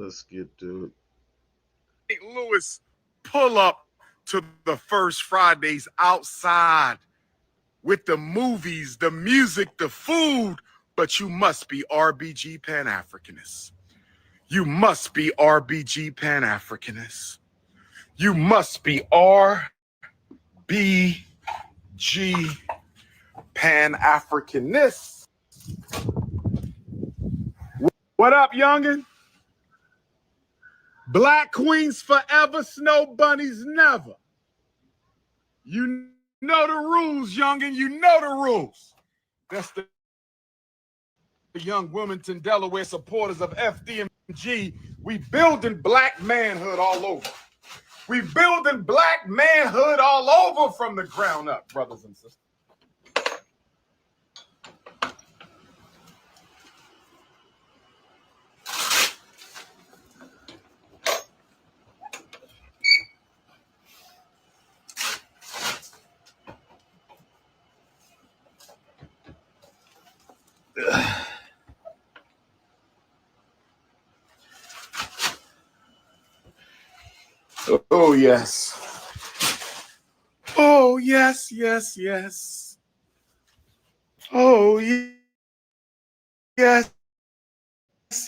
Let's get to it. St. Louis pull up to the First Fridays outside with the movies, the music, the food, but you must be RBG Pan-Africanist. You must be RBG Pan-Africanist. You must be RBG Pan-Africanist. What up, youngin'? Black queens forever, snow bunnies never. You know the rules, youngin'. You know the rules. That's the young Wilmington, Delaware supporters of FDMG. We building black manhood all over. We building black manhood all over from the ground up, brothers and sisters. Oh, yes. Oh, yes, yes, yes. Oh, yes,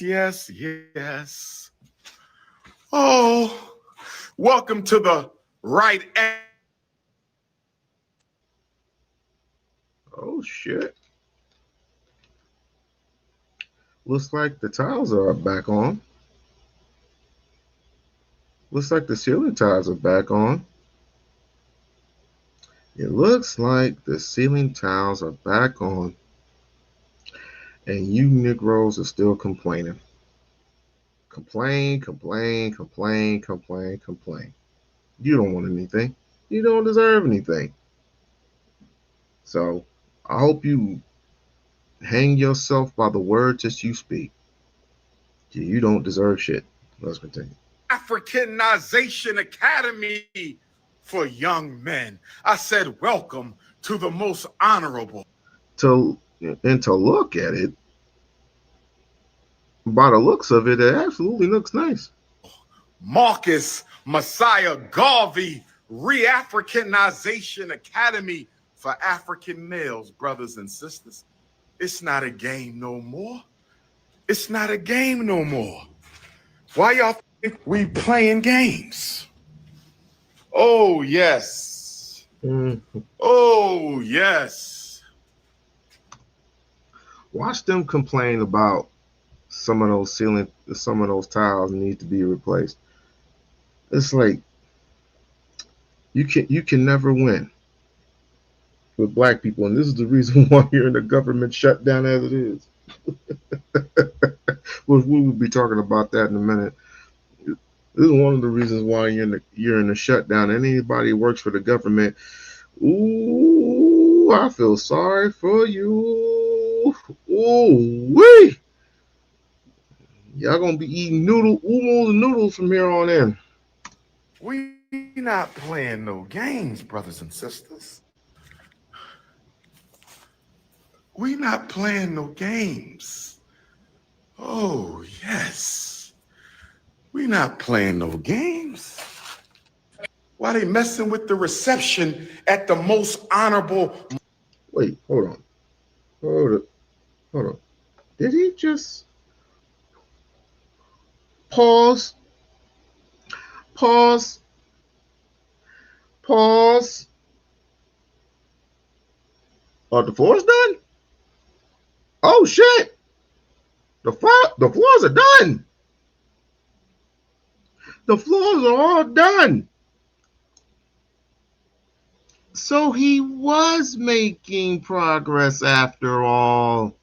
yes, yes. Oh, welcome to the right. Oh, shit. Looks like the tiles are back on. Looks like the ceiling tiles are back on. It looks like the ceiling tiles are back on. And you Negroes are still complaining. Complain, complain, complain, complain, complain. You don't want anything. You don't deserve anything. So I hope you hang yourself by the words that you speak. You don't deserve shit. Let's continue. Africanization Academy for young men. I said, welcome to the most honorable. To look at it, by the looks of it, it absolutely looks nice. Marcus Messiah Garvey Re-Africanization Academy for African males, brothers and sisters. It's not a game no more. It's not a game no more. Why y'all think we playing games? Oh, yes. Oh, yes. Watch them complain about some of those tiles need to be replaced. It's like you can never win with black people, and this is the reason why you're in the government shutdown as it is. We will be talking about that in a minute. This is one of the reasons why you're in the shutdown. And anybody who works for the government, ooh, I feel sorry for you. Ooh, wee. Y'all gonna be eating noodles from here on in. We not playing no games, brothers and sisters. We not playing no games. Oh, yes. We not playing no games. Why they messing with the reception at the most honorable? Wait, hold on. Did he just pause? Pause. Are the floors done? Oh shit! The floors are done. The floors are all done. So he was making progress after all.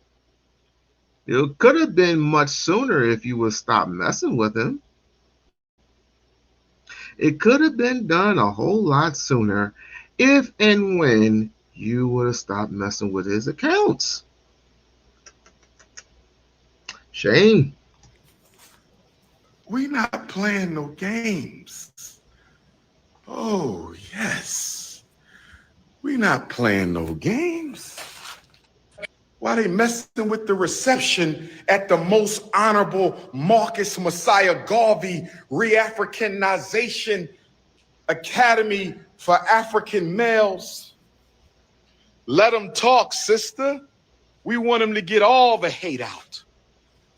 It could have been much sooner if you would stop messing with him. It could have been done a whole lot sooner if and when you would have stopped messing with his accounts. Shame. We not playing no games. Oh, yes. We not playing no games. Why they messing with the reception at the most honorable Marcus Messiah Garvey Re-Africanization Academy for African Males? Let them talk, sister. We want them to get all the hate out.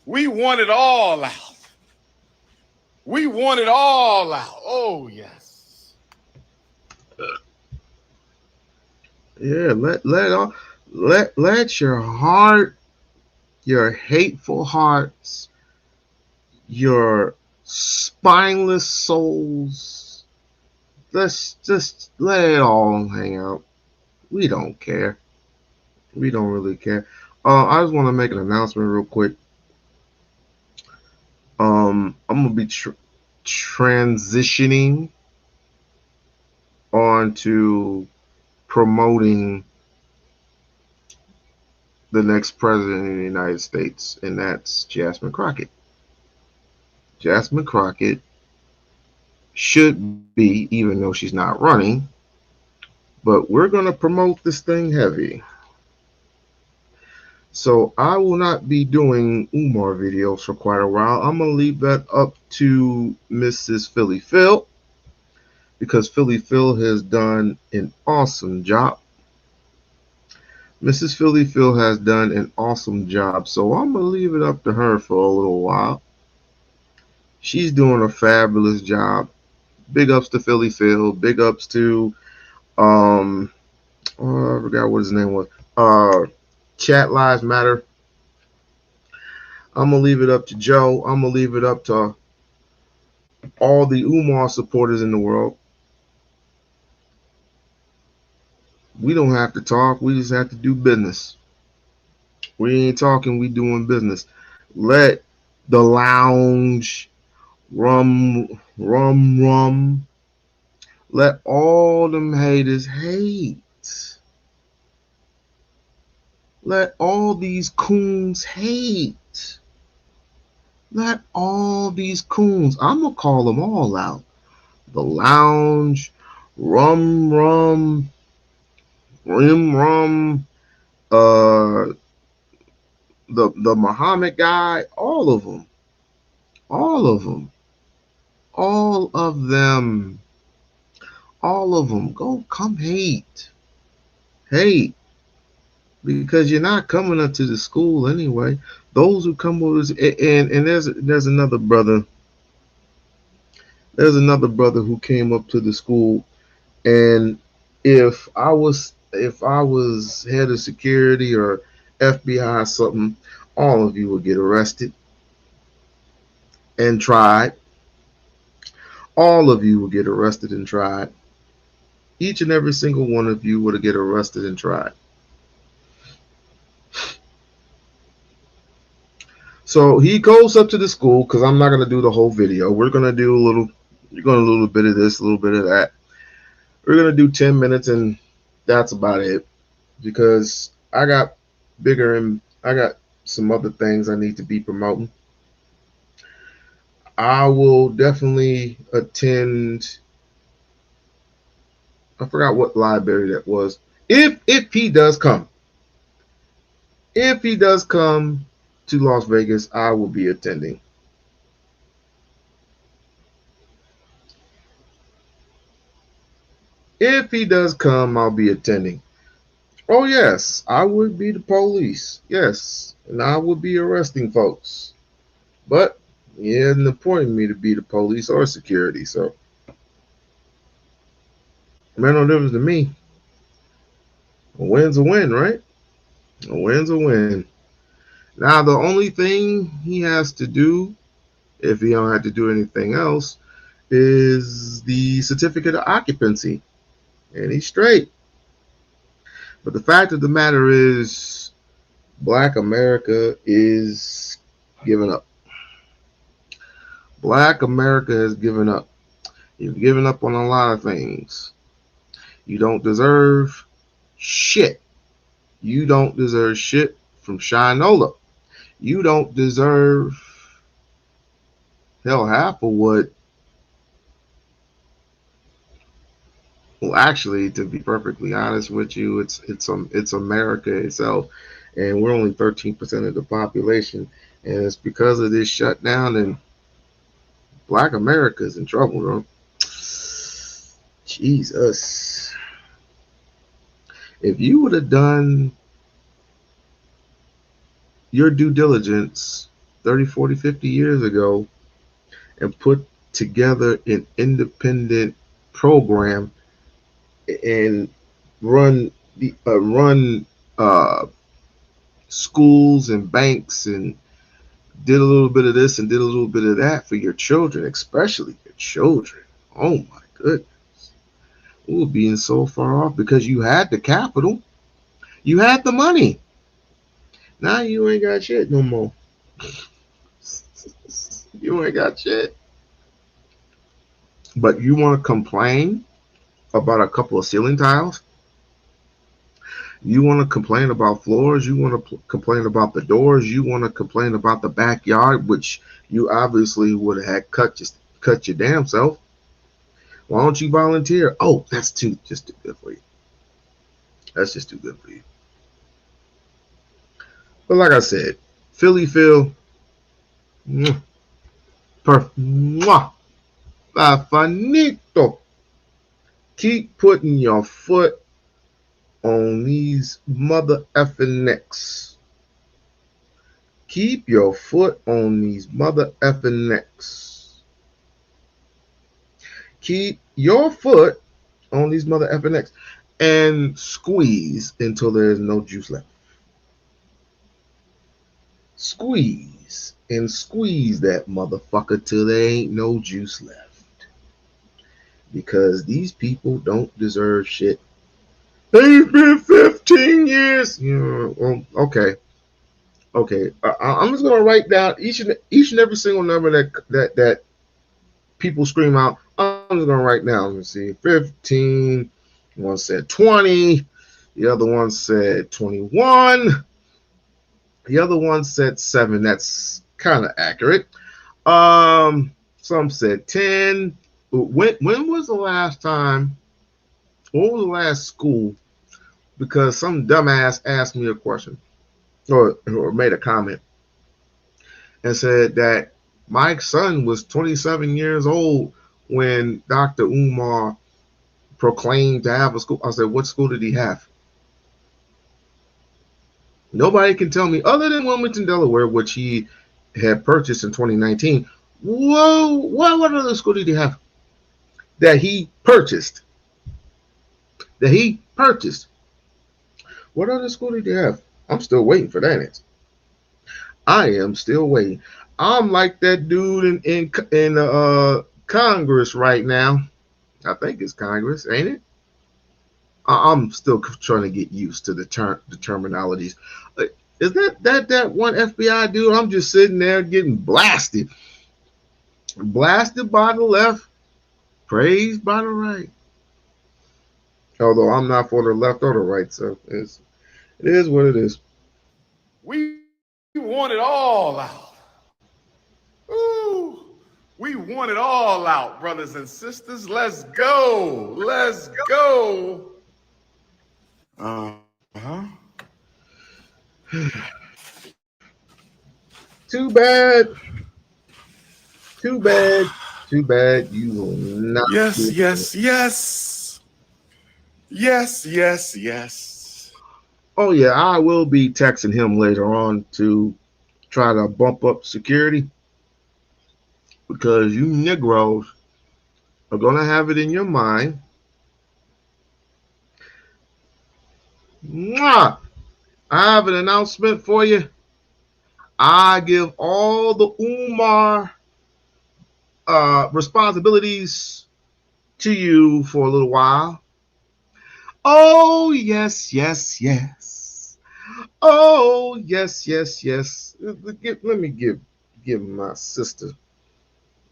We want it all out. We want it all out. Oh, yes. Yeah, let your heart, your hateful hearts, your spineless souls, let's just let it all hang out. We don't care. We don't really care. I just want to make an announcement real quick. I'm gonna be transitioning on to promoting the next president of the United States, and that's Jasmine Crockett. Jasmine Crockett should be, even though she's not running, but we're going to promote this thing heavy. So I will not be doing Umar videos for quite a while. I'm going to leave that up to Mrs. Philly Phil, because Philly Phil has done an awesome job. Mrs. Philly Phil has done an awesome job, so I'm going to leave it up to her for a little while. She's doing a fabulous job. Big ups to Philly Phil. Big ups to oh, I forgot what his name was. Chat Lives Matter. I'm gonna leave it up to Joe. I'm gonna leave it up to all the Umar supporters in the world. We don't have to talk. We just have to do business. We ain't talking. We doing business. Let the lounge rum. Let all them haters hate. Let all these coons hate. Let all these coons, I'm going to call them all out. The lounge, rum, rim, uh, the Muhammad guy, all of them. All of them. All of them. All of them. Go come hate. Hate. Because you're not coming up to the school anyway. Those who come with us, and there's another brother. There's another brother who came up to the school, and if I was head of security or FBI or something, all of you would get arrested and tried. All of you would get arrested and tried. Each and every single one of you would get arrested and tried. So he goes up to the school, because I'm not going to do the whole video. We're going to do a little bit of this, a little bit of that. We're going to do 10 minutes, and that's about it, because I got some other things I need to be promoting. I will definitely attend. I forgot what library that was. If he does come. If he does come to Las Vegas, I will be attending. If he does come, I'll be attending. Oh, yes, I would be the police. Yes, and I would be arresting folks. But he hasn't appointed me to be the police or security, so it made no difference to me. A win's a win, right? A win's a win. Now, the only thing he has to do, if he don't have to do anything else, is the certificate of occupancy. And he's straight. But the fact of the matter is, Black America is giving up. Black America has given up. You've given up on a lot of things. You don't deserve shit. You don't deserve shit from Shinola. You don't deserve hell half of what. Well, actually, to be perfectly honest with you, it's America itself. and we're only 13% of the population. And it's because of this shutdown, and Black America's in trouble, bro. Jesus. If you would have done your due diligence 30, 40, 50 years ago and put together an independent program and run uh, schools and banks and did a little bit of this and did a little bit of that for your children, especially your children. Oh my goodness. We were being so far off because you had the capital, you had the money. Now you ain't got shit no more. You ain't got shit. But you want to complain about a couple of ceiling tiles? You want to complain about floors? You want to complain about the doors? You want to complain about the backyard, which you obviously would have had cut your damn self? Why don't you volunteer? Oh, that's just too good for you. That's just too good for you. But like I said, Philly Phil, perfect. Finito. Keep putting your foot on these mother effing necks. Keep your foot on these mother effing necks. Keep your foot on these mother effing necks and squeeze until there is no juice left. Squeeze and squeeze that motherfucker till there ain't no juice left. Because these people don't deserve shit. They've been 15 years. Well, okay. Okay. I'm just gonna write down each and every single number that people scream out. I'm just gonna write down. Let me see. 15. One said 20. The other one said 21. The other one said 7. That's kind of accurate. Some said 10. When was the last time? What was the last school? Because some dumbass asked me a question or made a comment and said that my son was 27 years old when Dr. Umar proclaimed to have a school. I said, what school did he have? Nobody can tell me other than Wilmington, Delaware, which he had purchased in 2019. Whoa, what other school did he have that he purchased? That he purchased. What other school did he have? I'm still waiting for that answer. I am still waiting. I'm like that dude in Congress right now. I think it's Congress, ain't it? I'm still trying to get used to the terminologies. Is that one FBI dude? I'm just sitting there getting blasted by the left, praised by the right. Although I'm not for the left or the right, so it is what it is. We want it all out. Ooh, we want it all out, brothers and sisters. Let's go. Let's go. Uh-huh. Too bad. Too bad. Too bad you will not. Yes, yes, yes. Yes, yes, yes. Oh yeah, I will be texting him later on to try to bump up security because you Negroes are gonna have it in your mind. Mwah! I have an announcement for you. I give all the Umar responsibilities to you for a little while. Oh yes, yes, yes. Oh yes, yes, yes. Let me give my sister.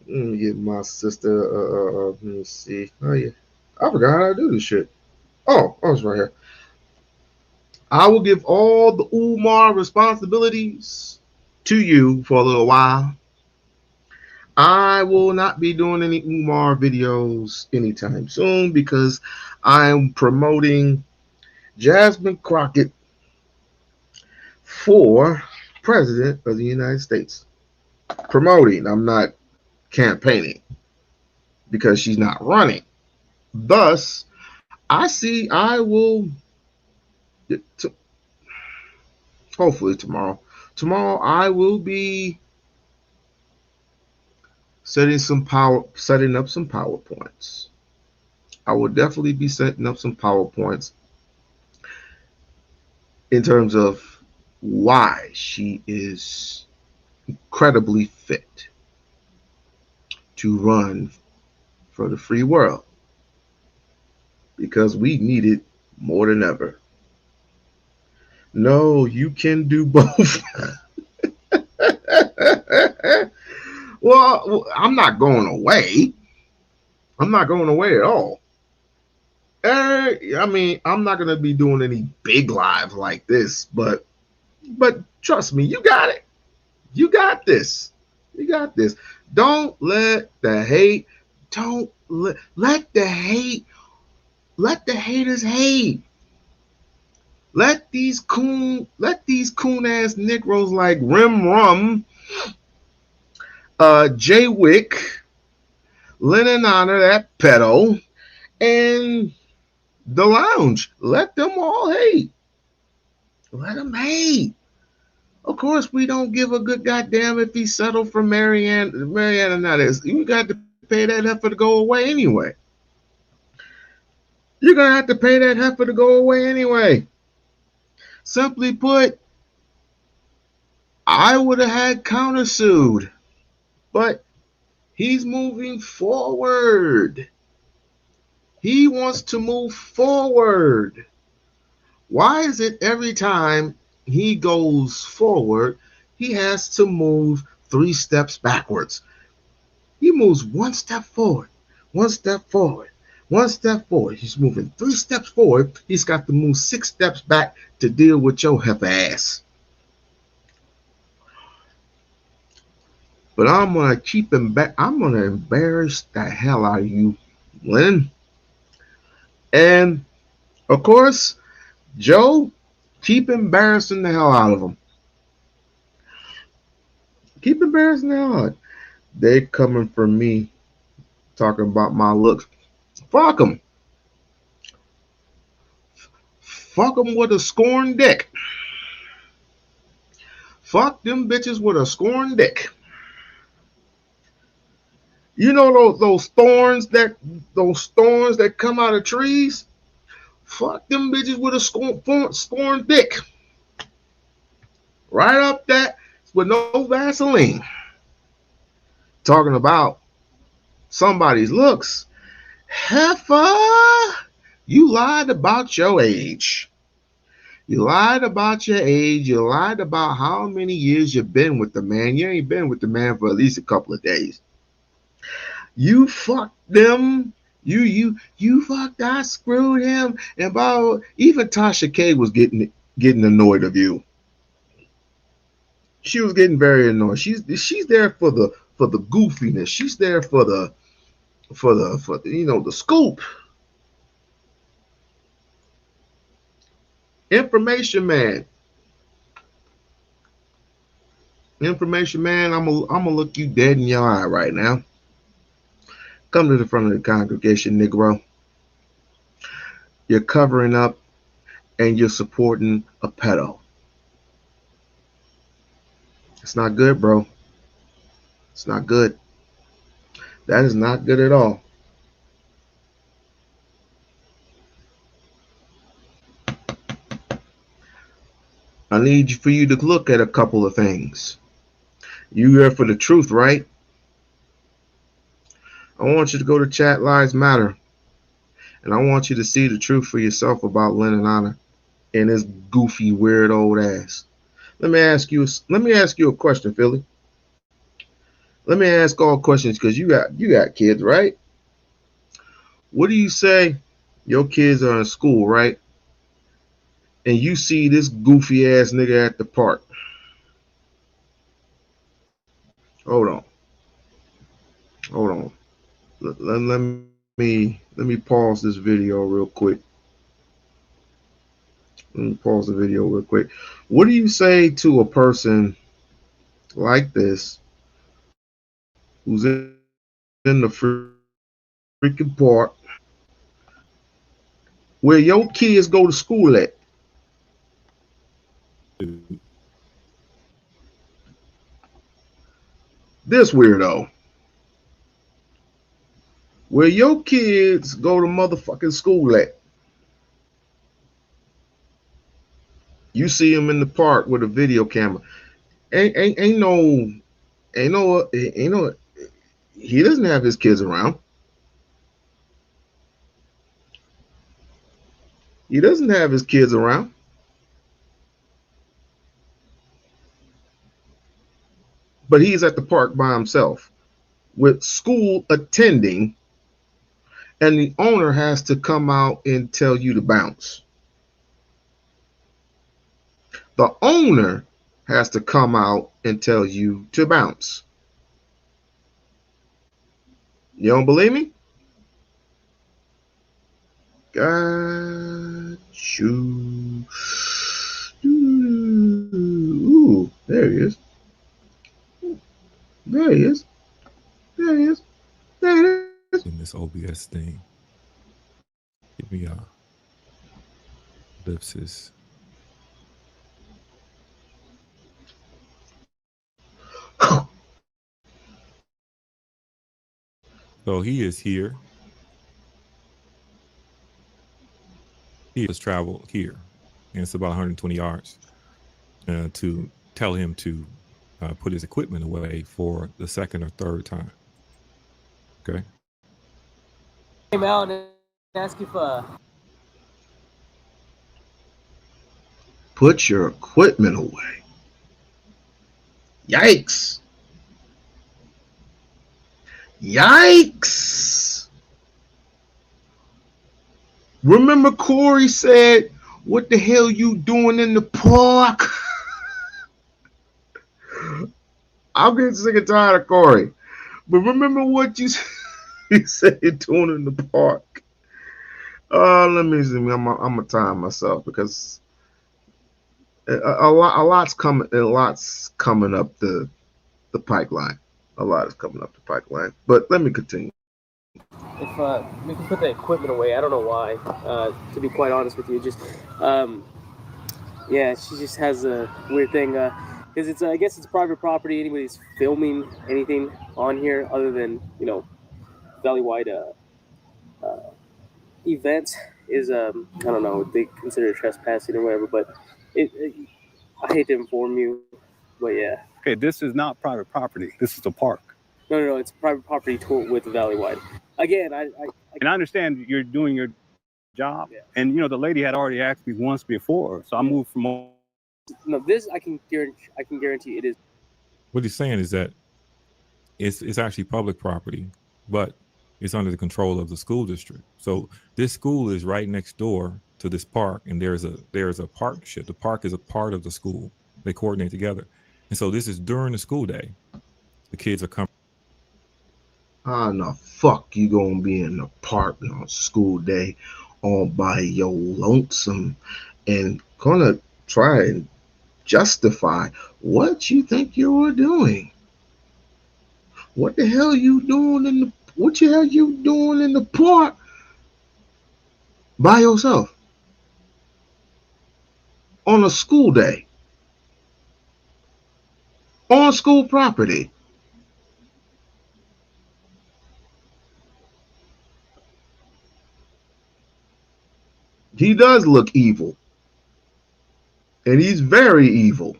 Let me give my sister. Let me see. Oh yeah, I forgot how to do this shit. Oh, it's right here. I will give all the Umar responsibilities to you for a little while. I will not be doing any Umar videos anytime soon because I'm promoting Jasmine Crockett for president of the United States. Promoting, I'm not campaigning because she's not running. Thus, I will, hopefully tomorrow. Tomorrow, I will be setting up some PowerPoints. I will definitely be setting up some PowerPoints in terms of why she is incredibly fit to run for the free world because we need it more than ever. No, you can do both. Well, I'm not going away. I'm not going away at all. I mean, I'm not gonna be doing any big lives like this, but trust me, you got it. You got this. You got this. Don't let the hate. Don't let the hate. Let the haters hate. Let these coon ass Negroes like Rim Rum, Jay Wick, Lennon Honor, that pedo, and the lounge. Let them all hate. Let them hate. Of course, we don't give a good goddamn if he settled for Marianne or not. You got to pay that heifer to go away anyway. You're gonna have to pay that heifer to go away anyway. Simply put, I would have had countersued, but he's moving forward. He wants to move forward. Why is it every time he goes forward, he has to move 3 steps backwards? He moves 1 step forward, 1 step forward, 1 step forward. He's moving 3 steps forward. He's got to move 6 steps back to deal with your heifer ass. But I'm gonna keep him back. I'm gonna embarrass the hell out of you, Lynn. And of course, Joe, keep embarrassing the hell out of him. Keep embarrassing the hell out. They coming for me, talking about my looks. Fuck them. Fuck them with a scorn dick. Fuck them bitches with a scorn dick. You know those thorns that come out of trees? Fuck them bitches with a scorn dick. Right up that with no Vaseline. Talking about somebody's looks. Heifer, you lied about your age. You lied about your age. You lied about how many years you've been with the man. You ain't been with the man for at least a couple of days. You fucked them. You fucked. I screwed him. And about even Tasha K was getting annoyed of you. She was getting very annoyed. She's there for the goofiness. She's there for the the scoop. Information man. Information man, I'm gonna look you dead in your eye right now. Come to the front of the congregation, Negro. You're covering up and you're supporting a pedo. It's not good, bro. It's not good. That is not good at all. I need for you to look at a couple of things. You here for the truth, right? I want you to go to Chat Lives Matter, and I want you to see the truth for yourself about Lennon Honor and his goofy, weird old ass. Let me ask you. Let me ask you a question, Philly. Let me ask all questions because you got kids, right? What do you say? Your kids are in school, right? And you see this goofy ass nigga at the park. Hold on. Hold on. Let me pause this video real quick. Let me pause the video real quick. What do you say to a person like this who's in the freaking park where your kids go to school at? This weirdo. Where your kids go to motherfucking school at. You see him in the park with a video camera. Ain't no, ain't no. He doesn't have his kids around. He doesn't have his kids around. But he's at the park by himself with school attending, and the owner has to come out and tell you to bounce. The owner has to come out and tell you to bounce. You don't believe me? Got you. Ooh, there he is. There he is. There he is. There it is. In this OBS thing. Give me ellipsis. So he is here. He has traveled here, and it's about 120 yards to tell him to put his equipment away for the second or third time. Okay. Came out and asked you for. Put your equipment away. Yikes. Yikes. Remember Corey said, what the hell you doing in the park? I'm getting sick and tired of Corey. But remember what you said you're doing in the park. Let me see. I'm gonna time myself because a lot's coming up the pipeline. A lot is coming up the pipeline. But let me continue. If we can put the equipment away, I don't know why. To be quite honest with you, just yeah, she just has a weird thing. Because it's I guess it's private property. Anybody's filming anything on here other than valley-wide events is I don't know, they consider it trespassing or whatever. But I hate to inform you, but yeah. Okay, this is not private property. This is a park. No, it's private property with valley-wide. Again, and I understand you're doing your job, yeah. And the lady had already asked me once before, so I moved from. No, this I can guarantee it is. What he's saying is that it's actually public property, but it's under the control of the school district. So this school is right next door to this park, and there's a partnership. The park is a part of the school. They coordinate together, and so this is during the school day. The kids are coming. How the fuck you gonna be in the park on school day all by your lonesome and gonna try and justify what you think you're doing? What the hell you doing in the park by yourself on a school day on school property? He does look evil, and he's very evil.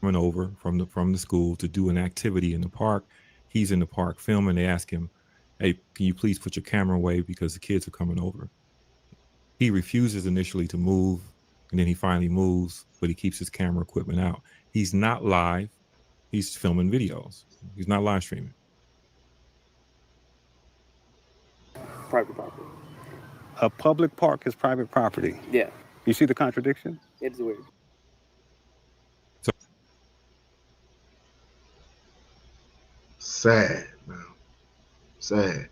Over from the school to do an activity in the park. He's in the park filming. They ask him, "Hey, can you please put your camera away because the kids are coming over?" He refuses initially to move, and then he finally moves, but he keeps his camera equipment out. He's not live. He's filming videos. He's not live streaming. Private property. A public park is private property. Yeah. You see the contradiction? It's weird. Sad, man. Sad.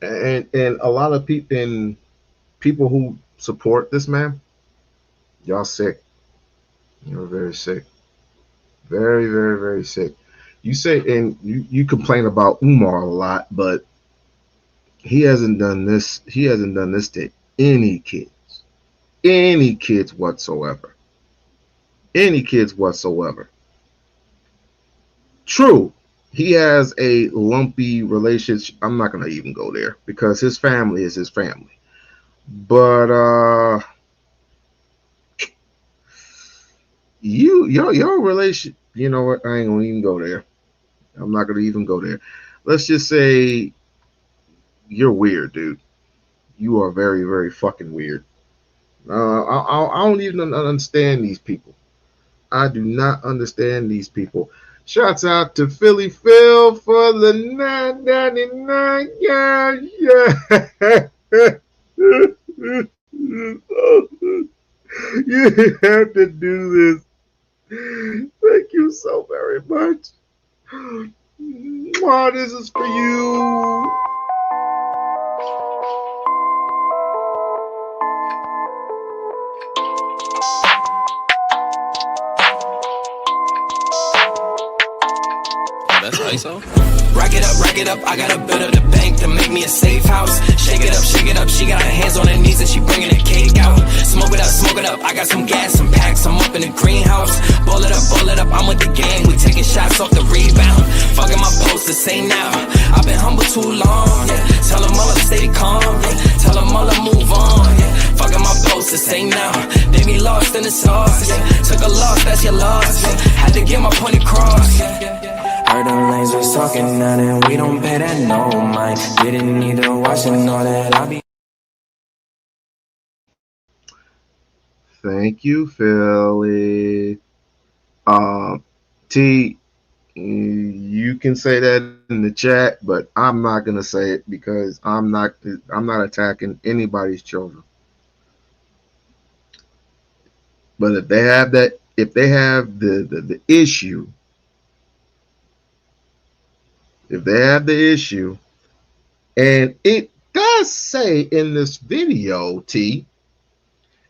And a lot of people, and people who support this man, y'all sick. You're very sick. Very, very, very sick. You say, and you complain about Umar a lot, but he hasn't done this. He hasn't done this to any kids whatsoever. Any kids whatsoever. True, he has a lumpy relationship. I'm not gonna even go there because his family is his family. But your relation. You know what? I ain't gonna even go there. I'm not gonna even go there. Let's just say you're weird, dude. You are very, very fucking weird. I don't even understand these people. I do not understand these people. Shouts out to Philly Phil for the 9.99. Yeah. You have to do this. Thank you so very much. Mwah, this is for you. That's ISO. Rack it up, I got a bit of the bank to make me a safe house. Shake it up, she got her hands on her knees and she bringing the cake out. Smoke it up, I got some gas, some packs, I'm up in the greenhouse. Ball it up, I'm with the gang, we taking shots off the rebound. Fucking my post to say now, I've been humble too long, yeah. Tell them all to stay calm, yeah. Tell them all to move on, yeah. Fucking my post to say now, they be lost in the sauce, yeah. Took a loss, that's your loss, yeah. Had to get my point across, yeah. Heard them lanes was talking now and we don't pay that no mind. Didn't need to watch and all that. I be. Thank you, Philly. T, you can say that in the chat, but I'm not gonna say it because I'm not attacking anybody's children. But if they have the issue, if they have the issue, and it does say in this video,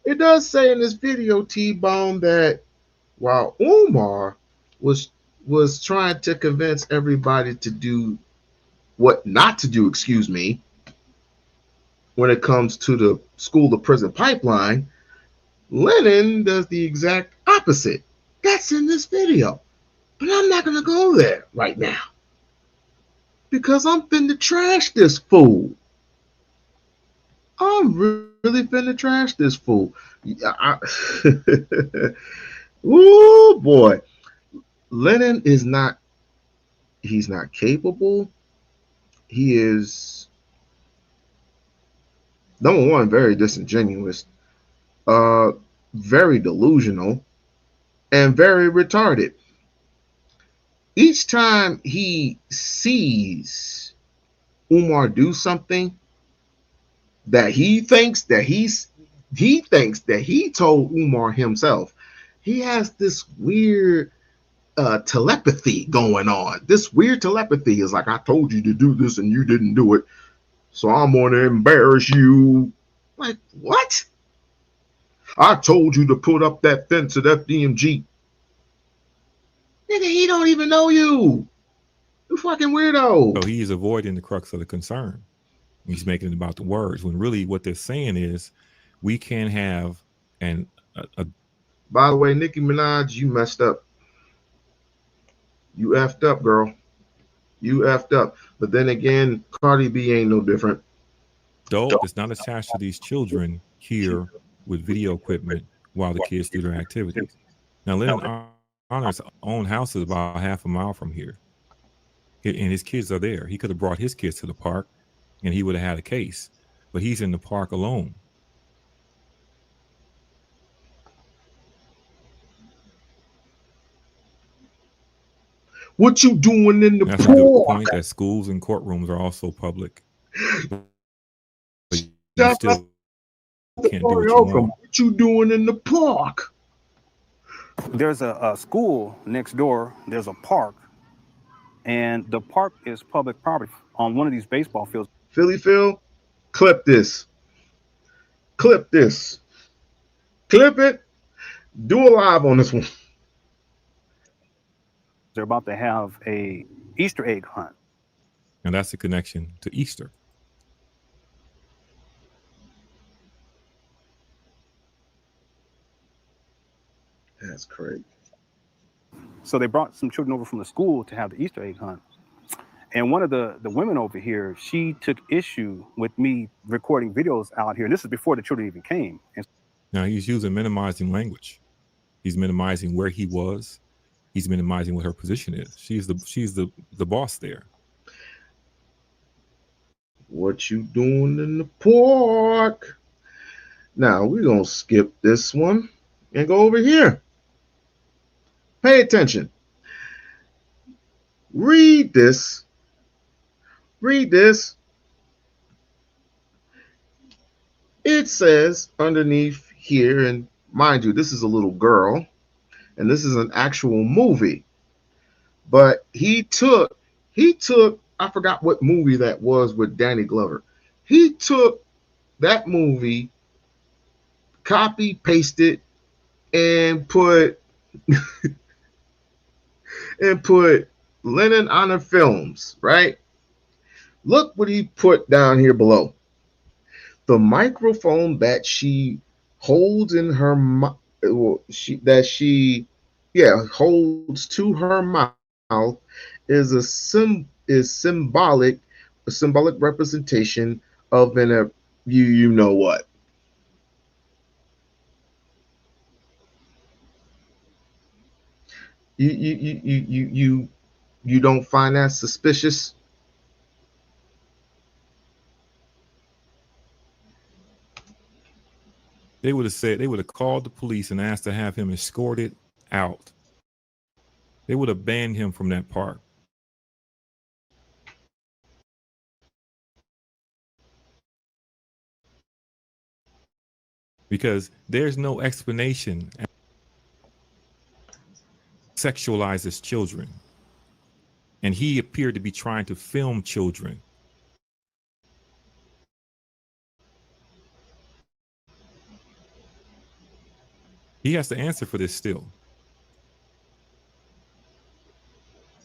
it does say in this video, T-Bone, that while Umar was trying to convince everybody to do what not to do, excuse me, when it comes to the school to prison pipeline, Lennon does the exact opposite. That's in this video. But I'm not gonna go there right now. Because I'm finna trash this fool. I'm really finna trash this fool. Ooh, boy. Lennon is not, he's not capable. He is, number one, very disingenuous, very delusional, and very retarded. Each time he sees Umar do something that he thinks that he told Umar himself, he has this weird telepathy going on. This weird telepathy is like, I told you to do this and you didn't do it, so I'm going to embarrass you. Like, what? I told you to put up that fence at FDMG. Nigga, he don't even know you. You fucking weirdo. So he is avoiding the crux of the concern. He's making it about the words, when really what they're saying is we can't have By the way, Nicki Minaj, you messed up. You effed up, girl. You effed up. But then again, Cardi B ain't no different. Dope is not attached to these children here with video equipment while the kids do their activities. Now, Lennon Honor's own house is about half a mile from here, and his kids are there. He could have brought his kids to the park, and he would have had a case. But he's in the park alone. What you doing in the That's park? a good point, that schools and courtrooms are also public. But you still can't do what you want. What you doing in the park? There's a school next door. There's a park, and the park is public property on one of these baseball fields. Philly Phil, clip this. Clip this. Clip it. Do a live on this one. They're about to have a Easter egg hunt. And that's the connection to Easter. That's crazy. So they brought some children over from the school to have the Easter egg hunt. And one of the women over here, she took issue with me recording videos out here. And this is before the children even came. And Now he's using minimizing language. He's minimizing where he was. He's minimizing what her position is. She's the boss there. What you doing in the park? Now we're gonna skip this one and go over here. Pay attention. Read this. Read this. It says underneath here, and mind you, this is a little girl, and this is an actual movie. But he took, I forgot what movie that was with Danny Glover. He took that movie, copy, pasted, and put Lennon Honor Films, right? Look what he put down here below. The microphone that she holds in her holds to her mouth is a symbolic representation of an you know what. You don't find that suspicious? They would have called the police and asked to have him escorted out. They would have banned him from that park. Because there's no explanation. Sexualizes children. And he appeared to be trying to film children. He has to answer for this still.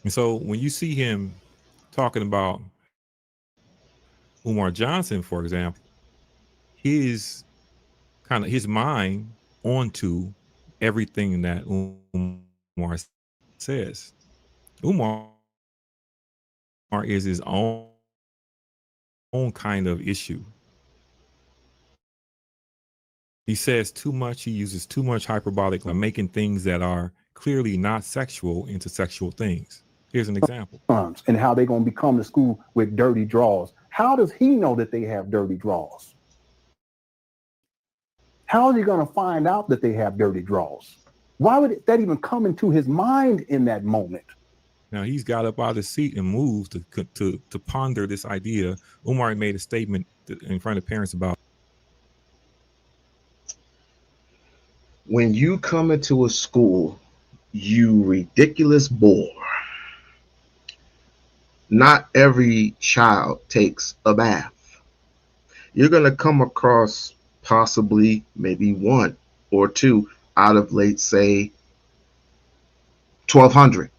And so when you see him talking about Umar Johnson, for example, his mind onto everything that Umar says. Umar is his own kind of issue. He says too much. He uses too much hyperbolic, like making things that are clearly not sexual into sexual things. Here's an example. And how they're going to be coming to school with dirty drawers. How does he know that they have dirty drawers? How is he going to find out that they have dirty drawers? Why would that even come into his mind in that moment? Now he's got up out of his seat and moved to ponder this idea. Umar made a statement in front of parents about, when you come into a school, you ridiculous bore. Not every child takes a bath. You're going to come across possibly maybe one or two out of, let's say, 1,200,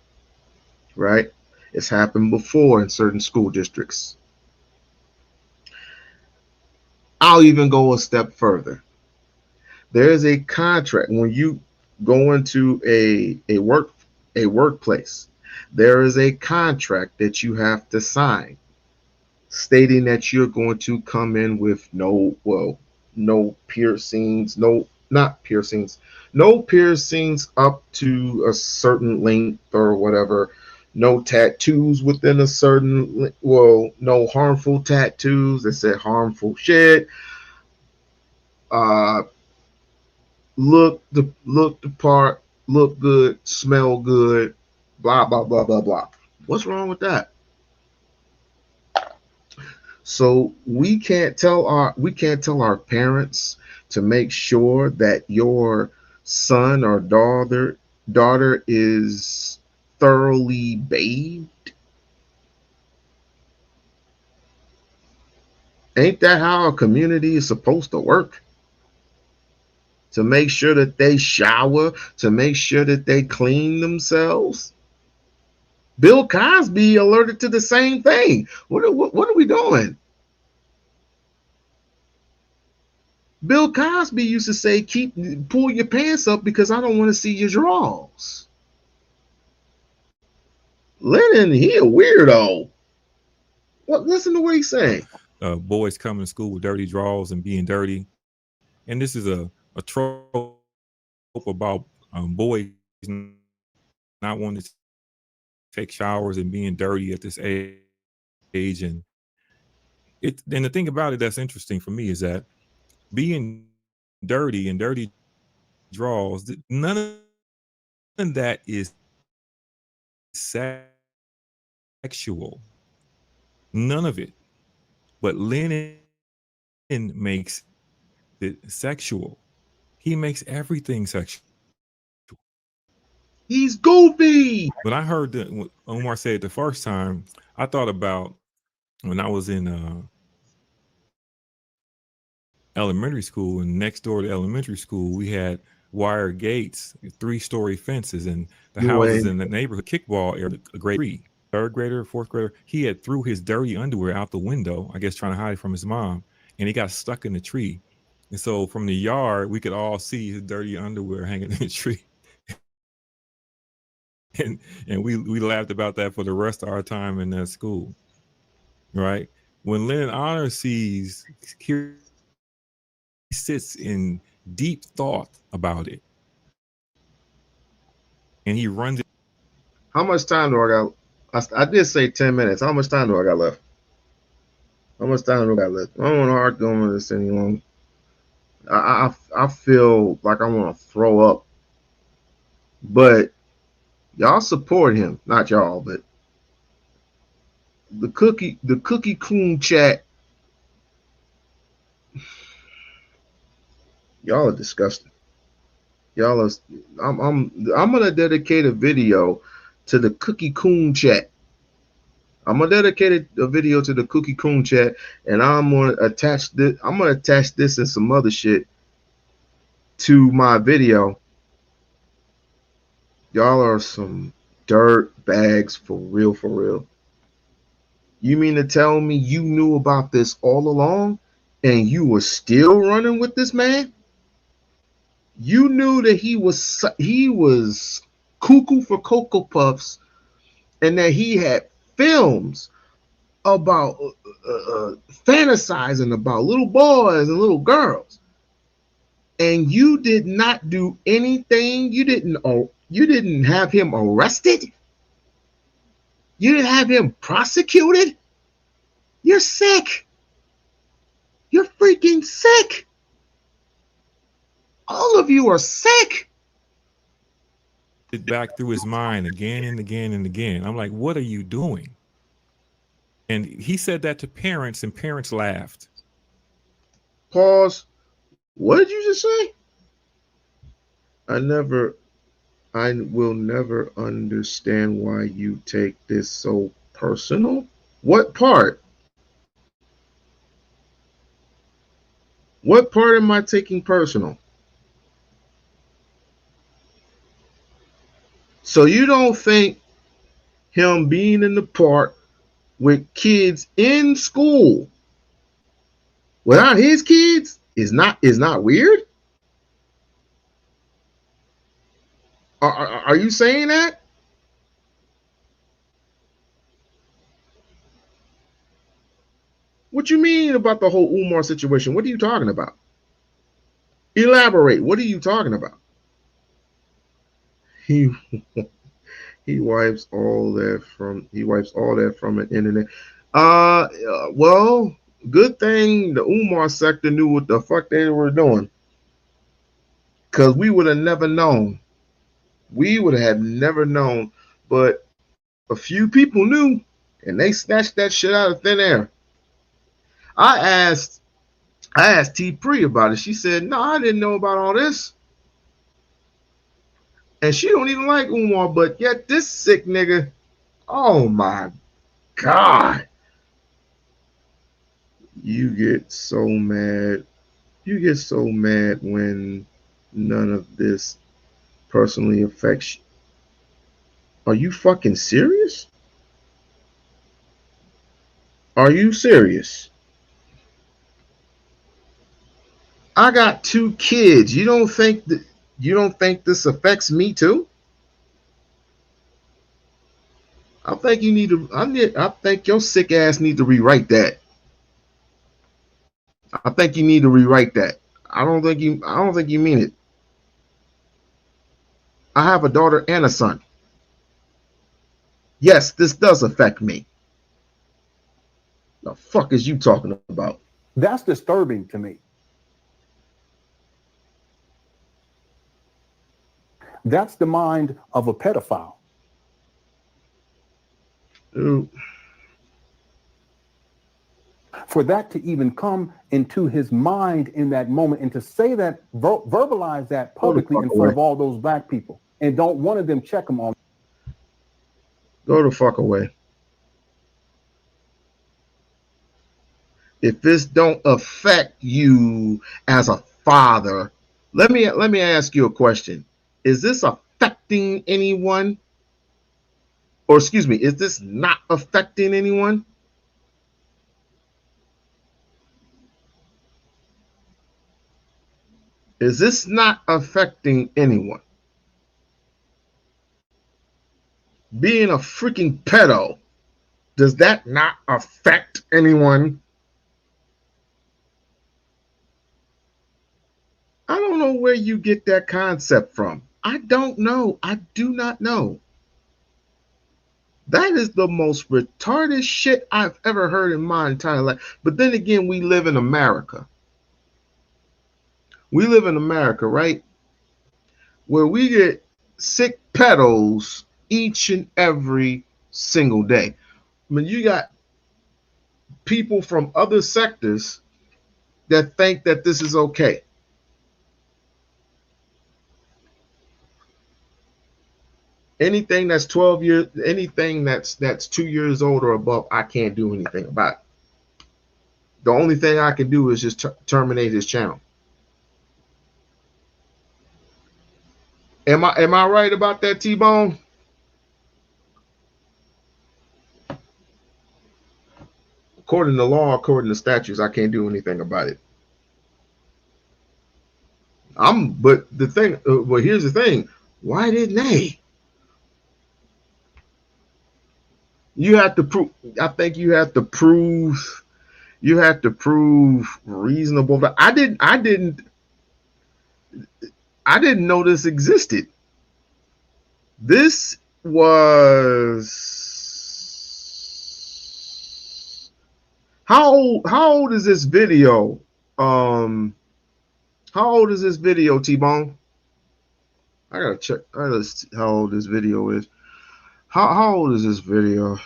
right? It's happened before in certain school districts. I'll even go a step further. There is a contract when you go into a workplace. There is a contract that you have to sign stating that you're going to come in with no piercings, no piercings up to a certain length or whatever, no tattoos within a certain, no harmful tattoos that said harmful shit. Look the part, look good, smell good, blah blah blah blah blah. What's wrong with that? So we can't tell our parents to make sure that your son or daughter is thoroughly bathed. Ain't that how a community is supposed to work? to make sure that they shower, to make sure that they clean themselves. Bill Cosby alerted to the same thing. What are we doing? Bill Cosby used to say, pull your pants up because I don't want to see your drawers. Lennon, he a weirdo. What? Listen to what he's saying. Boys coming to school with dirty drawers and being dirty. And this is a trope about boys not wanting to take showers and being dirty at this age. And the thing about it that's interesting for me is that being dirty and dirty drawers, none of that is sexual. None of it. But Lennon makes it sexual. He makes everything sexual. He's goofy. When I heard that Omar said it the first time, I thought about when I was in elementary school, and next door to elementary school, we had wire gates, 3-story fences, and the houses in the neighborhood kickball area, a grade 3, 3rd grader, 4th grader, he had threw his dirty underwear out the window, I guess trying to hide it from his mom, and he got stuck in the tree. And so from the yard, we could all see his dirty underwear hanging in the tree. And we laughed about that for the rest of our time in that school, right? When Lennon Honor sees, he sits in deep thought about it, and he runs it. How much time do I got? I did say 10 minutes. How much time do I got left? How much time do I got left? I don't want to argue on this any longer. I feel like I want to throw up, but y'all support him, not y'all, but the cookie coon chat. Y'all are disgusting. Y'all are. I'm gonna dedicate a video to the cookie coon chat. I'm gonna dedicate a video to the cookie coon chat, and I'm gonna attach this. I'm gonna attach this and some other shit to my video. Y'all are some dirt bags for real, for real. You mean to tell me you knew about this all along and you were still running with this man? You knew that he was cuckoo for Cocoa Puffs and that he had films about fantasizing about little boys and little girls. And you did not do anything. You didn't have him arrested. You didn't have him prosecuted. You're sick. You're freaking sick. All of you are sick. It back through his mind again and again and again. I'm like, what are you doing? And he said that to parents, and parents laughed. Pause. What did you just say? I will never understand why you take this so personal. What part? What part am I taking personal? So you don't think him being in the park with kids in school without his kids is not weird? Are you saying that? What you mean about the whole Umar situation? What are you talking about? Elaborate. What are you talking about? He wipes all that from an internet. Well, good thing the Umar sector knew what the fuck they were doing, because we would have never known. We would have never known, but a few people knew, and they snatched that shit out of thin air. I asked T Pre about it. She said, "No, I didn't know about all this." And she don't even like Umar, but yet this sick nigga, oh my God. You get so mad. You get so mad when none of this personally affects you. Are you fucking serious? Are you serious? I got 2 kids. You don't think this affects me too? I think you need to. I think your sick ass need to rewrite that. I think you need to rewrite that. I don't think you mean it. I have a daughter and a son. Yes, this does affect me. The fuck is you talking about? That's disturbing to me. That's the mind of a pedophile. Dude, For that to even come into his mind in that moment, and to say that, verbalize that publicly in front of all those black people, and don't one of them check him on. go the fuck away. If this don't affect you as a father, let me ask you a question. Is this affecting anyone? Or excuse me, is this not affecting anyone? Is this not affecting anyone? Being a freaking pedo, does that not affect anyone? I don't know where you get that concept from. I don't know. I do not know. That is the most retarded shit I've ever heard in my entire life. But then again, we live in America. We live in America, right? Where we get sick pedos each and every single day. I mean, you got people from other sectors that think that this is okay. Anything that's 12 years, anything that's 2 years old or above, I can't do anything about it. The only thing I can do is just terminate his channel. Am I right about that, T-Bone? According to law, according to statutes, I can't do anything about it. But the thing, well, here's the thing. Why didn't they? You have to prove. I think you have to prove. You have to prove reasonable. But I didn't know this existed. This was how old is this video? How old is this video, T-Bone? I gotta check. I gotta see how old this video is. How old is this video?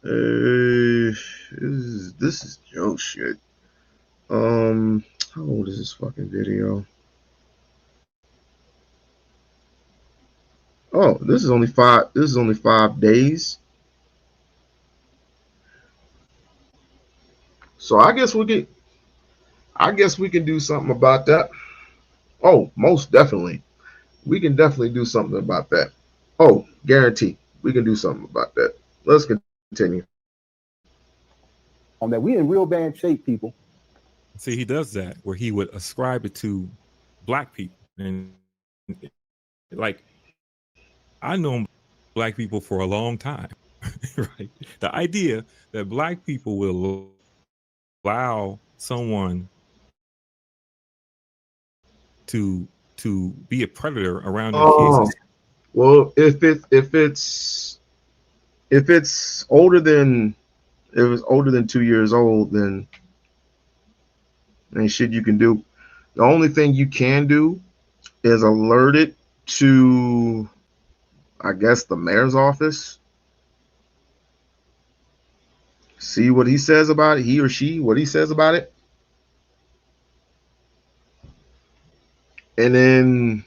This is Joe shit. How old is this fucking video? Oh, this is only 5 days. So I guess we can do something about that. Oh, most definitely. We can definitely do something about that. Oh, guarantee. We can do something about that. Let's continue. On that, we in real bad shape, people. See, he does that where he would ascribe it to black people. And like, I know black people for a long time, right? The idea that black people will allow someone to be a predator around their kids. Well, if it's older than 2 years old, then ain't shit you can do. The only thing you can do is alert it to, I guess, the mayor's office. See what he says about it, he or she, what he says about it. And then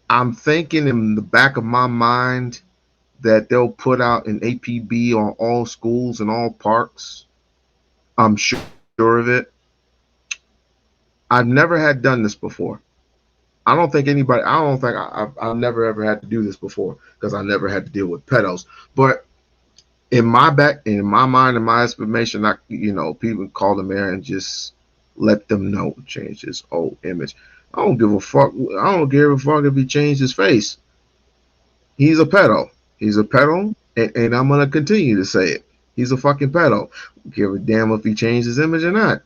I'm thinking in the back of my mind that they'll put out an APB on all schools and all parks. I'm sure of it. I've never had done this before. I don't think anybody. I don't think I've never ever had to do this before because I never had to deal with pedos. But in my mind, in my estimation, people call the mayor and just let them know, change his whole image. I don't give a fuck. I don't give a fuck if he changed his face. He's a pedo. He's a pedo, and I'm gonna continue to say it. He's a fucking pedo. Give a damn if he changed his image or not.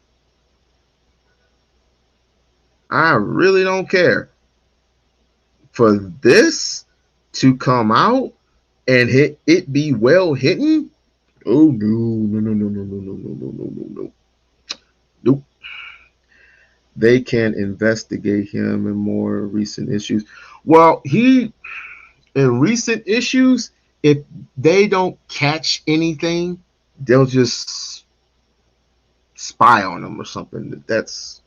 I really don't care. For this to come out and it be well hidden, oh no. Nope. They can investigate him in more recent issues. Well, in recent issues, if they don't catch anything, they'll just spy on them or something. That's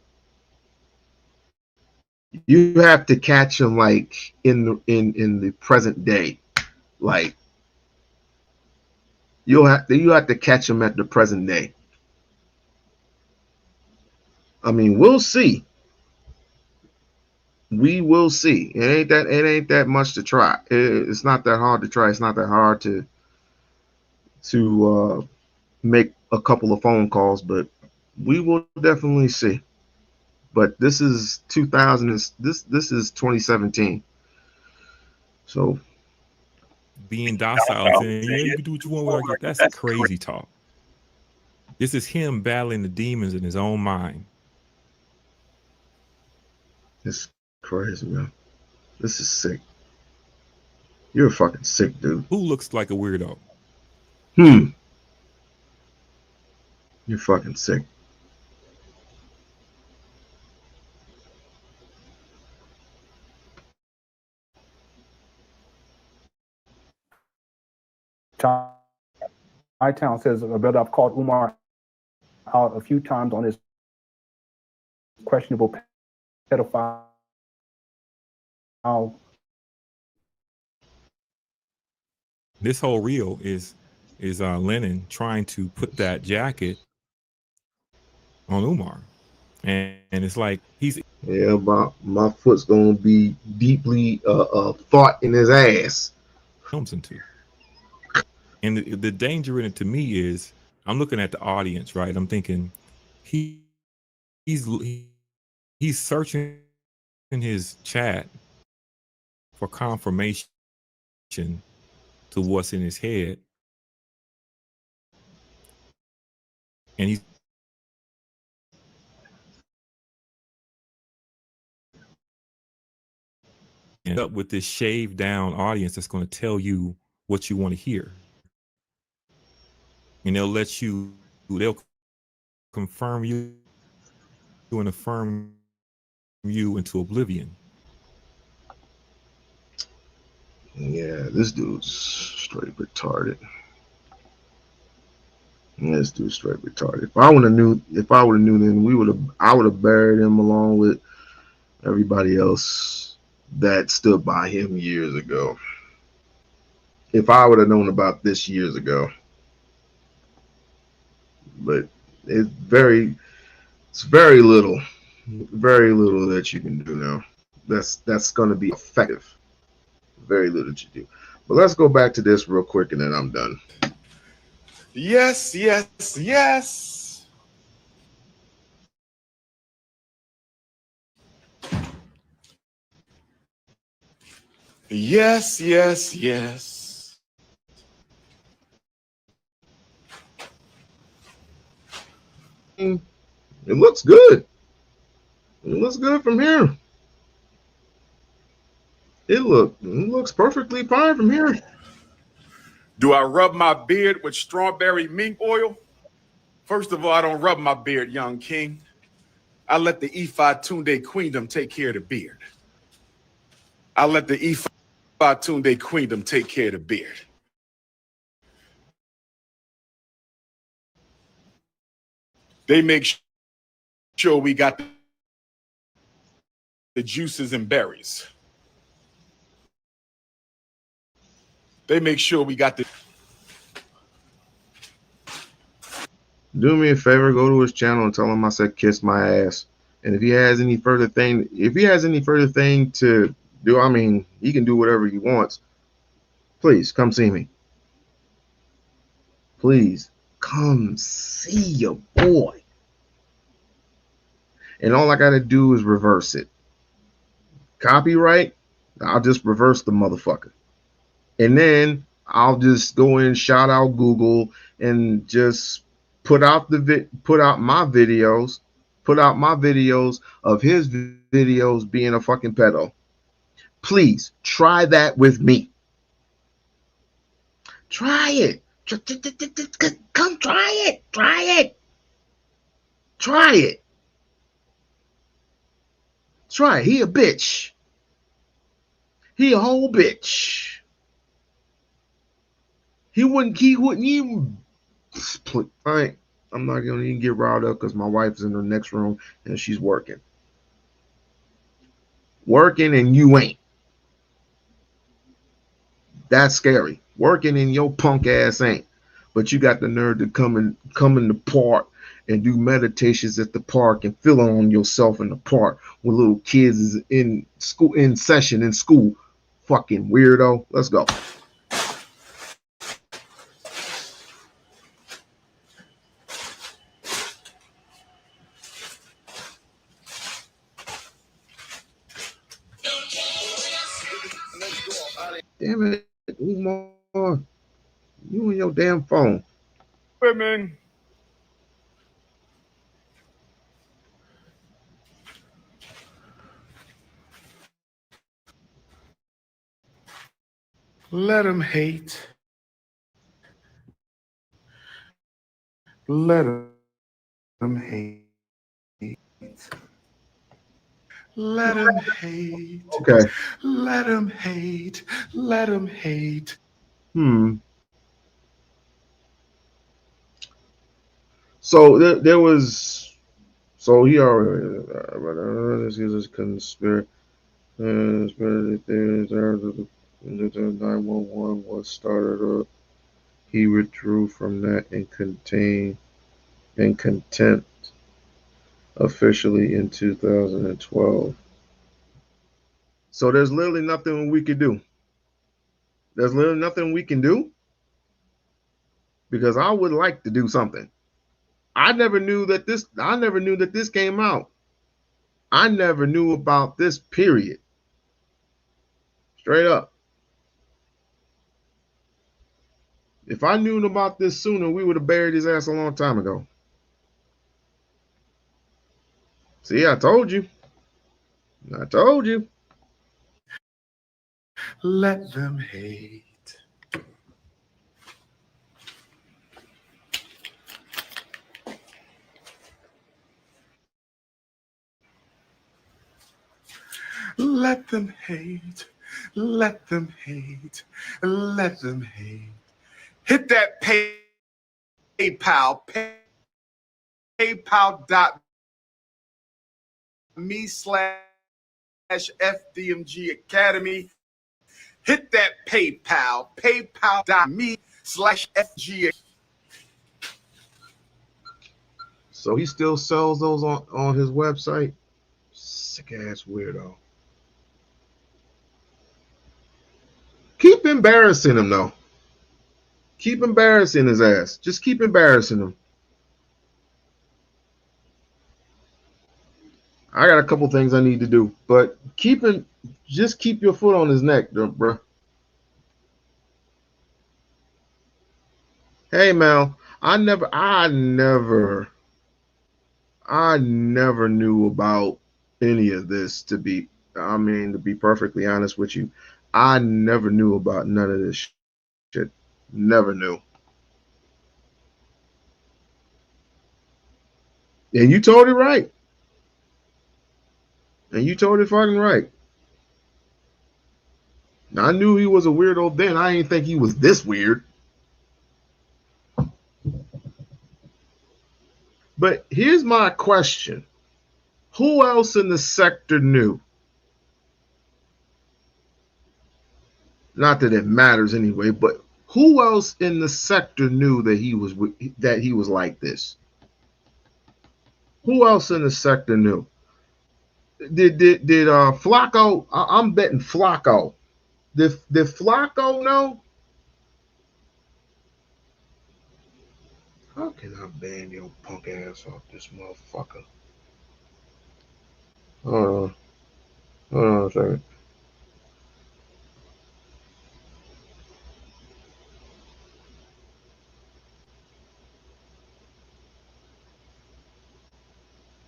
you have to catch them like in the present day. Like you have to catch them at the present day. I mean, we'll see. We will see. It ain't that much to try. It's not that hard to try. It's not that hard to make a couple of phone calls, but we will definitely see. But this is 2000. This is 2017. So being docile, saying, yeah, you can do what you want. That's crazy talk. This is him battling the demons in his own mind. it's crazy, man. This is sick. You're fucking sick, dude. Who looks like a weirdo? You're fucking sick. Town says, brother, I've called Umar out a few times on his questionable pedophile. This whole reel is Lennon trying to put that jacket on Umar, and it's like he's my foot's gonna be deeply thought in his ass. Films into. And the danger in it to me is I'm looking at the audience, right? I'm thinking he's searching in his chat for confirmation to what's in his head, and he's up with this shaved down audience that's going to tell you what you want to hear. And they'll confirm you and affirm you into oblivion. Yeah, this dude's straight retarded. This dude's straight retarded. If I would have knew, then I would have buried him along with everybody else that stood by him years ago. If I would have known about this years ago. But it's very little that you can do now. That's going to be effective. Very little that you do. But let's go back to this real quick, and then I'm done. Yes. Yes, yes. It looks good. It looks good from here. It looks perfectly fine from here. Do I rub my beard with strawberry mink oil? First of all, I don't rub my beard, young king. I let the Ifatunde queendom take care of the beard. They make sure we got the juices and berries. They make sure we got the... Do me a favor, go to his channel and tell him I said kiss my ass. And if he has any further thing to do, I mean, he can do whatever he wants. Please come see me. Please come see your boy. And all I gotta do is reverse it. Copyright, I'll just reverse the motherfucker. And then I'll just go in, shout out Google, and just put out my videos of his videos being a fucking pedo. Please try that with me. Try it. Come try it. Try it. Try it. Try it. He a bitch. He a whole bitch. He wouldn't even. All right, I'm not gonna even get riled up because my wife's in the next room and she's working. Working and you ain't. That's scary. Working and your punk ass ain't. But you got the nerve to come in the park and do meditations at the park and feel on yourself in the park when little kids is in school, in session in school. Fucking weirdo. Let's go. Damn it, Umar. You and your damn phone. Women. Let them hate. Let them hate. Let them hate. Okay. Let them hate. Let them hate. So there was. So he already. This is a conspiracy. 911 was started up. He withdrew from that in contempt officially in 2012. So there's literally nothing we could do. There's literally nothing we can do because I would like to do something. I never knew that this came out. I never knew about this, period. Straight up. If I knew about this sooner, we would have buried his ass a long time ago. See, I told you. I told you. Let them hate. Let them hate. Let them hate. Let them hate. Hit that PayPal. PayPal.me/FDMG Academy. Hit that PayPal. PayPal.me/FG. So he still sells those on his website? Sick ass weirdo. Keep embarrassing him though. Keep embarrassing his ass. Just keep embarrassing him. I got a couple things I need to do, but just keep your foot on his neck, bro. Hey, Mel, I never knew about any of this to be perfectly honest with you. I never knew about none of this shit. Never knew. And you told it right. And you told it fucking right. I knew he was a weirdo then. I didn't think he was this weird. But here's my question. Who else in the sector knew? Not that it matters anyway, but who else in the sector knew that he was like this? Who else in the sector knew? Did Flacco? I'm betting Flacco. Did Flacco know? How can I ban your punk ass off this motherfucker? Hold on. Hold on a second.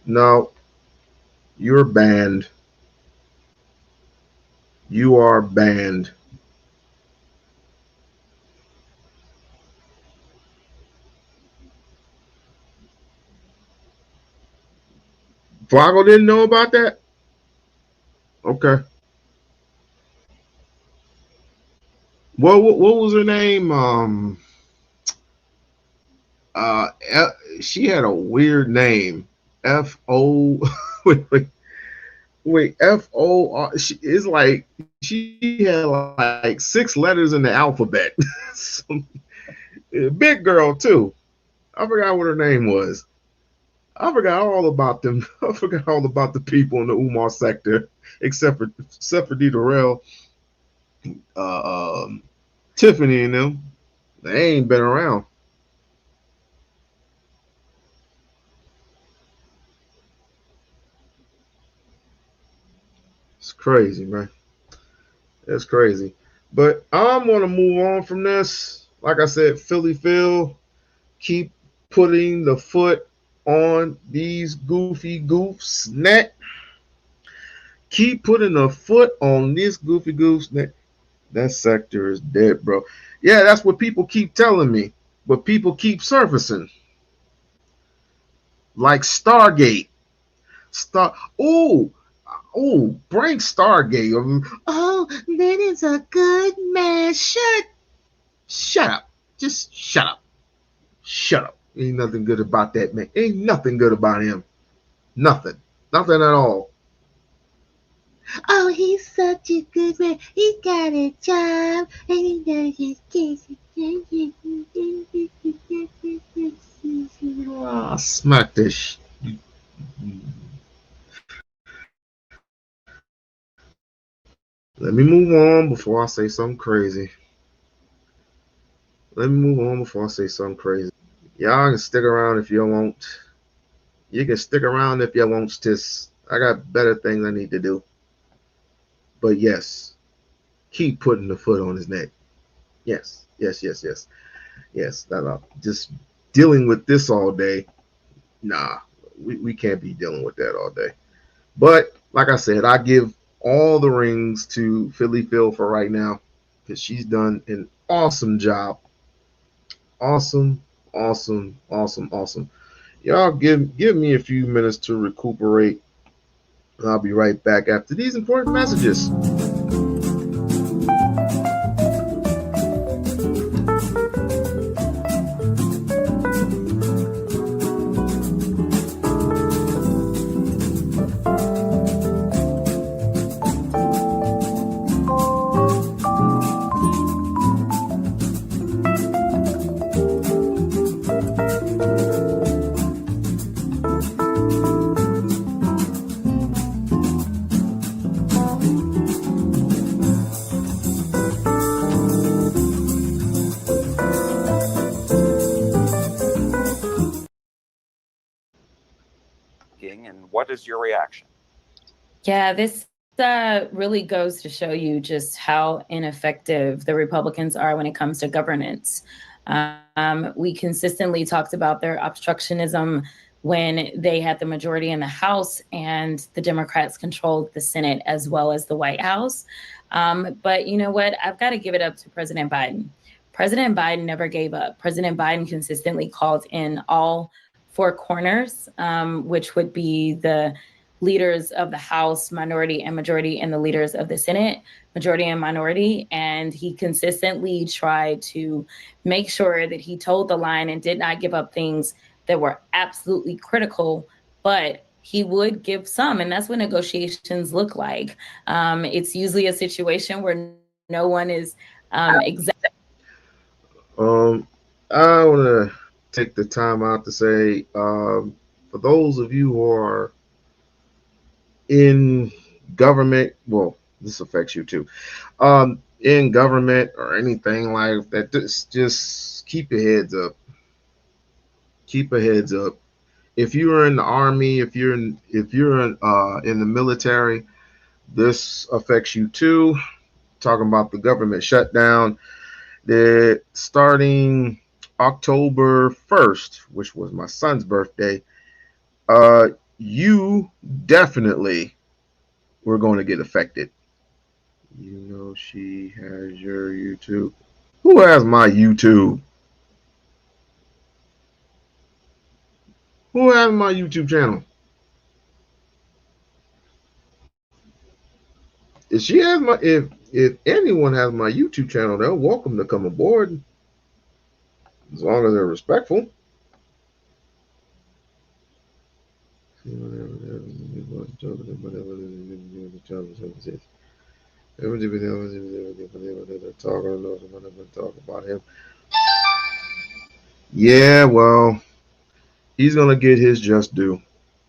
No, you're banned. You are banned. Flacco didn't know about that? Okay. What was her name? She had a weird name. F-O. wait, F-O. It's like she had like 6 letters in the alphabet. Big girl too. I forgot what her name was. I forgot all about them. I forgot all about the people in the Umar sector, except for D. Durrell, uh, um, Tiffany, and them. They ain't been around. It's crazy, man. It's crazy. But I'm gonna move on from this. Like I said, Philly Phil, keep putting the foot on these goofy goofs neck. Keep putting the foot on this goofy goof's neck. That sector is dead, bro. Yeah, that's what people keep telling me. But people keep surfacing. Like Stargate. Oh, bring Stargate. Oh, that is a good man. Shut up. Just shut up. Shut up. Ain't nothing good about that man. Ain't nothing good about him. Nothing. Nothing at all. Oh, he's such a good man. He got a job and he does his kids. Oh, smack this. Let me move on before I say something crazy. Let me move on before I say something crazy. Y'all can stick around if you want. You can stick around if you want. Just I got better things I need to do. But yes, keep putting the foot on his neck. Yes, yes, yes, yes, yes. Just dealing with this all day. Nah, we can't be dealing with that all day. But like I said, I give all the rings to Philly Phil for right now because she's done an awesome job. Awesome, awesome, awesome, awesome. Y'all give me a few minutes to recuperate. And I'll be right back after these important messages. And what is your reaction? Yeah, this really goes to show you just how ineffective the Republicans are when it comes to governance. We consistently talked about their obstructionism when they had the majority in the House and the Democrats controlled the Senate as well as the White House. But you know what? I've got to give it up to President Biden. President Biden never gave up. President Biden consistently called in all four corners, which would be the leaders of the House, minority and majority, and the leaders of the Senate, majority and minority. And he consistently tried to make sure that he told the line and did not give up things that were absolutely critical, but he would give some. And that's what negotiations look like. It's usually a situation where no one is exactly. I want to take the time out to say, for those of you who are in government, well, this affects you too. In government or anything like that, just keep your heads up. Keep your heads up. If you're in the army, if you're in the military, this affects you too. Talking about the government shutdown, that starting October 1st, which was my son's birthday, you definitely were going to get affected. You know, she has your YouTube. Who has my YouTube? Who has my YouTube channel? If she has my if anyone has my YouTube channel, they're welcome to come aboard as long as they're respectful. Talk about him. Yeah, well, he's gonna get his just due.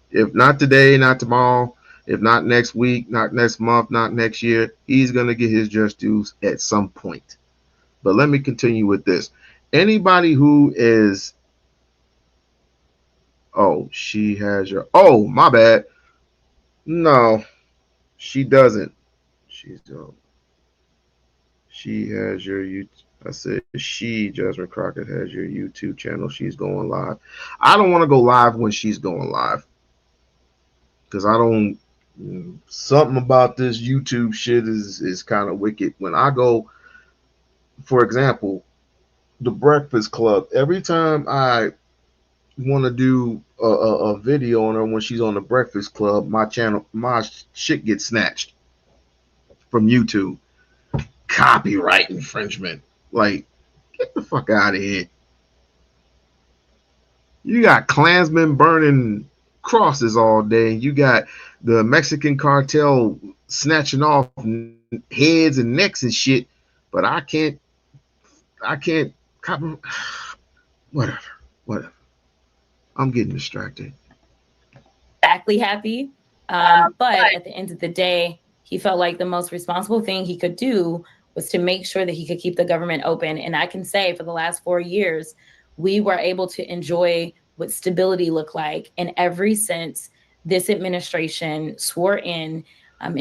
If not today, not tomorrow, if not next week, not next month, not next year, he's gonna get his just dues at some point. But let me continue with this. Anybody who is, oh, she has your, oh, my bad. No, she doesn't. She's she has your YouTube. I said she, Jasmine Crockett, has your YouTube channel. She's going live. I don't want to go live when she's going live because I don't. Something about this YouTube shit is kind of wicked. When I go, for example, the Breakfast Club. Every time I want to do a video on her when she's on the Breakfast Club, my channel, my shit gets snatched from YouTube. Copyright infringement. Like, get the fuck out of here. You got Klansmen burning crosses all day. You got the Mexican cartel snatching off heads and necks and shit. But I can't copy. Whatever. Whatever. I'm getting distracted. Exactly happy. But at the end of the day, he felt like the most responsible thing he could do was to make sure that he could keep the government open. And I can say for the last 4 years, we were able to enjoy what stability looked like. And ever since this administration swore in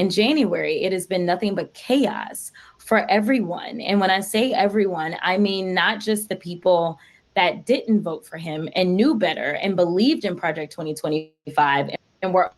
January, it has been nothing but chaos for everyone. And when I say everyone, I mean not just the people that didn't vote for him and knew better and believed in Project 2025 and were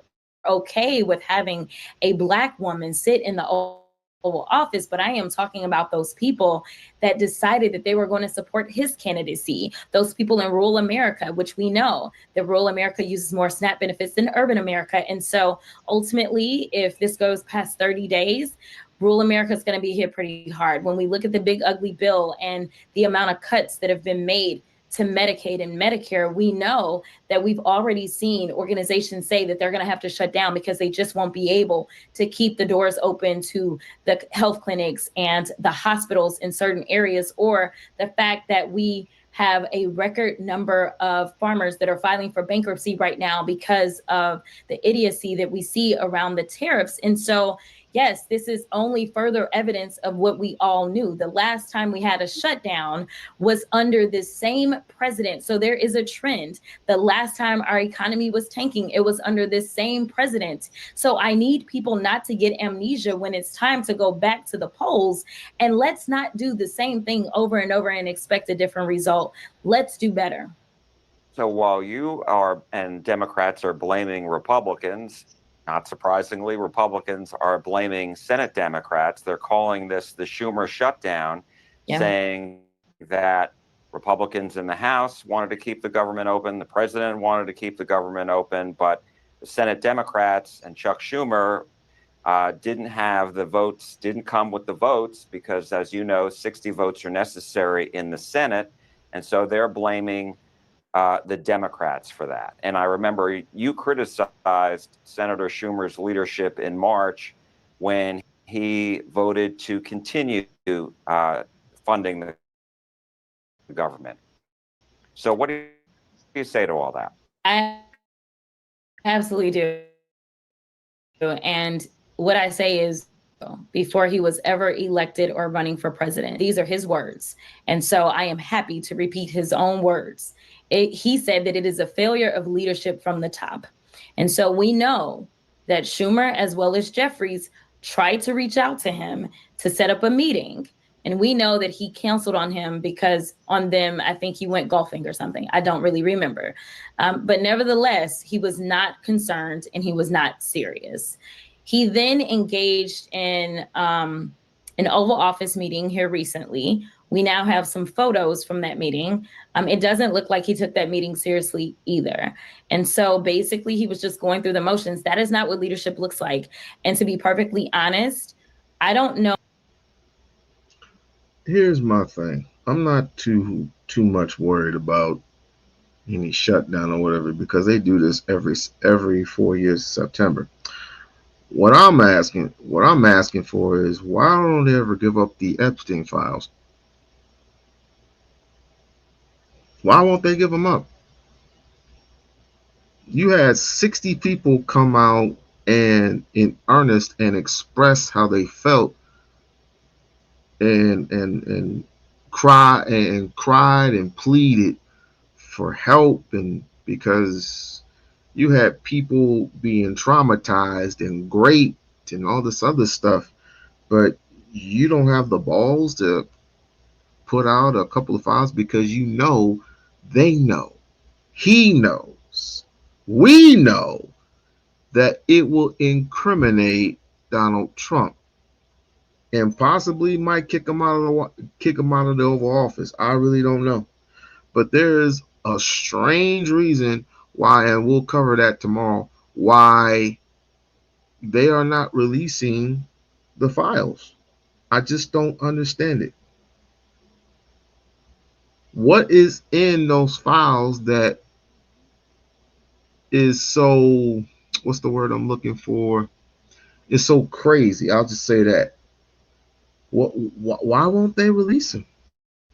okay with having a Black woman sit in the Oval Office, but I am talking about those people that decided that they were going to support his candidacy. Those people in rural America, which we know that rural America uses more SNAP benefits than urban America. And so ultimately, if this goes past 30 days, rural America is going to be hit pretty hard. When we look at the big ugly bill and the amount of cuts that have been made to Medicaid and Medicare, we know that we've already seen organizations say that they're going to have to shut down because they just won't be able to keep the doors open to the health clinics and the hospitals in certain areas, or the fact that we have a record number of farmers that are filing for bankruptcy right now because of the idiocy that we see around the tariffs. And so, yes, this is only further evidence of what we all knew. The last time we had a shutdown was under this same president. So there is a trend. The last time our economy was tanking, it was under this same president. So I need people not to get amnesia when it's time to go back to the polls. And let's not do the same thing over and over and expect a different result. Let's do better. So while you are and Democrats are blaming Republicans, not surprisingly, Republicans are blaming Senate Democrats. They're calling this the Schumer shutdown, saying that Republicans in the House wanted to keep the government open. The president wanted to keep the government open, but the Senate Democrats and Chuck Schumer didn't have the votes, didn't come with the votes because, as you know, 60 votes are necessary in the Senate. And so they're blaming the Democrats for that. And I remember you criticized Senator Schumer's leadership in March when he voted to continue funding the government. So what do you say to all that? I absolutely do. And what I say is, before he was ever elected or running for president, these are his words. And so I am happy to repeat his own words. He said that it is a failure of leadership from the top. And so we know that Schumer, as well as Jeffries, tried to reach out to him to set up a meeting. And we know that he canceled on him because on them, I think he went golfing or something. I don't really remember. But nevertheless, he was not concerned and he was not serious. He then engaged in an Oval Office meeting here recently. We now have some photos from that meeting. It doesn't look like he took that meeting seriously either. And so basically he was just going through the motions. That is not what leadership looks like. And to be perfectly honest, I don't know. Here's my thing. I'm not too much worried about any shutdown or whatever, because they do this every 4 years September. What I'm asking for is, why don't they ever give up the Epstein files? Why won't they give them up? You had 60 people come out and in earnest and express how they felt and cried and pleaded for help, and because you had people being traumatized and raped and all this other stuff, but you don't have the balls to put out a couple of files because you know, they know, he knows, we know that it will incriminate Donald Trump and possibly might kick him out of the Oval Office. I really don't know. But there is a strange reason why, and we'll cover that tomorrow, why they are not releasing the files. I just don't understand it. What is in those files that is so, what's the word I'm looking for? It's so crazy. I'll just say that. Why won't they release them?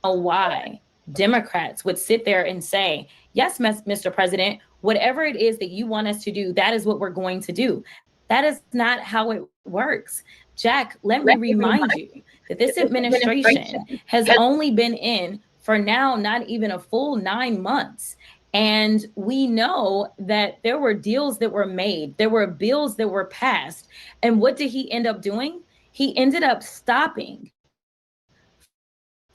Why Democrats would sit there and say, yes, Mr. President, whatever it is that you want us to do, that is what we're going to do. That is not how it works. Jack, let me remind you that this administration has only been in for now not even a full 9 months. And we know that there were deals that were made. There were bills that were passed. And what did he end up doing? He ended up stopping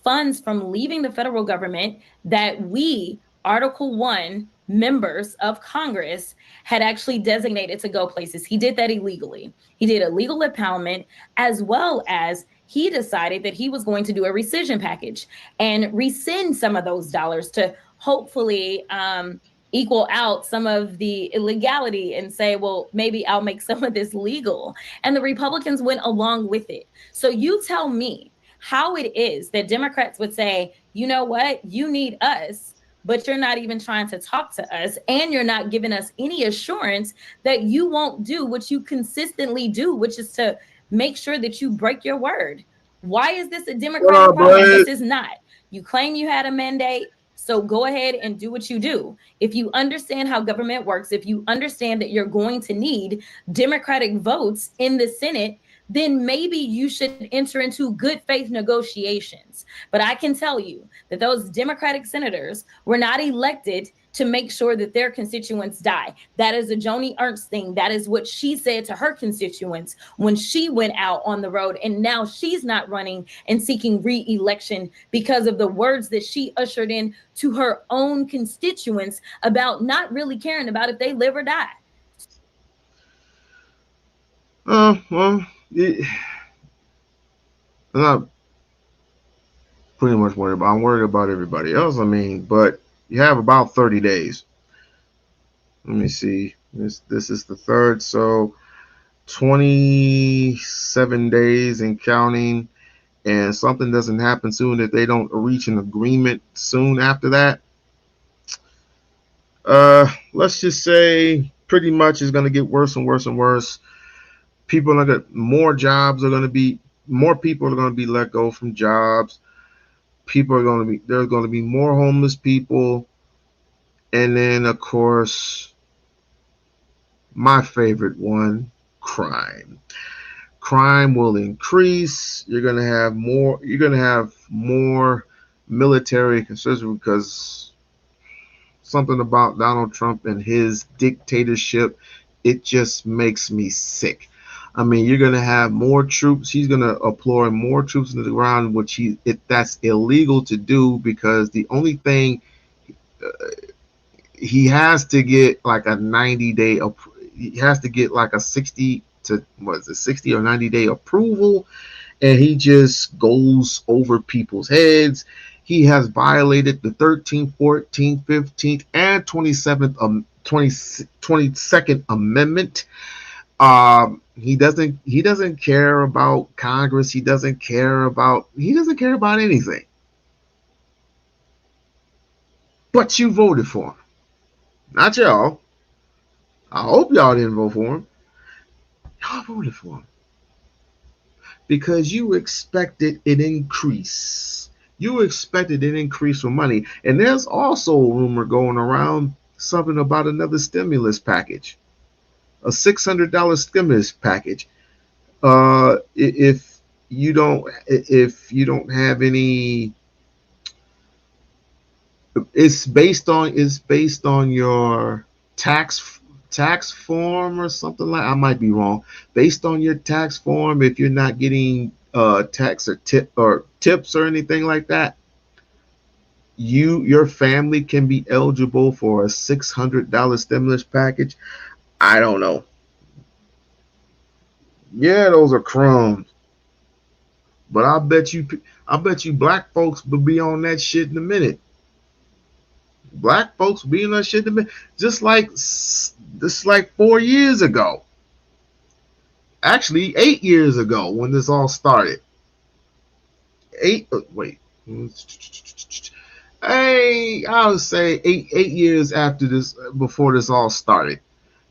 funds from leaving the federal government that we, Article 1 members of Congress, had actually designated to go places. He did that illegally. He did illegal impoundment, as well as he decided that he was going to do a rescission package and rescind some of those dollars to hopefully equal out some of the illegality and say, well, maybe I'll make some of this legal. And the Republicans went along with it. So you tell me how it is that Democrats would say, you know what, you need us, but you're not even trying to talk to us, and you're not giving us any assurance that you won't do what you consistently do, which is to make sure that you break your word. Why is this a Democratic problem? This is not. You claim you had a mandate, so go ahead and do what you do. If you understand how government works, if you understand that you're going to need Democratic votes in the Senate, then maybe you should enter into good faith negotiations. But I can tell you that those Democratic senators were not elected to make sure that their constituents die. That is a Joni Ernst thing. That is what she said to her constituents when she went out on the road. And now she's not running and seeking re-election because of the words that she ushered in to her own constituents about not really caring about if they live or die. Well, I'm not pretty much worried about. I'm worried about everybody else. I mean, but you have about 30 days. Let me see. This is the 3rd, so 27 days and counting. And something doesn't happen soon, that they don't reach an agreement soon after that. Let's just say pretty much it's going to get worse and worse and worse. People are going to, more people are going to be let go from jobs. There's going to be more homeless people. And then, of course, my favorite one, crime. Crime will increase. You're gonna have more. You're gonna have more military consideration because something about Donald Trump and his dictatorship, it just makes me sick. I mean, you're going to have more troops. He's going to deploy more troops into the ground, which that's illegal to do because the only thing he has to get like a 90-day, he has to get like a 60 or 90-day approval, and he just goes over people's heads. He has violated the 13th, 14th, 15th, and 22nd Amendment. He doesn't care about Congress. He doesn't care about anything. But you voted for him. Not y'all. I hope y'all didn't vote for him. Y'all voted for him because you expected an increase. You expected an increase for money. And there's also a rumor going around something about another stimulus package, a $600 stimulus package. If you don't have any, it's based on your tax form or something like. I might be wrong. Based on your tax form, if you're not getting tax or tips or anything like that, your family can be eligible for a $600 stimulus package. I don't know. Yeah, those are crumbs. But I bet you black folks will be on that shit in a minute. Black folks will be on that shit in a minute. Just like 4 years ago. Actually, 8 years ago when this all started. I would say eight years after this, before this all started,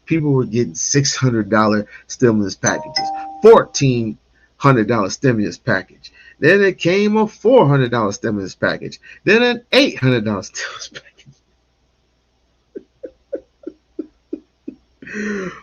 people were getting $600 stimulus packages, $1,400 stimulus package. Then it came a $400 stimulus package. Then an $800 stimulus package.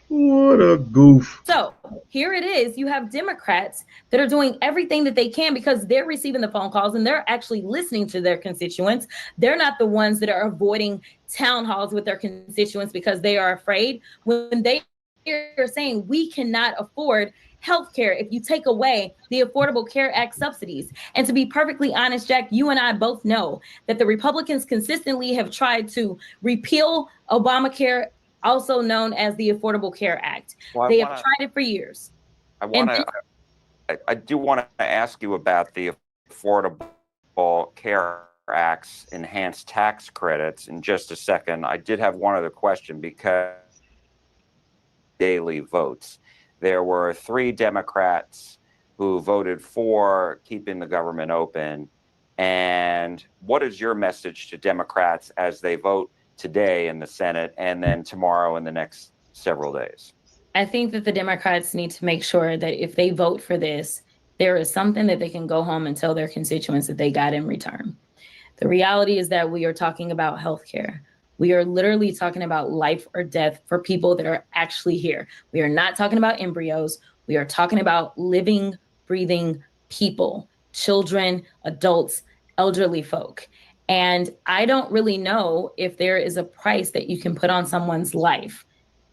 What a goof. So here it is. You have Democrats that are doing everything that they can because they're receiving the phone calls and they're actually listening to their constituents. They're not the ones that are avoiding town halls with their constituents because they are afraid. When they are saying we cannot afford healthcare if you take away the Affordable Care Act subsidies. And to be perfectly honest, Jack, you and I both know that the Republicans consistently have tried to repeal Obamacare, also known as the Affordable Care Act. They have tried it for years. I do want to ask you about the Affordable Care Act's enhanced tax credits in just a second. I did have one other question because daily votes. There were 3 Democrats who voted for keeping the government open. And what is your message to Democrats as they vote today in the Senate and then tomorrow in the next several days? I think that the Democrats need to make sure that if they vote for this, there is something that they can go home and tell their constituents that they got in return. The reality is that we are talking about healthcare. We are literally talking about life or death for people that are actually here. We are not talking about embryos. We are talking about living, breathing people, children, adults, elderly folk. And I don't really know if there is a price that you can put on someone's life,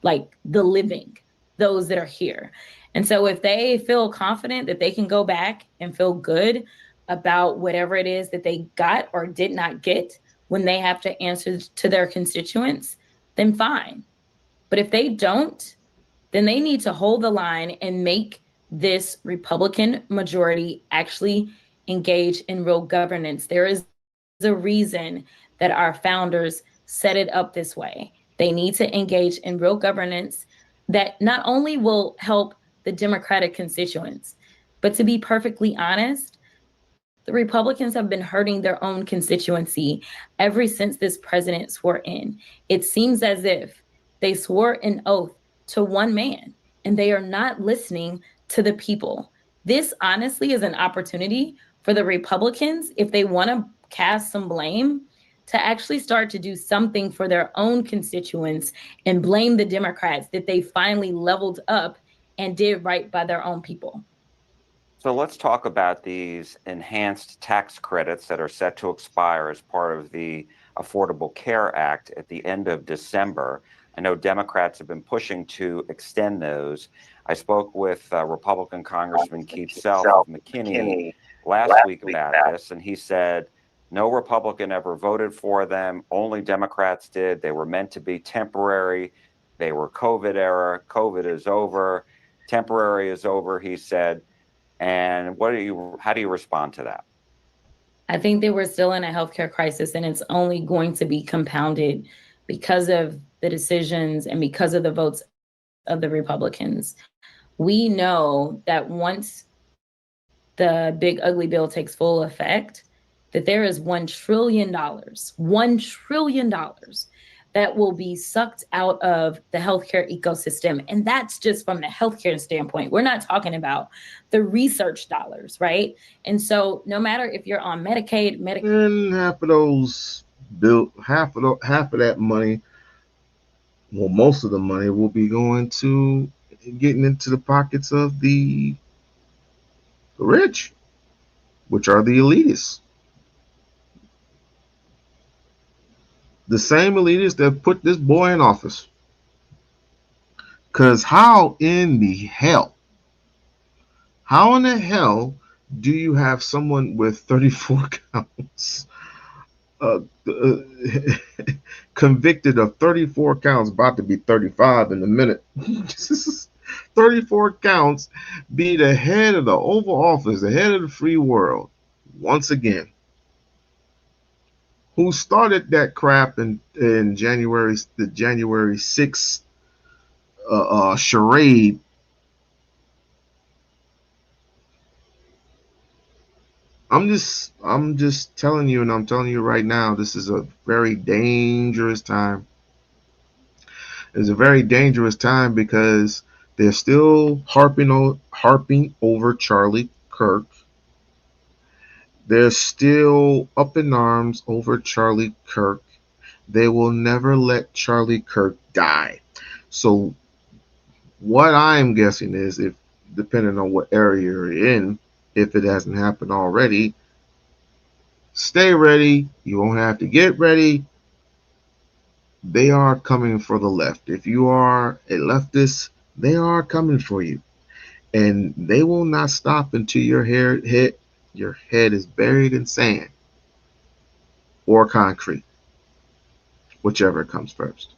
like the living, those that are here. And so if they feel confident that they can go back and feel good about whatever it is that they got or did not get when they have to answer to their constituents, then fine. But if they don't, then they need to hold the line and make this Republican majority actually engage in real governance. There is a reason that our founders set it up this way. They need to engage in real governance that not only will help the Democratic constituents, but to be perfectly honest, the Republicans have been hurting their own constituency ever since this president swore in. It seems as if they swore an oath to one man and they are not listening to the people. This honestly is an opportunity for the Republicans, if they want to cast some blame, to actually start to do something for their own constituents and blame the Democrats that they finally leveled up and did right by their own people. So let's talk about these enhanced tax credits that are set to expire as part of the Affordable Care Act at the end of December. I know Democrats have been pushing to extend those. I spoke with Republican Congressman Keith Self of McKinney last week about this, and he said no Republican ever voted for them. Only Democrats did. They were meant to be temporary. They were COVID era. COVID is over. Temporary is over, he said. And how do you respond to that? I think that we're still in a healthcare crisis, and it's only going to be compounded because of the decisions and because of the votes of the Republicans. We know that once the big ugly bill takes full effect, that there is $1 trillion that will be sucked out of the healthcare ecosystem. And that's just from the healthcare standpoint. We're not talking about the research dollars, right? And so no matter if you're on Medicaid, and half of that money, well, most of the money will be going to getting into the pockets of the rich, which are the elitists. The same elitists that put this boy in office. Because how in the hell do you have someone with 34 counts convicted of 34 counts, about to be 35 in a minute, 34 counts, be the head of the Oval Office, the head of the free world, once again? Who started that crap in January, the January 6th charade? I'm just telling you, and I'm telling you right now, this is a very dangerous time. It's a very dangerous time because they're still harping over Charlie Kirk. They're still up in arms over Charlie Kirk. They will never let Charlie Kirk die. So what I'm guessing is, if depending on what area you're in, if it hasn't happened already, stay ready. You won't have to get ready. They are coming for the left. If you are a leftist, they are coming for you. And they will not stop until your head is buried in sand or concrete, whichever comes first.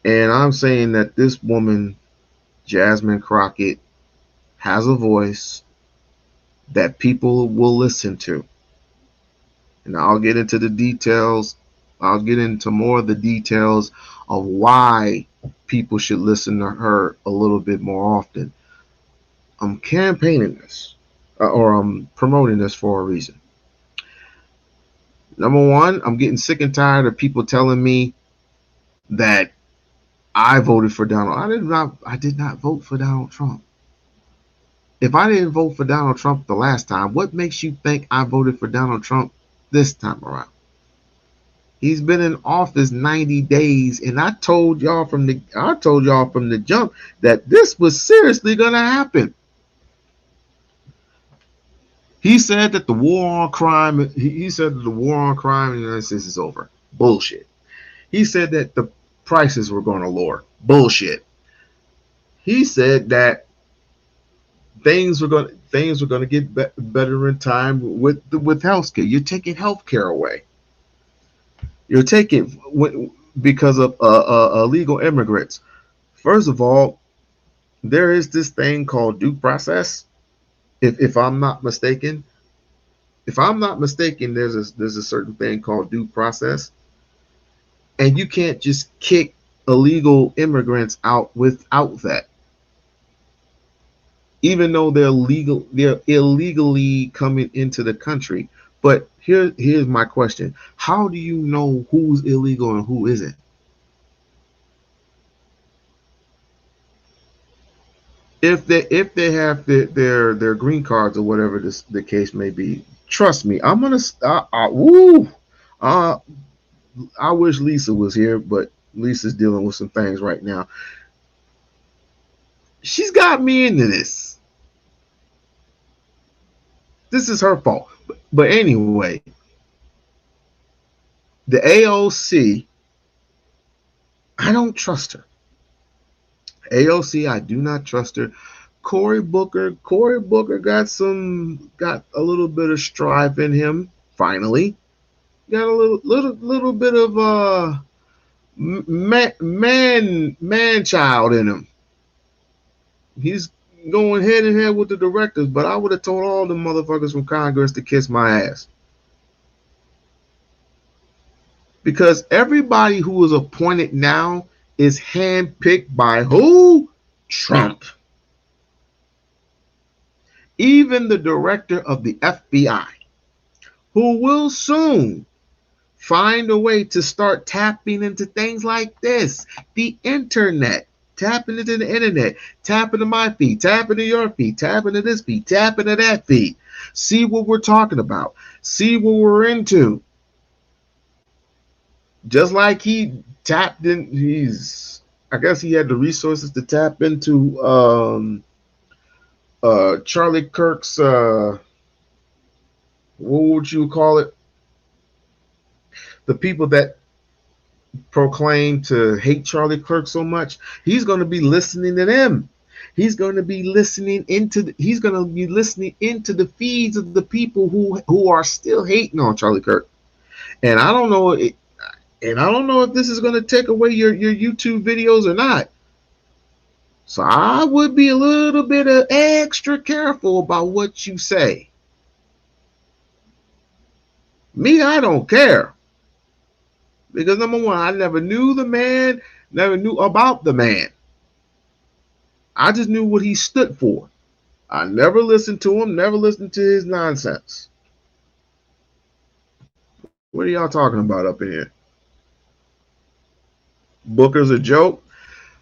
And I'm saying that this woman, Jasmine Crockett, has a voice that people will listen to. And I'll get into the details. I'll get into more of the details of why people should listen to her a little bit more often. I'm campaigning this, or I'm promoting this for a reason. Number one, I'm getting sick and tired of people telling me that I voted for Donald. I did not vote for Donald Trump. If I didn't vote for Donald Trump the last time, what makes you think I voted for Donald Trump this time around? He's been in office 90 days, and I told y'all from the jump that this was seriously going to happen. He said that the war on crime in the United States is over. Bullshit. He said that the prices were going to lower. Bullshit. He said that things were going to get better in time with healthcare. You're taking healthcare away. You're taking because of illegal immigrants. First of all, there is this thing called due process. If I'm not mistaken, there's a certain thing called due process, and you can't just kick illegal immigrants out without that. Even though they're illegally coming into the country. But here's my question: how do you know who's illegal and who isn't? If they have their green cards or whatever the case may be, trust me, I'm gonna. I wish Lisa was here, but Lisa's dealing with some things right now. She's got me into this. This is her fault. But anyway, the AOC, I don't trust her. AOC, I do not trust her. Cory Booker got a little bit of strife in him. Finally, got a little bit of man child in him. He's going head and head with the directors, but I would have told all the motherfuckers from Congress to kiss my ass. Because everybody who is appointed now is handpicked by who? Trump. Even the director of the FBI, who will soon find a way to start tapping into things like this, the internet, tapping into the internet, tapping to my feed, tapping to your feed, tapping to this feed, tapping to that feed. See what we're talking about. See what we're into. Just like he tapped in, I guess he had the resources to tap into Charlie Kirk's, what would you call it? The people that proclaim to hate Charlie Kirk so much, he's going to be listening to them. He's going to be listening into the feeds of the people who are still hating on Charlie Kirk. And I don't know if this is going to take away your YouTube videos or not. So I would be a little bit extra careful about what you say. Me, I don't care. Because number one, I never knew the man, never knew about the man. I just knew what he stood for. I never listened to him, never listened to his nonsense. What are y'all talking about up in here? Booker's a joke?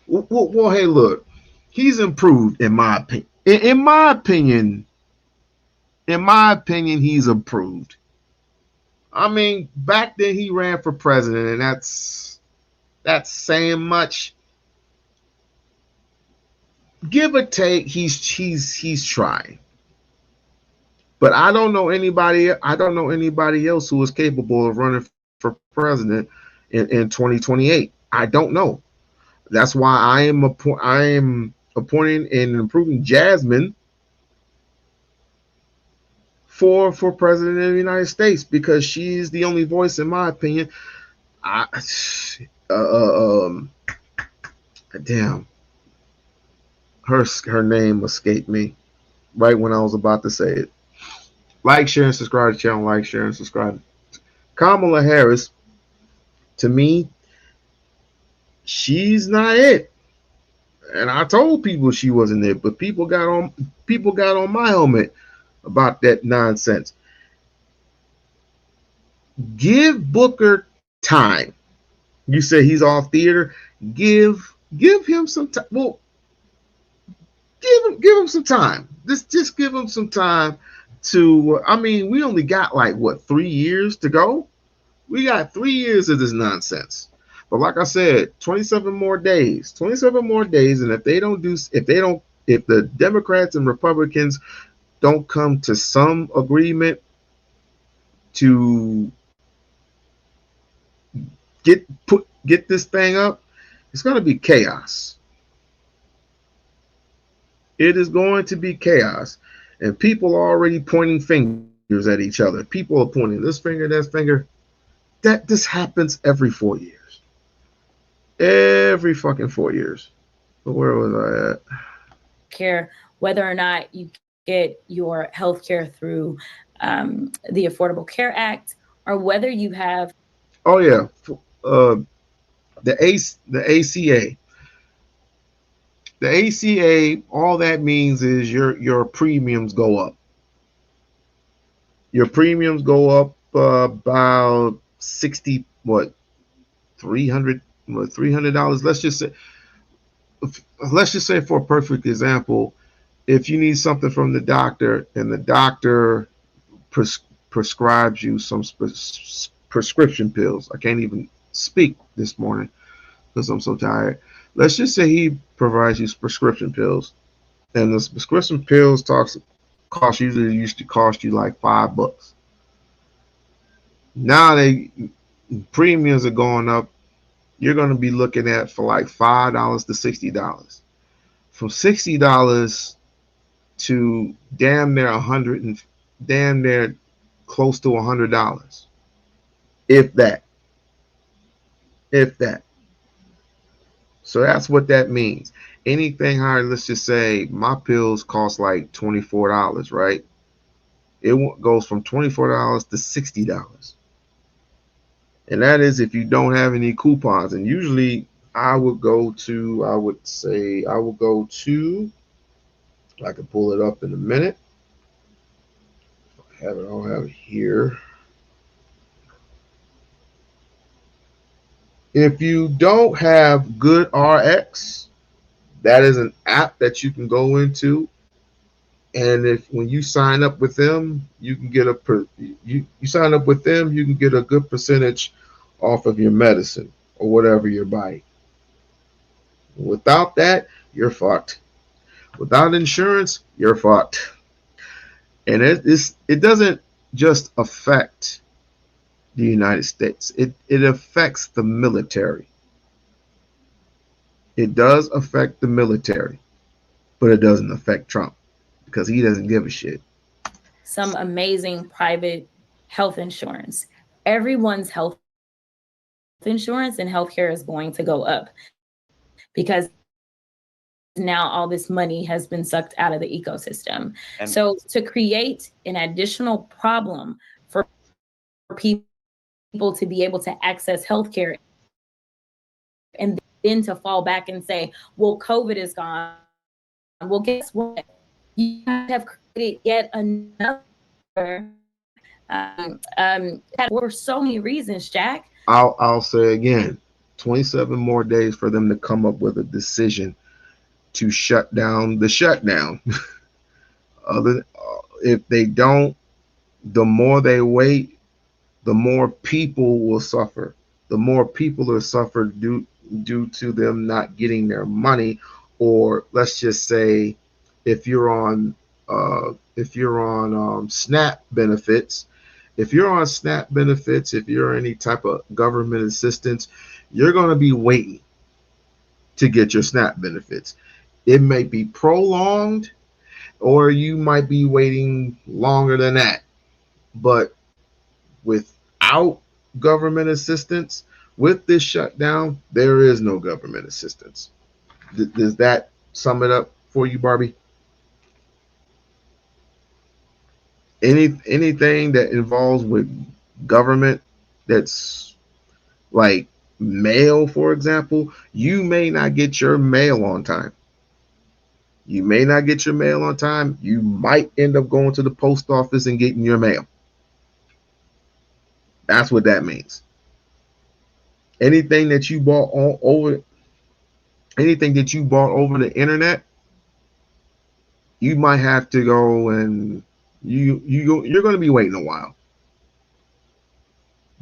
Well, hey, look, he's improved in my opinion. In my opinion, he's improved. I mean, back then he ran for president, and that's saying much. Give or take, he's trying. But I don't know anybody else who is capable of running for president in 2028. I don't know. That's why I am appointing and improving Jasmine for president of the United States, because she's the only voice, in my opinion. Damn, her name escaped me right when I was about to say it. Like, share, and subscribe to the channel. Like, share, and subscribe. Kamala Harris, to me, she's not it. And I told people she wasn't it, but people got on my helmet about that nonsense. Give Booker time. You say he's off theater. Give him some time. Well, give him some time. Just give him some time to. I mean, we only got like 3 years to go. We got 3 years of this nonsense. But like I said, 27 more days. 27 more days, and if the Democrats and Republicans don't come to some agreement to get this thing up, it's going to be chaos. It is going to be chaos. And people are already pointing fingers at each other. People are pointing this finger, that finger. This happens every 4 years. Every fucking 4 years. But where was I at? Care whether or not you get your health care through the Affordable Care Act, or whether you have. Oh yeah, the ACA. The ACA, all that means is your premiums go up. Your premiums go up about $300. Let's just say for a perfect example, if you need something from the doctor and the doctor prescribes you some prescription pills. I can't even speak this morning because I'm so tired. Let's just say he provides you prescription pills, and the prescription pills usually used to cost you like $5. Now premiums are going up. You're going to be looking at for like $5 to $60. From $60 to damn near 100 and damn near close to $100, if that, if that. So that's what that means. Anything higher, let's just say my pills cost like $24, right? It goes from $24 to $60. And that is if you don't have any coupons. And usually I would go to, I would say, I will go to, I can pull it up in a minute. I'll have it here. If you don't have Good RX, that is an app that you can go into. And when you sign up with them, you can get you sign up with them, you can get a good percentage off of your medicine or whatever you're buying. Without that, you're fucked. Without insurance, you're fucked. And it doesn't just affect the United States. It affects the military. It does affect the military, but it doesn't affect Trump because he doesn't give a shit. Some amazing private health insurance. Everyone's health insurance and healthcare is going to go up because now all this money has been sucked out of the ecosystem. And so to create an additional problem for people to be able to access healthcare and then to fall back and say, well, COVID is gone. Well, guess what? You have created yet another for so many reasons, Jack. I'll say again, 27 more days for them to come up with a decision to shut down the shutdown. If they don't, the more they wait, the more people will suffer. The more people will suffer due to them not getting their money, or let's just say, if you're on SNAP benefits, if you're any type of government assistance, you're going to be waiting to get your SNAP benefits. It may be prolonged, or you might be waiting longer than that. But without government assistance, with this shutdown, there is no government assistance. Does that sum it up for you, Barbie? Anything that involves with government, that's like mail, for example, you may not get your mail on time. You may not get your mail on time. You might end up going to the post office and getting your mail. That's what that means. Anything that you bought over the internet, you might have to go and you're going to be waiting a while.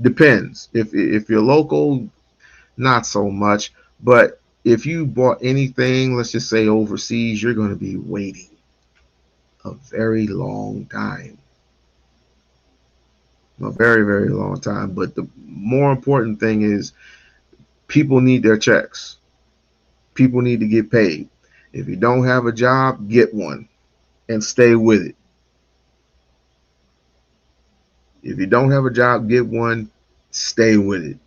Depends. If you're local, not so much. But if you bought anything, let's just say overseas, you're going to be waiting a very long time. A very, very long time. But the more important thing is people need their checks. People need to get paid. If you don't have a job, get one and stay with it. If you don't have a job, get one, stay with it.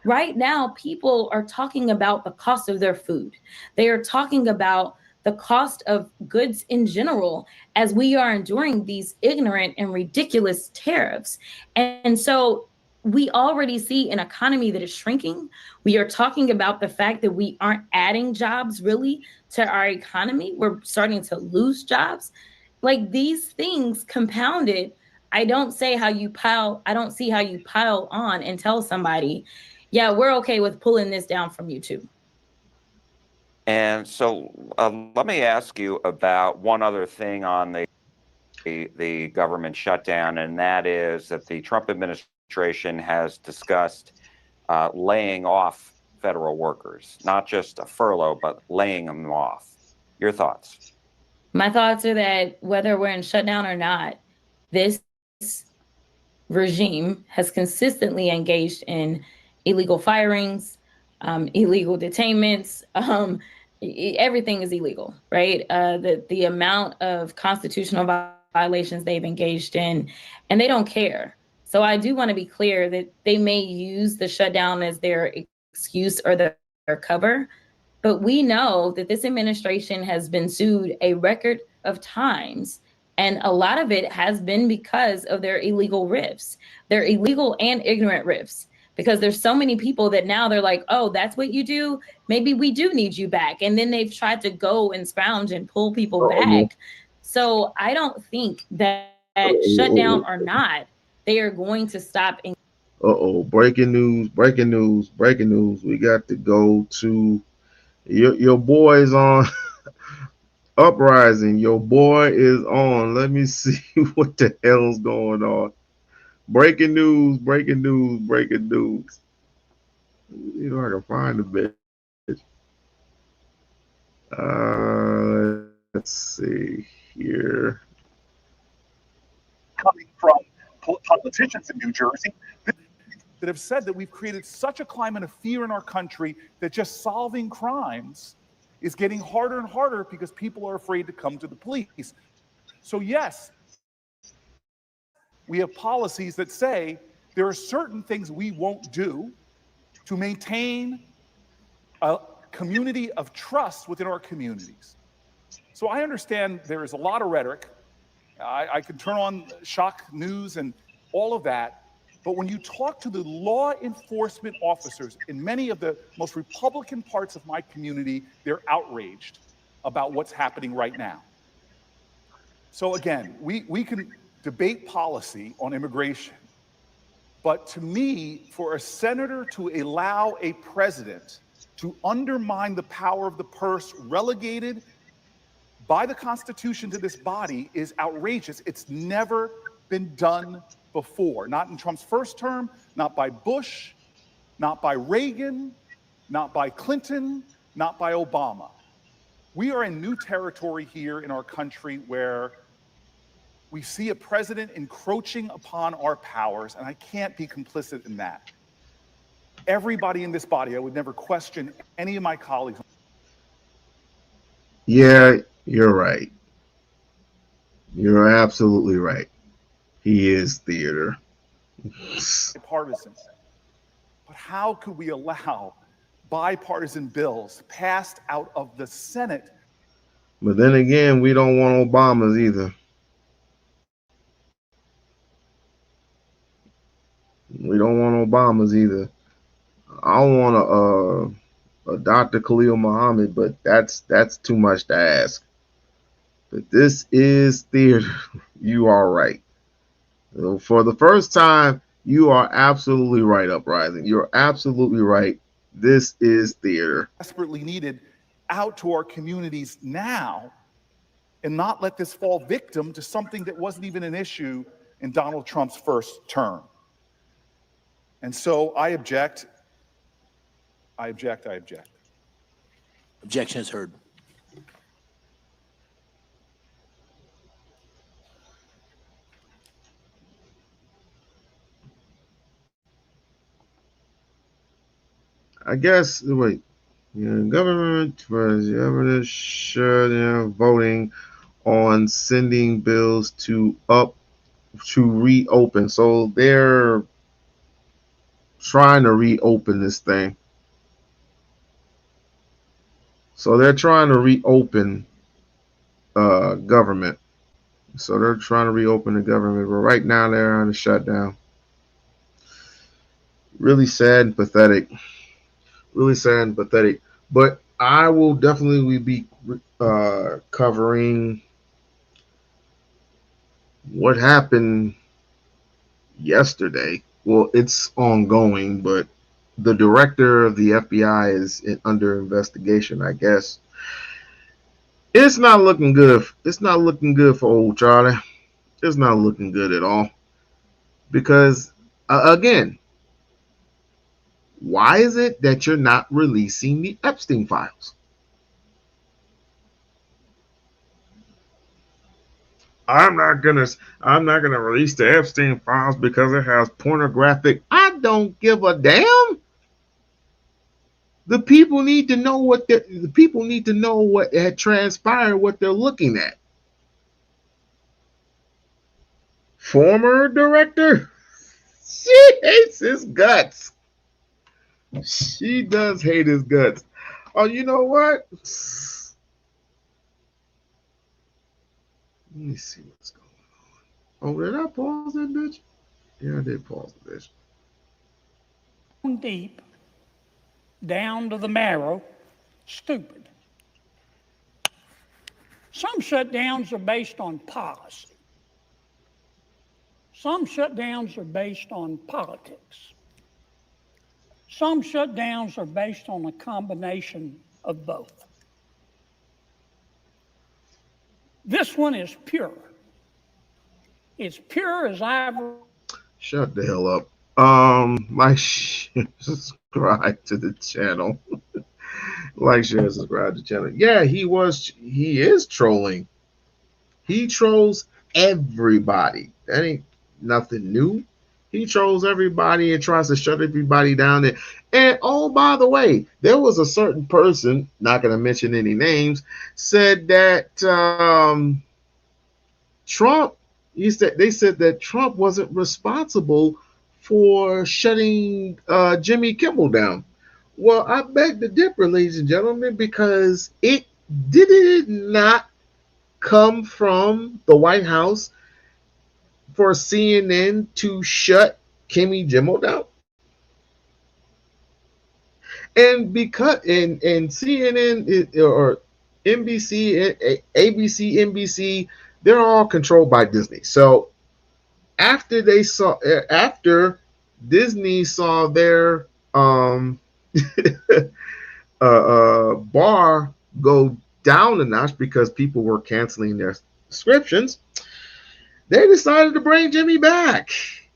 Right now, people are talking about the cost of their food. They are talking about the cost of goods in general as we are enduring these ignorant and ridiculous tariffs. And so we already see an economy that is shrinking. We are talking about the fact that we aren't adding jobs really to our economy. We're starting to lose jobs. Like these things compounded. I don't see how you pile on and tell somebody, yeah, we're okay with pulling this down from YouTube. And so let me ask you about one other thing on the government shutdown, and that is that the Trump administration has discussed laying off federal workers, not just a furlough, but laying them off. Your thoughts? My thoughts are that whether we're in shutdown or not, this regime has consistently engaged in illegal firings, illegal detainments. Everything is illegal, right? The amount of constitutional violations they've engaged in, and they don't care. So I do want to be clear that they may use the shutdown as their excuse or their cover, but we know that this administration has been sued a record of times. And a lot of it has been because of their illegal rifts, their illegal and ignorant rifts, because there's so many people that now they're like, oh, that's what you do? Maybe we do need you back. And then they've tried to go and scrounge and pull people back. So I don't think that shutdown or not, they are going to stop. Breaking news, breaking news, breaking news. We got to go to your boy's on Uprising. Your boy is on. Let me see what the hell's going on. Breaking news, breaking news, breaking news. You know, I can find the bitch. Let's see here. Coming from politicians in New Jersey that have said that we've created such a climate of fear in our country that just solving crimes is getting harder and harder because people are afraid to come to the police. So yes, we have policies that say there are certain things we won't do to maintain a community of trust within our communities. So I understand there is a lot of rhetoric. I can turn on shock news and all of that. But when you talk to the law enforcement officers in many of the most Republican parts of my community, they're outraged about what's happening right now. So again, we can debate policy on immigration, but to me, for a senator to allow a president to undermine the power of the purse relegated by the Constitution to this body is outrageous. It's never been done before, not in Trump's first term, not by Bush, not by Reagan, not by Clinton, not by Obama. We are in new territory here in our country where we see a president encroaching upon our powers, and I can't be complicit in that. Everybody in this body, I would never question any of my colleagues. Yeah, you're right. You're absolutely right. He is theater. Partisan. But how could we allow bipartisan bills passed out of the Senate? But then again, we don't want Obamas either. We don't want Obamas either. I don't want a Dr. Khalil Muhammad, but that's too much to ask. But this is theater. You are right. So for the first time, you are absolutely right, Uprising. You're absolutely right. This is theater. Desperately needed out to our communities now and not let this fall victim to something that wasn't even an issue in Donald Trump's first term. And so I object. I object. I object. Objection is heard. I guess, wait. Government was evidence should voting on sending bills to reopen. So they're trying to reopen this thing. So they're trying to reopen government. So they're trying to reopen the government, but right now they're on a shutdown. Really sad and pathetic. Really sad and pathetic. But I will definitely be covering what happened yesterday. Well, it's ongoing, but the director of the FBI is under investigation, I guess. It's not looking good. It's not looking good for old Charlie. It's not looking good at all. Because, again, Why is it that you're not releasing the Epstein files? I'm not gonna release the Epstein files because it has pornographic. I don't give a damn. The people need to know the people need to know what had transpired, what they're looking at. Former director, she hates his guts. She does hate his guts. Oh, you know what? Let me see what's going on. Oh, did I pause that bitch? Yeah, I did pause the bitch. Deep, down to the marrow, stupid. Some shutdowns are based on policy. Some shutdowns are based on politics. Some shutdowns are based on a combination of both. This one is pure. It's pure as ivory. Shut the hell up. Like, share, subscribe to the channel. Like, share, subscribe to the channel. Yeah, he is trolling. He trolls everybody. That ain't nothing new. He trolls everybody and tries to shut everybody down. And oh, by the way, there was a certain person, not going to mention any names, said that Trump, they said that Trump wasn't responsible for shutting Jimmy Kimmel down. Well, I beg to differ, ladies and gentlemen, because it did not come from the White House for CNN to shut Kimmy Kimmel down. And because in CNN or NBC, ABC, NBC, they're all controlled by Disney. So after Disney saw their bar go down a notch because people were canceling their subscriptions, they decided to bring Jimmy back.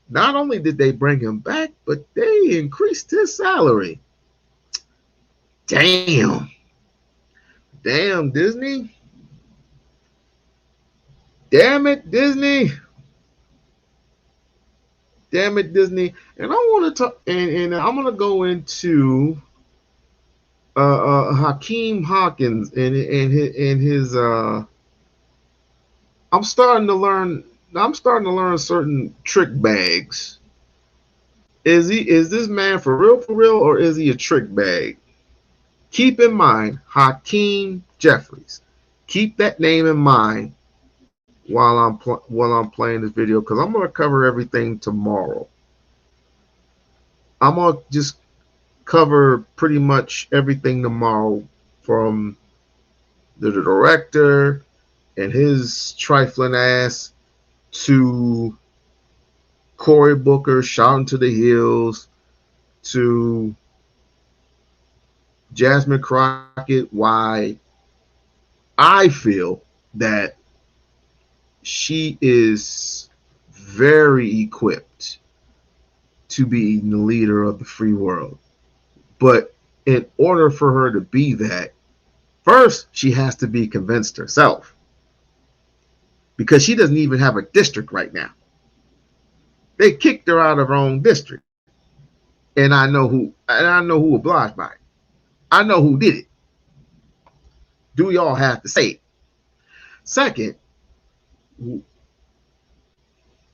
Not only did they bring him back, but they increased his salary. Damn, Disney. Damn it, Disney. Damn it, Disney. And I want to talk, and I'm going to go into Hakeem Hawkins and his I'm starting to learn certain trick bags. Is this man for real, or is he a trick bag? Keep in mind Hakeem Jeffries. Keep that name in mind while I'm playing this video, because I'm going to cover everything tomorrow. I'm going to just cover pretty much everything tomorrow, from the director and his trifling ass to Cory Booker shouting to the hills, to Jasmine Crockett, why I feel that she is very equipped to be the leader of the free world. But in order for her to be that, first, she has to be convinced herself, because she doesn't even have a district right now. They kicked her out of her own district. And I know who obliged by it. I know who did it. Do y'all have to say it? Second,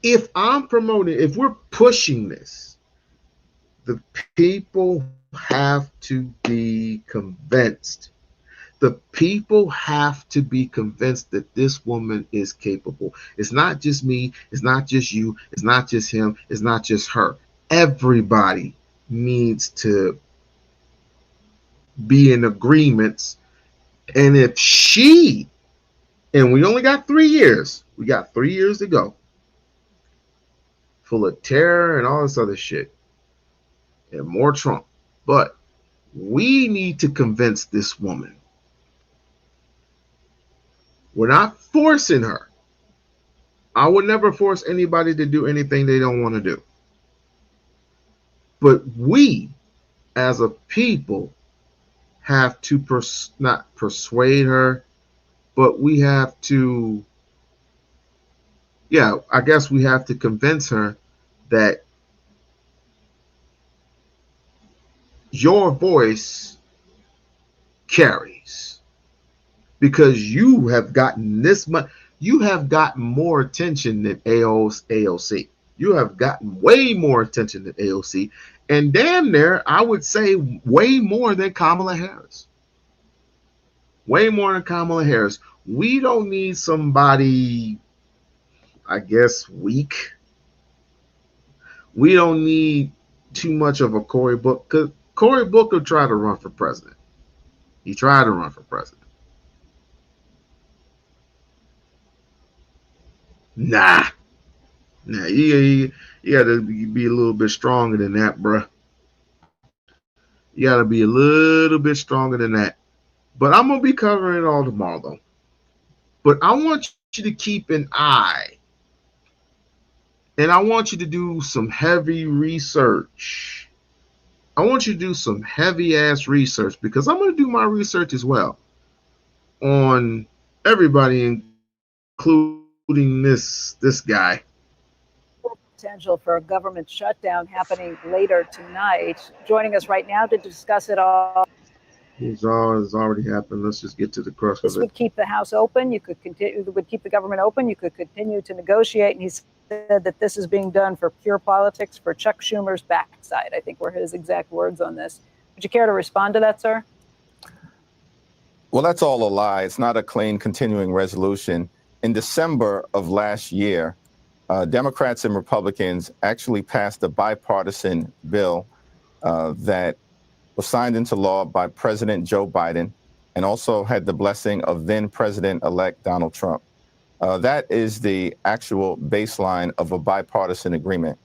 if we're pushing this, the people have to be convinced. The people have to be convinced that this woman is capable. It's not just me. It's not just you. It's not just him. It's not just her. Everybody needs to be in agreements. And if and we only got 3 years. We got 3 years to go. Full of terror and all this other shit. And more Trump. But we need to convince this woman. We're not forcing her. I would never force anybody to do anything they don't want to do. But we as a people, have to not persuade her, but we have to, yeah, I guess we have to convince her that your voice carries, because you have gotten this much. You have gotten more attention than AOC. You have gotten way more attention than AOC, and damn near, I would say, way more than Kamala Harris. Way more than Kamala Harris. We don't need somebody, I guess, weak. We don't need too much of a Cory Booker. Because Cory Booker tried to run for president. He tried to run for president. Nah. You got to be a little bit stronger than that, bruh. You got to be a little bit stronger than that. But I'm going to be covering it all tomorrow, though. But I want you to keep an eye. And I want you to do some heavy research. I want you to do some heavy-ass research, because I'm going to do my research as well on everybody, including this guy. Potential for a government shutdown happening later tonight. Joining us right now to discuss it all. It's already happened. Let's just get to the crux of it. This would keep the House open. You could continue. Would keep the government open. You could continue to negotiate. And he said that this is being done for pure politics, for Chuck Schumer's backside, I think were his exact words on this. Would you care to respond to that, sir? Well, that's all a lie. It's not a clean continuing resolution. In December of last year, Democrats and Republicans actually passed a bipartisan bill that was signed into law by President Joe Biden and also had the blessing of then President-elect Donald Trump. That is the actual baseline of a bipartisan agreement.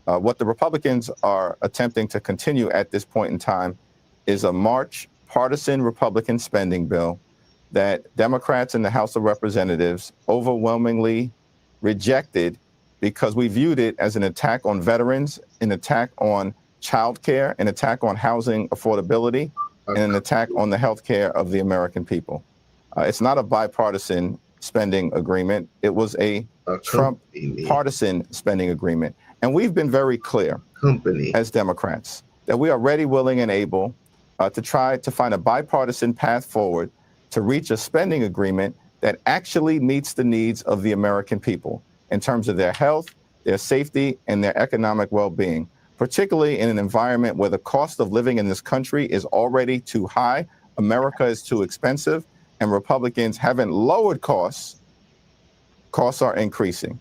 What the Republicans are attempting to continue at this point in time is a March partisan Republican spending bill that Democrats in the House of Representatives overwhelmingly rejected, because we viewed it as an attack on veterans, an attack on childcare, an attack on housing affordability, and an attack on the health care of the American people. It's not a bipartisan spending agreement. It was a Trump partisan spending agreement. And we've been very clear as Democrats that we are ready, willing, and able to try to find a bipartisan path forward to reach a spending agreement that actually meets the needs of the American people in terms of their health, their safety, and their economic well-being, particularly in an environment where the cost of living in this country is already too high, America is too expensive, and Republicans haven't lowered costs. Costs are increasing.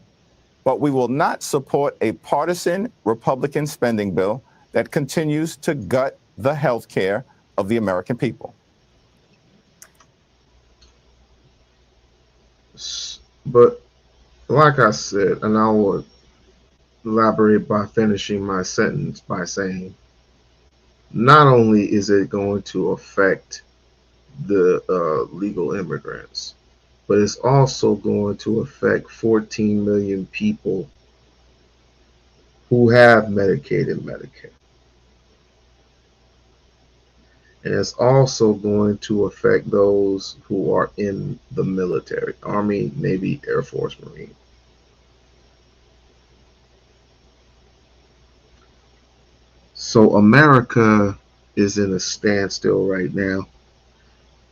But we will not support a partisan Republican spending bill that continues to gut the health care of the American people. But like I said, and I will elaborate by finishing my sentence by saying, not only is it going to affect the legal immigrants, but it's also going to affect 14 million people who have Medicaid and Medicare. And it's also going to affect those who are in the military, Army, Navy, Air Force, Marine. So America is in a standstill right now,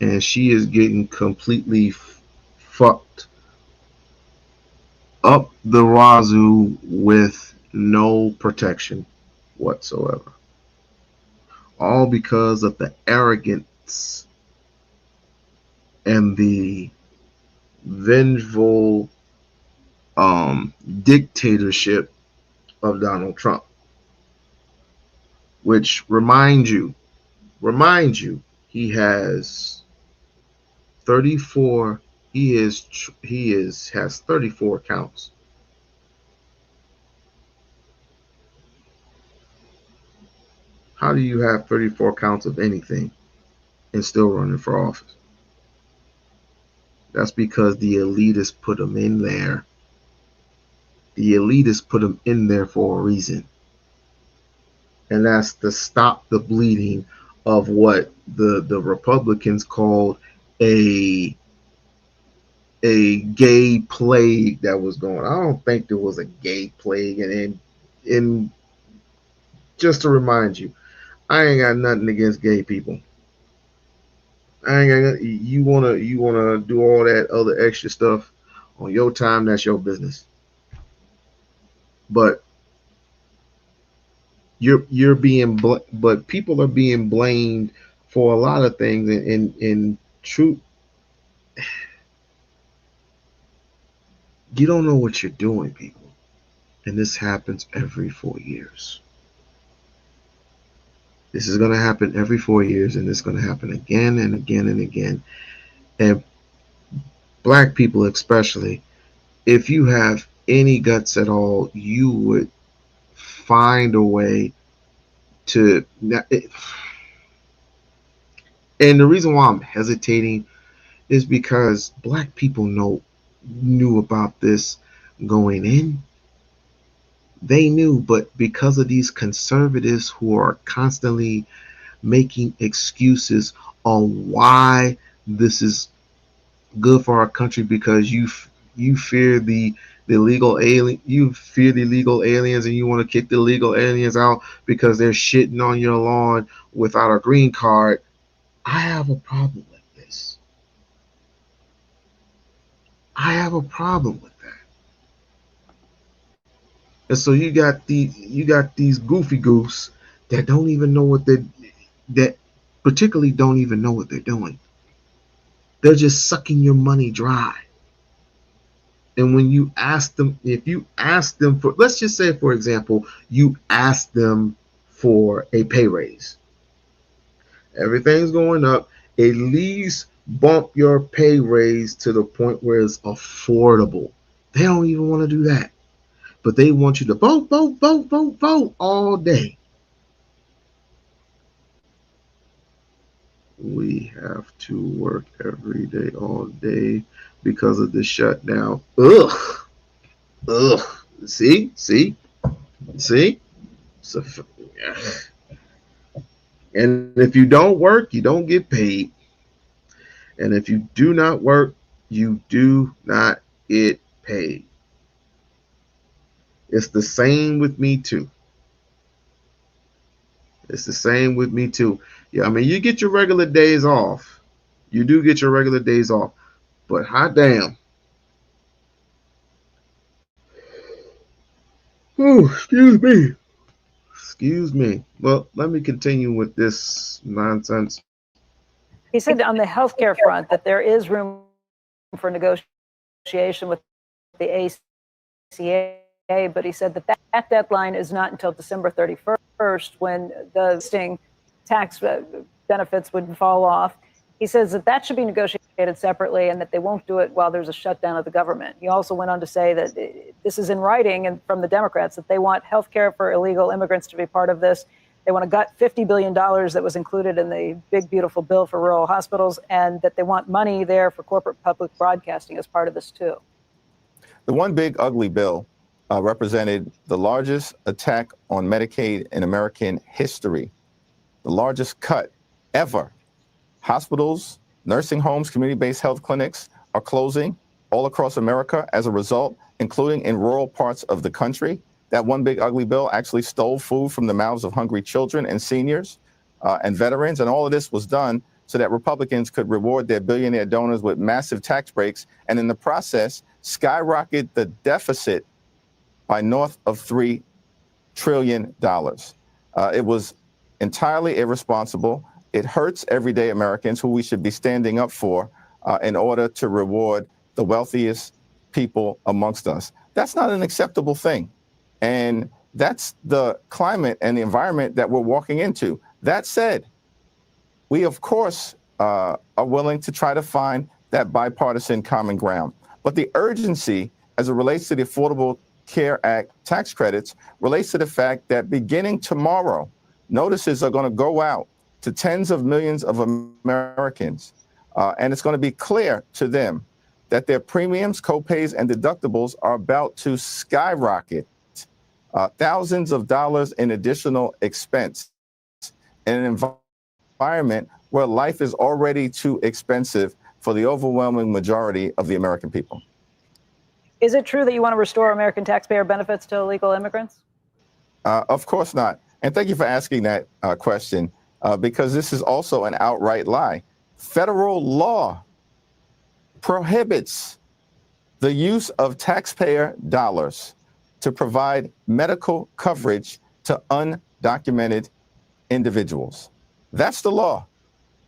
and she is getting completely fucked up the wazoo with no protection whatsoever. All because of the arrogance and the vengeful dictatorship of Donald Trump. Which remind you, he has 34. Has 34 counts. How do you have 34 counts of anything and still running for office? That's because the elitists put him in there. The elitists put him in there for a reason. and that's to stop the bleeding of what the Republicans called a gay plague that was going. I don't think there was a gay plague, and just to remind you, I ain't got nothing against gay people. I ain't got. You wanna do all that other extra stuff on your time. That's your business. But you're being but people are being blamed for a lot of things. In truth, you don't know what you're doing, people, and this happens every 4 years. This is going to happen every 4 years, and it's going to happen again and again and again. And black people, especially, if you have any guts at all, you would find a way to. And the reason why I'm hesitating is because black people knew about this going in. They knew, but because of these conservatives who are constantly making excuses on why this is good for our country, because you fear the illegal alien, you fear the illegal aliens, and you want to kick the illegal aliens out because they're shitting on your lawn without a green card. I have a problem with this. I have a problem with that. And so you got these goofy goofs that don't even know what that particularly don't even know what they're doing. They're just sucking your money dry. And when you ask them, if you ask them for, let's just say, for example, you ask them for a pay raise. Everything's going up. At least bump your pay raise to the point where it's affordable. They don't even want to do that. But they want you to vote, vote, vote, vote, vote all day. We have to work every day, all day, because of the shutdown. Ugh. Ugh. See? So, and if you don't work, you don't get paid. And if you do not work, you do not get paid. It's the same with me too. It's the same with me too. Yeah, I mean, you get your regular days off. You do get your regular days off. But hot damn. Oh, excuse me. Excuse me. Well, let me continue with this nonsense. He said on the healthcare front that there is room for negotiation with the ACA, but he said that deadline is not until December 31st, when the sting tax benefits would fall off. He says that should be negotiated separately and that they won't do it while there's a shutdown of the government. He also went on to say that this is in writing and from the Democrats, that they want health care for illegal immigrants to be part of this. They want to gut $50 billion that was included in the big, beautiful bill for rural hospitals, and that they want money there for corporate public broadcasting as part of this too. The one big ugly bill represented the largest attack on Medicaid in American history, the largest cut ever. Hospitals, nursing homes, community-based health clinics are closing all across America as a result, including in rural parts of the country. That one big ugly bill actually stole food from the mouths of hungry children and seniors and veterans. And all of this was done so that Republicans could reward their billionaire donors with massive tax breaks, and in the process, skyrocket the deficit by north of $3 trillion. It was entirely irresponsible. It hurts everyday Americans who we should be standing up for in order to reward the wealthiest people amongst us. That's not an acceptable thing. And that's the climate and the environment that we're walking into. That said, we, of course, are willing to try to find that bipartisan common ground. But the urgency as it relates to the Affordable Care Act tax credits relates to the fact that beginning tomorrow, notices are going to go out to tens of millions of Americans, and it's going to be clear to them that their premiums, copays, and deductibles are about to skyrocket. thousands of dollars in additional expense in an environment where life is already too expensive for the overwhelming majority of the American people. Is it true that you want to restore American taxpayer benefits to illegal immigrants? Of course not. And thank you for asking that question, because this is also an outright lie. Federal law prohibits the use of taxpayer dollars to provide medical coverage to undocumented individuals. That's the law.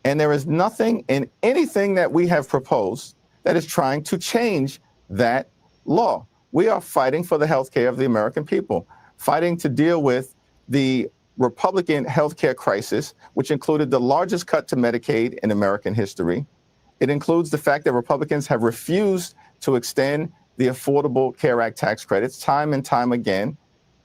And there is nothing in anything that we have proposed that is trying to change that law. We are fighting for the health care of the American people, fighting to deal with the Republican health care crisis, which included the largest cut to Medicaid in American history. It includes the fact that Republicans have refused to extend the Affordable Care Act tax credits time and time again,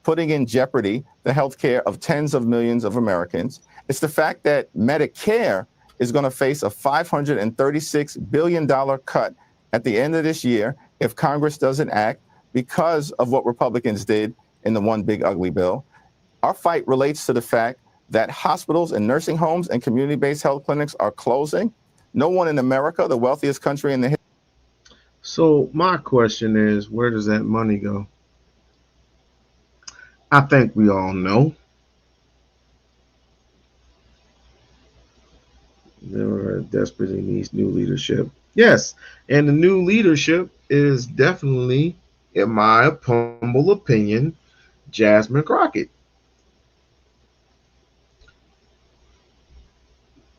putting in jeopardy the health care of tens of millions of Americans. It's the fact that Medicare is going to face a $536 billion cut at the end of this year if Congress doesn't act because of what Republicans did in the One Big Ugly Bill. Our fight relates to the fact that hospitals and nursing homes and community-based health clinics are closing. No one in America, the wealthiest country in the So my question is, where does that money go? I think we all know. There desperately needs new leadership. Yes, and the new leadership is definitely, in my humble opinion, Jasmine Crockett.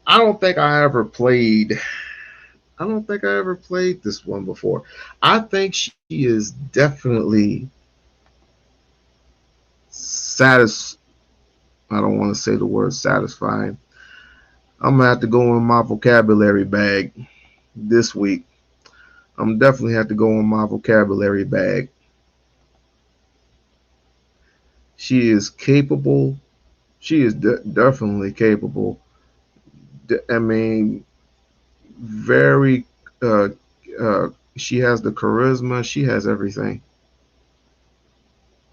I don't think I ever played this one before. I think she is definitely I don't want to say the word satisfying. I'm gonna have to go in my vocabulary bag this week. I'm definitely have to go in my vocabulary bag. She is capable. She is definitely capable. I mean, very. She has the charisma. She has everything,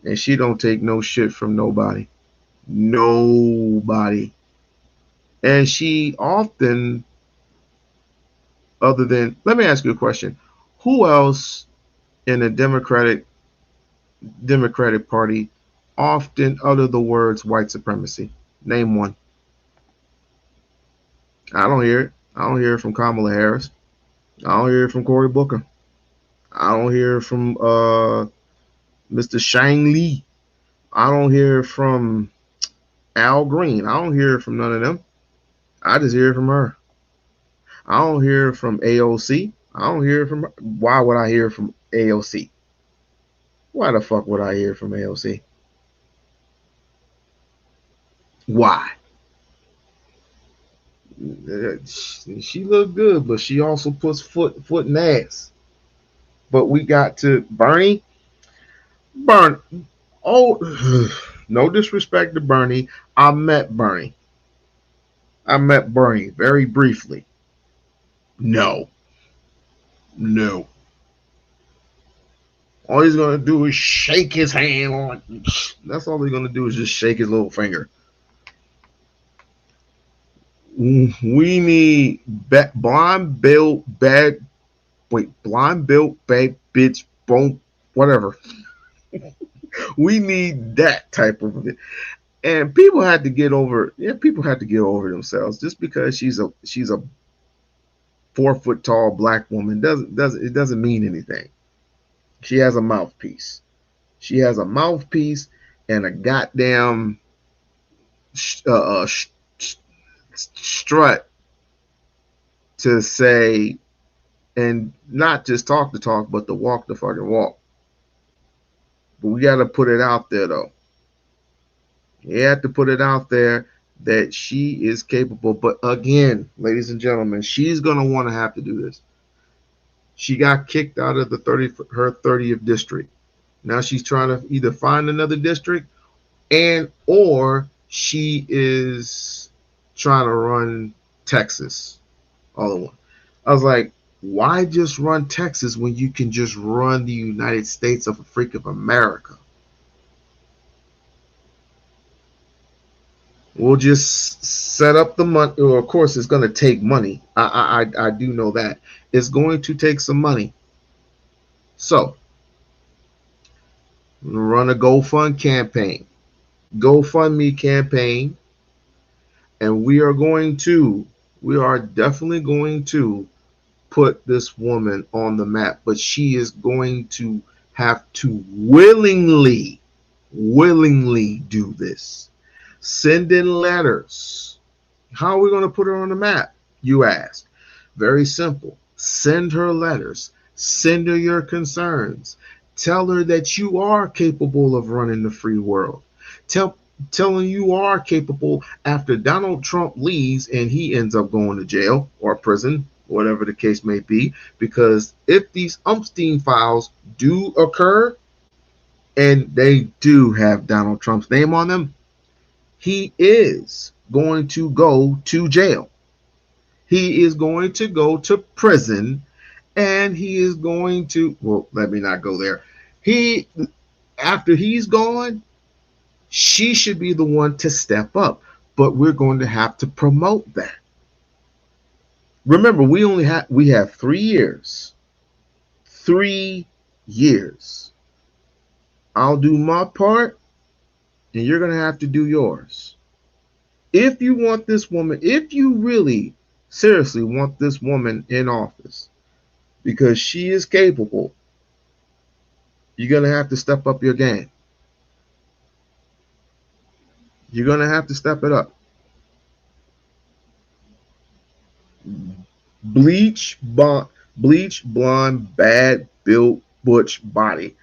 and she don't take no shit from nobody. Nobody. And she often, other than, let me ask you a question. Who else in the Democratic Party often utter the words white supremacy? Name one. I don't hear it. I don't hear it from Kamala Harris. I don't hear it from Cory Booker. I don't hear it from Mr. Shang Lee. I don't hear it from Al Green. I don't hear it from none of them. I just hear it from her. I don't hear it from AOC. I don't hear it from her. Why would I hear it from AOC? Why the fuck would I hear it from AOC? Why? She looked good, but she also puts foot in ass. But we got to Bernie. Oh, no disrespect to Bernie. I met Bernie very briefly. No. All he's gonna do is shake his hand. That's all he's gonna do is just shake his little finger. We need blind built bad bitch bone whatever. We need that type of it. And people had to get over themselves. Just because she's a 4 foot tall black woman doesn't mean anything. She has a mouthpiece. She has a mouthpiece and a goddamn strut to say, and not just talk the talk, but to walk the fucking walk. But we got to put it out there, though. You have to put it out there that she is capable. But again, ladies and gentlemen, she's going to want to have to do this. She got kicked out of her 30th district. Now she's trying to either find another district or she is trying to run Texas. All in one. I was like, why just run Texas when you can just run the United States of America? We'll just set up the money. Well, of course, it's going to take money. I do know that. It's going to take some money. So, run a GoFund campaign, GoFundMe campaign, and we are definitely going to put this woman on the map, but she is going to have to willingly do this. Send in letters. How are we going to put her on the map, you ask? Very simple. Send her letters. Send her your concerns. Tell her that you are capable of running the free world. Telling you are capable after Donald Trump leaves and he ends up going to jail or prison, whatever the case may be, because if these Epstein files do occur, and they do have Donald Trump's name on them, he is going to go to jail. He is going to go to prison, and he is going to, well, let me not go there. After he's gone, she should be the one to step up, but we're going to have to promote that. Remember, we have 3 years. 3 years. I'll do my part, and you're going to have to do yours. If you want this woman, if you really seriously want this woman in office because she is capable, you're going to have to step up your game. You're going to have to step it up. Bleach, blonde, bad built, butch body.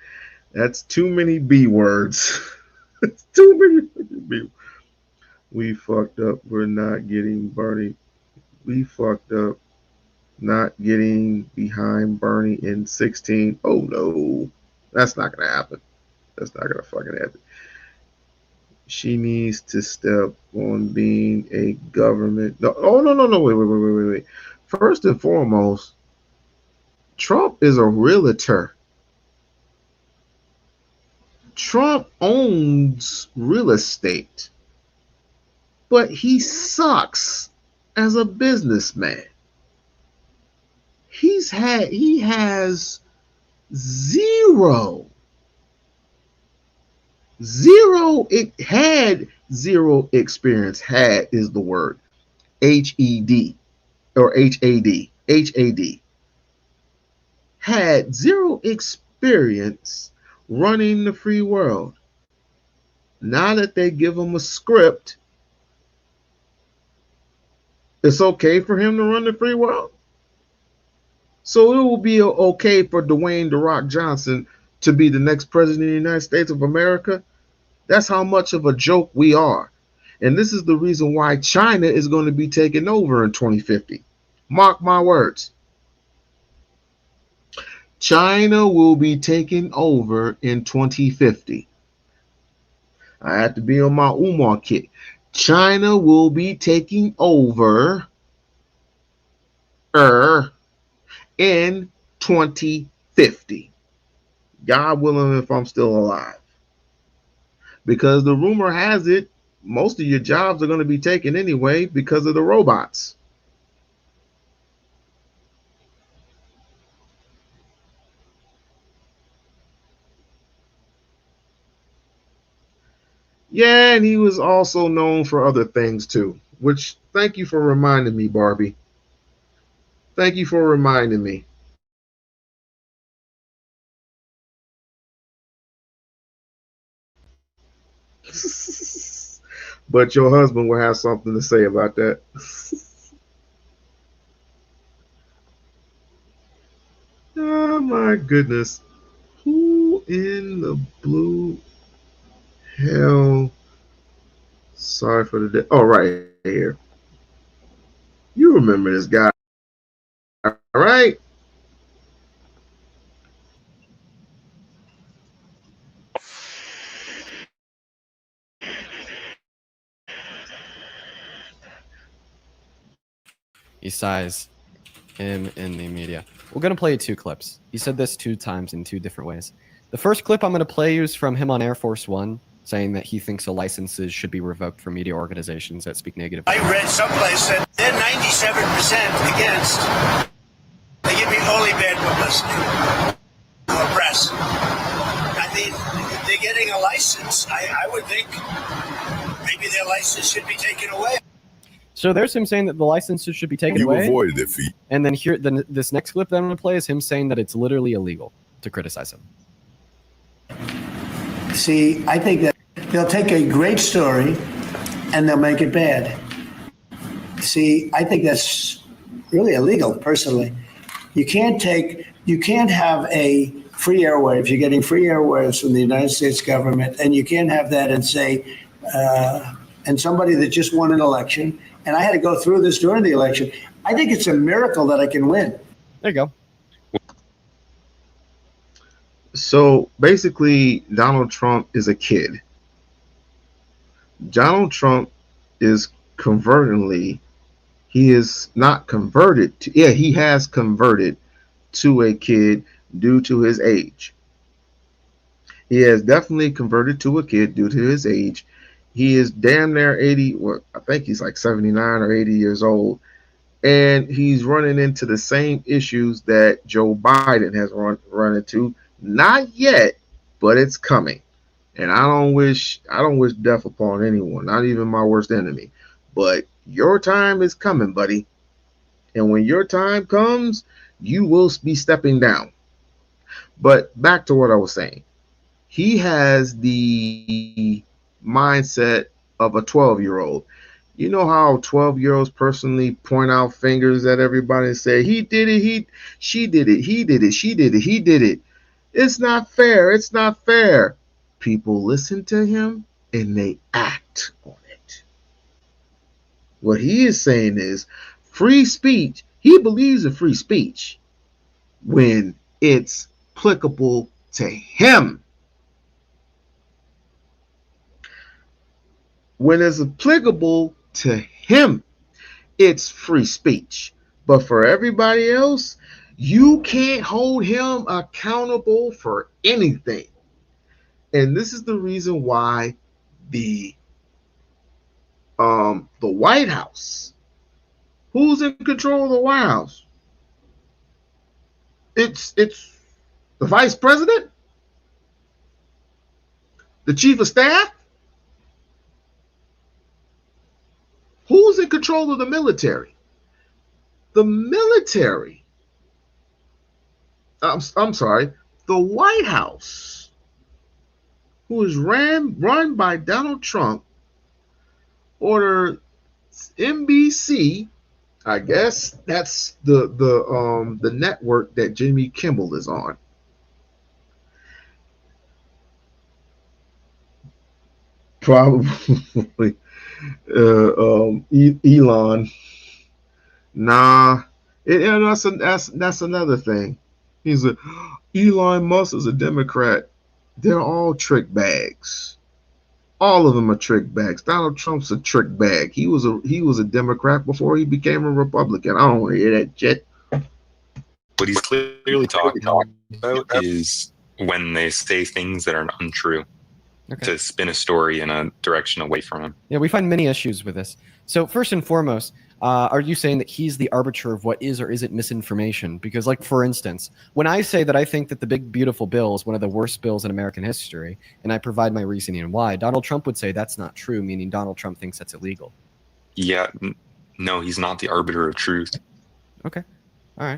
That's too many B words. It's too many B. We fucked up. We're not getting Bernie. We fucked up. Not getting behind Bernie in 16. Oh no. That's not going to happen. That's not going to fucking happen. She needs to step on being a government. No, no. Wait. First and foremost, Trump is a realtor. Trump owns real estate, but he sucks as a businessman. He has zero experience. Had is the word. HED or HAD. Had zero experience running the free world. Now that they give him a script, it's okay for him to run the free world. So it will be okay for Dwayne "The Rock" Johnson to be the next president of the United States of America. That's how much of a joke we are. And this is the reason why China is going to be taken over in 2050. Mark my words. China will be taken over in 2050. I have to be on my Umar kick. China will be taking over in 2050. God willing, if I'm still alive. Because the rumor has it, most of your jobs are going to be taken anyway because of the robots. Yeah, and he was also known for other things too, which thank you for reminding me, Barbie. Thank you for reminding me. But your husband will have something to say about that. Oh my goodness. Who in the blue hell? Sorry for the day. Oh, right here. You remember this guy, all right? He sighs him in the media. We're going to play 2 clips. He said this 2 times in 2 different ways. The first clip I'm going to play is from him on Air Force One. saying that he thinks the licenses should be revoked for media organizations that speak negatively. I read someplace that they're 97% against. They give me only bad publicity or press. I mean, they're getting a license. I would think maybe their license should be taken away. So there's him saying that the licenses should be taken away. You avoided defeat. And then this next clip that I'm going to play is him saying that it's literally illegal to criticize him. See, I think that they'll take a great story and they'll make it bad. See, I think that's really illegal, personally. You can't have a free airwaves. You're getting free airwaves from the United States government, and you can't have that and say, and somebody that just won an election, and I had to go through this during the election. I think it's a miracle that I can win. There you go. So basically, Donald Trump is a kid. Donald Trump is he is not converted to, he has converted to a kid due to his age. He has definitely converted to a kid due to his age. He is damn near 80, I think he's like 79 or 80 years old. And he's running into the same issues that Joe Biden has run into. Not yet, but it's coming. And I don't wish death upon anyone, not even my worst enemy. But your time is coming, buddy. And when your time comes, you will be stepping down. But back to what I was saying. He has the mindset of a 12-year-old. You know how 12-year-olds personally point out fingers at everybody and say, he did it, she did it, he did it, she did it, he did it. It's not fair. It's not fair. People listen to him and they act on it. What he is saying is free speech. He believes in free speech when it's applicable to him. When it's applicable to him, it's free speech. But for everybody else, you can't hold him accountable for anything. And this is the reason why the White House, who's in control of the White House? It's the vice president, the chief of staff. Who's in control of the military? The military. I'm sorry, the White House, who is run by Donald Trump, ordered NBC. I guess that's the network that Jimmy Kimmel is on. Probably Elon. Nah, that's another thing. Elon Musk is a Democrat. They're all trick bags. All of them are trick bags. Donald Trump's a trick bag. He was a Democrat before he became a Republican. I don't want to hear that shit. What he's clearly talking about is when they say things that are untrue, to spin a story in a direction away from him. Yeah, we find many issues with this. So first and foremost, are you saying that he's the arbiter of what is or isn't misinformation? Because, like, for instance, when I say that I think that the Big Beautiful Bill is one of the worst bills in American history, and I provide my reasoning and why, Donald Trump would say that's not true, meaning Donald Trump thinks that's illegal. Yeah, no, he's not the arbiter of truth. Okay. All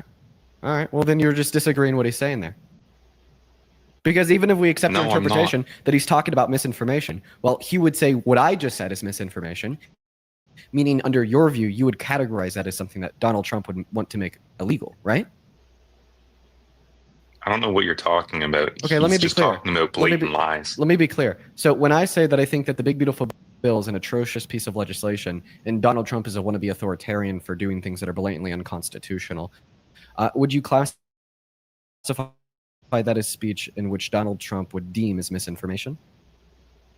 right. Well, then you're just disagreeing what he's saying there. Because even if we accept the interpretation that he's talking about misinformation, well, he would say what I just said is misinformation, meaning under your view, you would categorize that as something that Donald Trump would want to make illegal, right? I don't know what you're talking about. Okay, let me be just clear. Talking about blatant lies. Let me be clear. So when I say that I think that the Big Beautiful Bill is an atrocious piece of legislation and Donald Trump is a wannabe authoritarian for doing things that are blatantly unconstitutional, would you classify that as speech in which Donald Trump would deem as misinformation?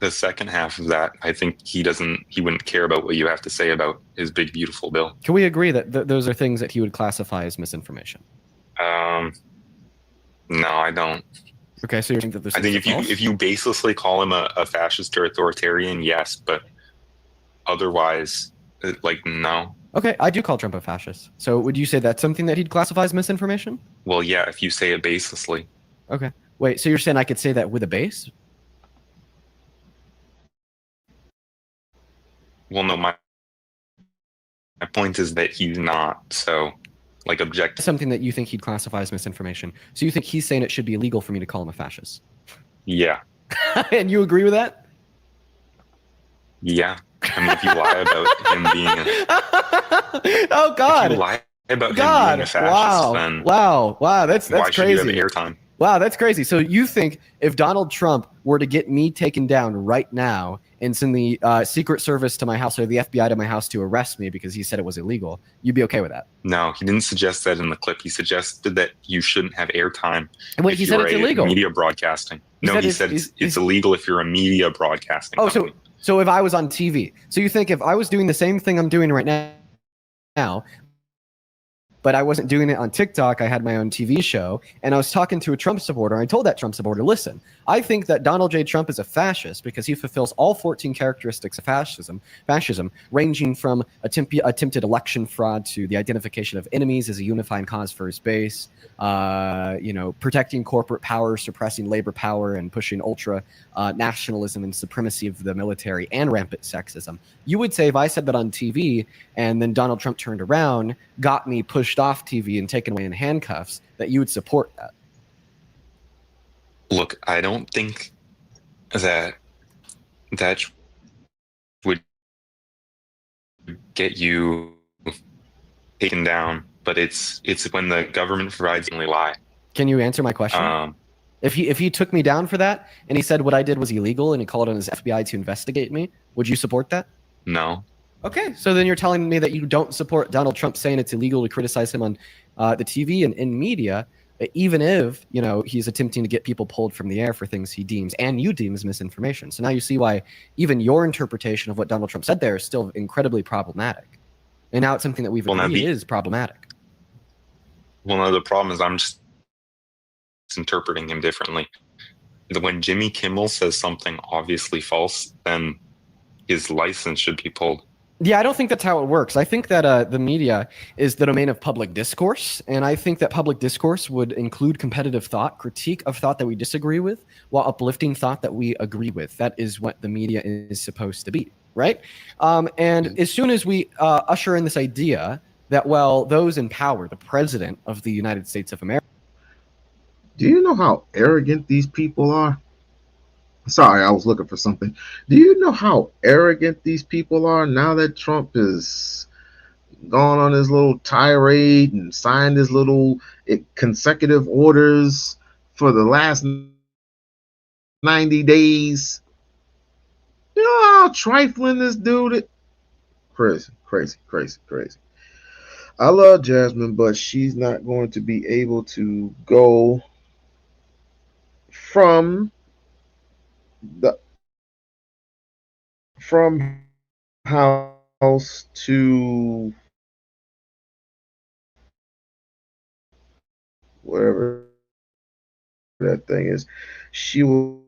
The second half of that, I think he wouldn't care about what you have to say about his Big Beautiful Bill. Can we agree that those are things that he would classify as misinformation? No, I don't. Okay, so you think that this I think if you baselessly call him a fascist or authoritarian, yes, but otherwise, like, no. Okay, I do call Trump a fascist. So would you say that's something that he'd classify as misinformation? Well, yeah, if you say it baselessly. Okay. Wait, so you're saying I could say that with a base? Well, no, my point is that he's not. So, like, object. Something that you think he'd classify as misinformation. So you think he's saying it should be illegal for me to call him a fascist? Yeah. And you agree with that? Yeah. I mean, if you lie about him being oh God! If you lie about him being a fascist, then wow, that's why should crazy. you have airtime? Wow, that's crazy. So you think if Donald Trump were to get me taken down right now and send the Secret Service to my house or the FBI to my house to arrest me because he said it was illegal, you'd be okay with that? No, he didn't suggest that in the clip. He suggested that you shouldn't have airtime. Wait, he said it's illegal. Media broadcasting. He said it's illegal if you're a media broadcasting. Oh, company. so if I was on TV, so you think if I was doing the same thing I'm doing right now, but I wasn't doing it on TikTok, I had my own TV show, and I was talking to a Trump supporter, I told that Trump supporter, listen, I think that Donald J. Trump is a fascist because he fulfills all 14 characteristics of fascism, ranging from attempted election fraud to the identification of enemies as a unifying cause for his base, protecting corporate power, suppressing labor power, and pushing ultra nationalism and supremacy of the military and rampant sexism. You would say if I said that on TV and then Donald Trump turned around, got me pushed off TV and taken away in handcuffs, that you would support that. Look, I don't think that would get you taken down, but it's when the government provides the only lie. Can you answer my question? If he took me down for that and he said what I did was illegal and he called on his FBI to investigate me, would you support that? No. Okay, so then you're telling me that you don't support Donald Trump saying it's illegal to criticize him on the TV and in media, even if he's attempting to get people pulled from the air for things he deems and you deem as misinformation. So now you see why even your interpretation of what Donald Trump said there is still incredibly problematic, and now it's something that we've agreed is problematic. Well, no, the problem is I'm just interpreting him differently. When Jimmy Kimmel says something obviously false, then his license should be pulled. Yeah, I don't think that's how it works. I think that the media is the domain of public discourse, and I think that public discourse would include competitive thought, critique of thought that we disagree with, while uplifting thought that we agree with. That is what the media is supposed to be, right? And as soon as we usher in this idea that, well, those in power, the president of the United States of America. Do you know how arrogant these people are? Sorry, I was looking for something. Do you know how arrogant these people are now that Trump is gone on his little tirade and signed his little consecutive orders for the last 90 days? You know how trifling this dude is? Crazy. I love Jasmine, but she's not going to be able to go from house to whatever that thing is. She will.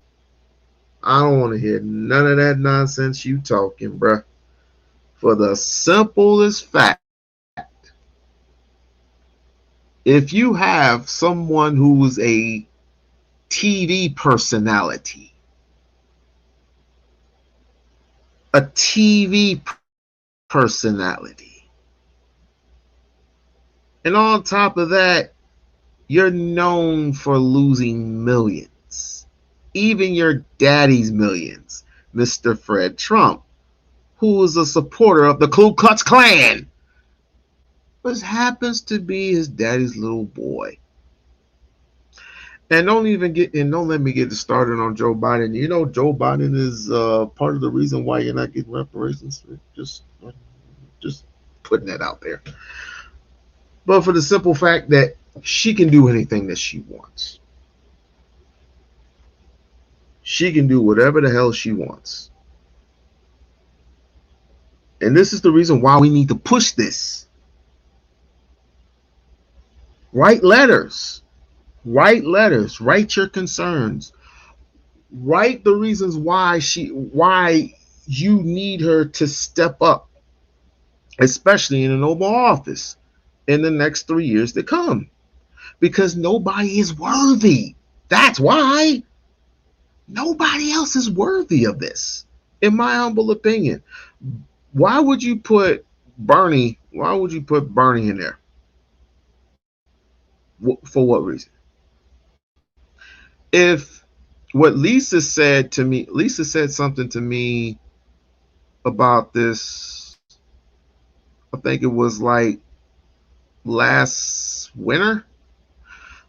I don't want to hear none of that nonsense you talking, bruh. For the simplest fact, if you have someone who's a TV personality, a TV personality, and on top of that, you're known for losing millions, even your daddy's millions, Mr. Fred Trump, who is a supporter of the Ku Klux Klan, but happens to be his daddy's little boy. And don't let me get started on Joe Biden. You know, Joe Biden is part of the reason why you're not getting reparations. Just putting that out there. But for the simple fact that she can do anything that she wants. She can do whatever the hell she wants. And this is the reason why we need to push this. Write letters. Write letters, write your concerns, write the reasons why you need her to step up, especially in an Oval Office in the next 3 years to come. Because nobody is worthy. That's why. Nobody else is worthy of this, in my humble opinion. Why would you put Bernie? Why would you put Bernie in there? For what reason? If what Lisa said to me, Lisa said something to me about this. I think it was like last winter.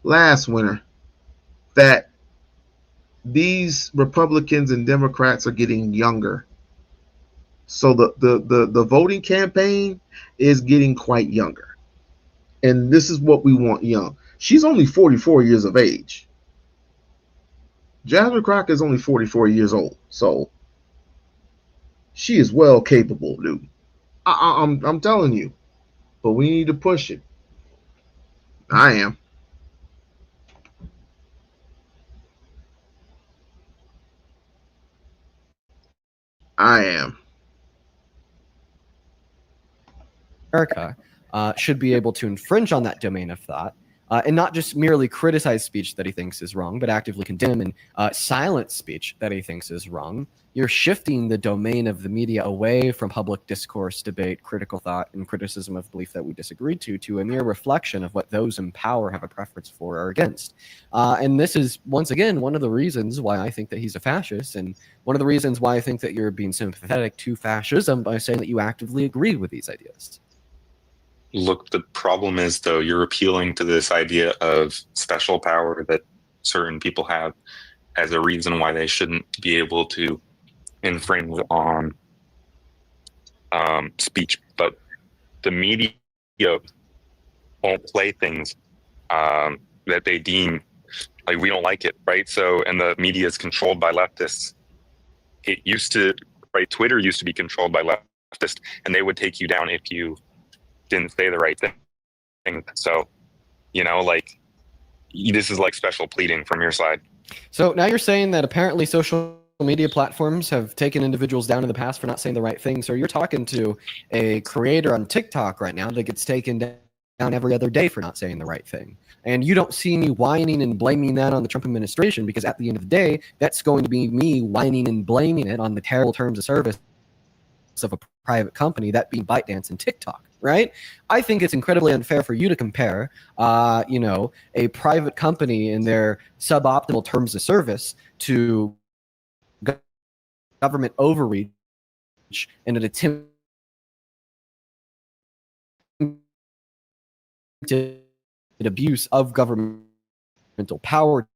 Last winter, that these Republicans and Democrats are getting younger. So the voting campaign is getting quite younger. And this is what we want young. She's only 44 years of age. Jasmine Crockett is only 44 years old. So she is well capable, dude. I'm telling you. But we need to push it. I am. I am. America should be able to infringe on that domain of thought and not just merely criticize speech that he thinks is wrong, but actively condemn and silence speech that he thinks is wrong. You're shifting the domain of the media away from public discourse, debate, critical thought, and criticism of belief that we disagree to a mere reflection of what those in power have a preference for or against. And this is, once again, one of the reasons why I think that he's a fascist, and one of the reasons why I think that you're being sympathetic to fascism by saying that you actively agree with these ideas. Look, the problem is, though, you're appealing to this idea of special power that certain people have as a reason why they shouldn't be able to infringe on speech. But the media won't play things that they deem like we don't like it, right? So, and the media is controlled by leftists. It used to, right? Twitter used to be controlled by leftists, and they would take you down if you didn't say the right thing. So, like, this is like special pleading from your side. So now you're saying that apparently social media platforms have taken individuals down in the past for not saying the right thing. So you're talking to a creator on TikTok right now that gets taken down every other day for not saying the right thing. And you don't see me whining and blaming that on the Trump administration, because at the end of the day, that's going to be me whining and blaming it on the terrible terms of service of a private company, that being ByteDance and TikTok, right? I think it's incredibly unfair for you to compare, a private company and their suboptimal terms of service to government overreach and an attempt abuse of governmental power.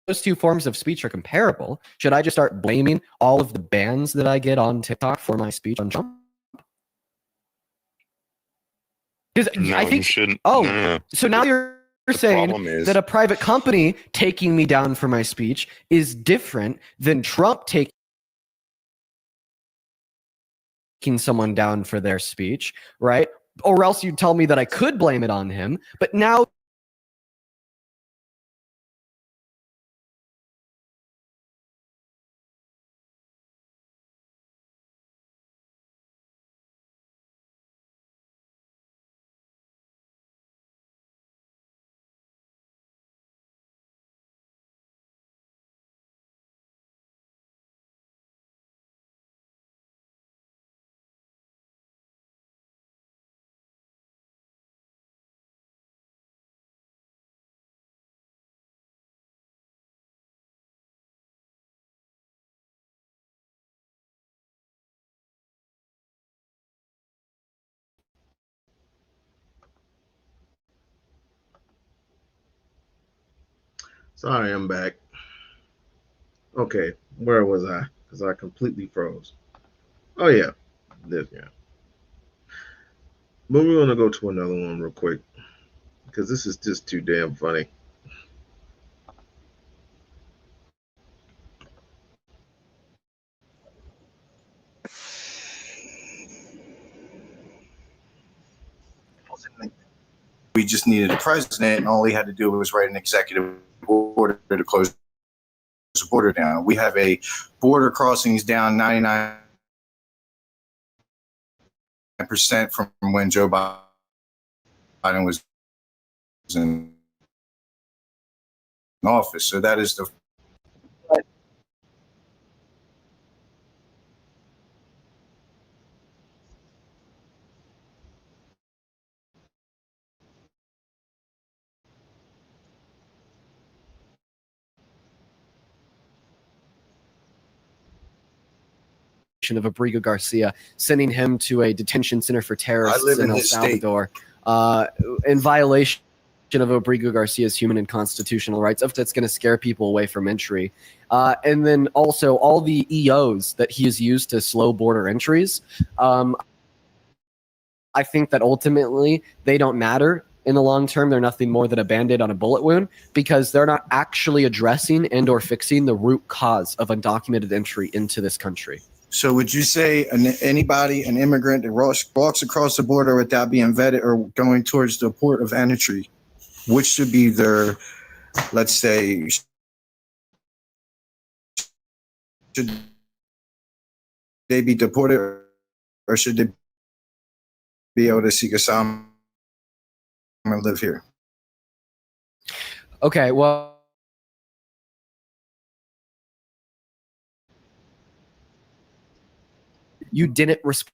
Those two forms of speech are comparable. Should I just start blaming all of the bans that I get on TikTok for my speech on Trump? Because No, I think you shouldn't. So now you're saying that a private company taking me down for my speech is different than Trump taking someone down for their speech, right? Or else you'd tell me that I could blame it on him. But now Sorry, I'm back. Okay, where was I? Because I completely froze. Oh yeah, this yeah. But we're gonna go to another one real quick because this is just too damn funny. we just needed a president, and all he had to do was write an executive order to close the border down. We have a border crossings down 99% from when Joe Biden was in office. So that is the of Abrigo Garcia, sending him to a detention center for terrorists in El Salvador, in violation of Abrigo Garcia's human and constitutional rights. If that's going to scare people away from entry. And then also all the EOs that he has used to slow border entries. I think that ultimately they don't matter in the long term. They're nothing more than a Band-Aid on a bullet wound, because they're not actually addressing and or fixing the root cause of undocumented entry into this country. So would you say anybody, an immigrant that walks across the border without being vetted or going towards the port of entry, which should be their, let's say, should they be deported or should they be able to seek asylum and live here? Okay, well, you didn't respond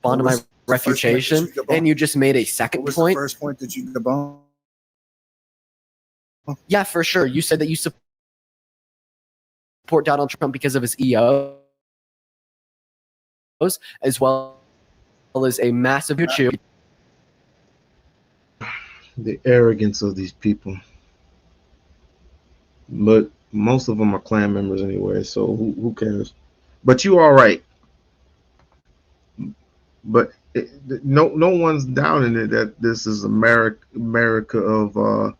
to my refutation, and you just made a second point. What was the first point that you debunk? Yeah, for sure. You said that you support Donald Trump because of his EOs, as well as a massive YouTube. The arrogance of these people. But most of them are Klan members anyway, so who cares? But you are right. But no one's doubting it that this is America of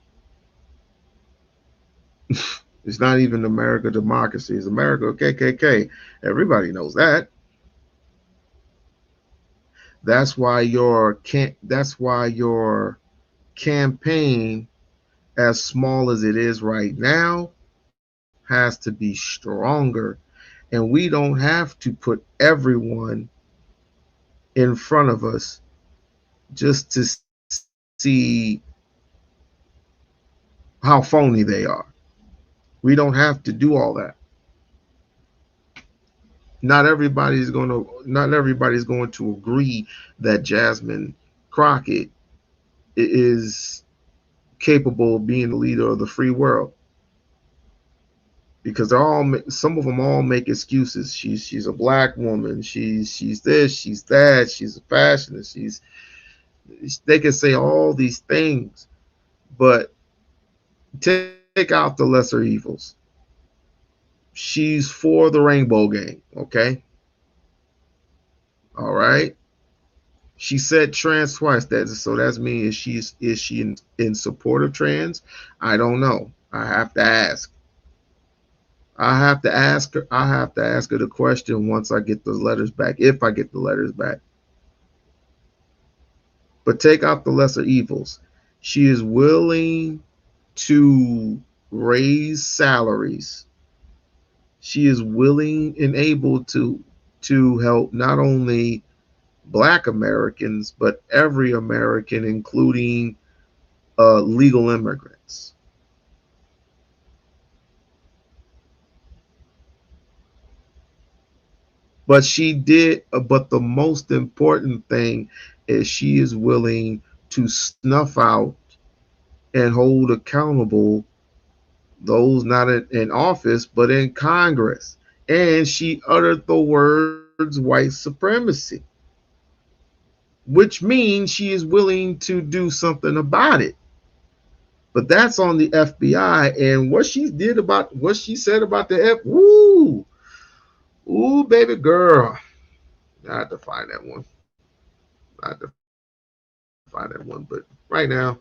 it's not even America democracy. It's America of KKK. Everybody knows that. That's why your campaign, as small as it is right now, has to be stronger. And we don't have to put everyone in front of us just to see how phony they are. We don't have to do all that. Not everybody's going to agree that Jasmine Crockett is capable of being the leader of the free world, because some of them all make excuses. She's a black woman. She's this. She's that. She's a fashionist. They can say all these things, but take out the lesser evils. She's for the rainbow gang, okay? All right. She said trans twice. So that's me. Is she in support of trans? I don't know. I have to ask. I have to ask her the question once I get those letters back, if I get the letters back. But take out the lesser evils. She is willing to raise salaries. She is willing and able to help not only Black Americans, but every American, including legal immigrants. But the most important thing is she is willing to snuff out and hold accountable those not in office, but in Congress. And she uttered the words white supremacy, which means she is willing to do something about it. But that's on the FBI. And what she said about the ooh, baby girl. I had to find that one. But right now,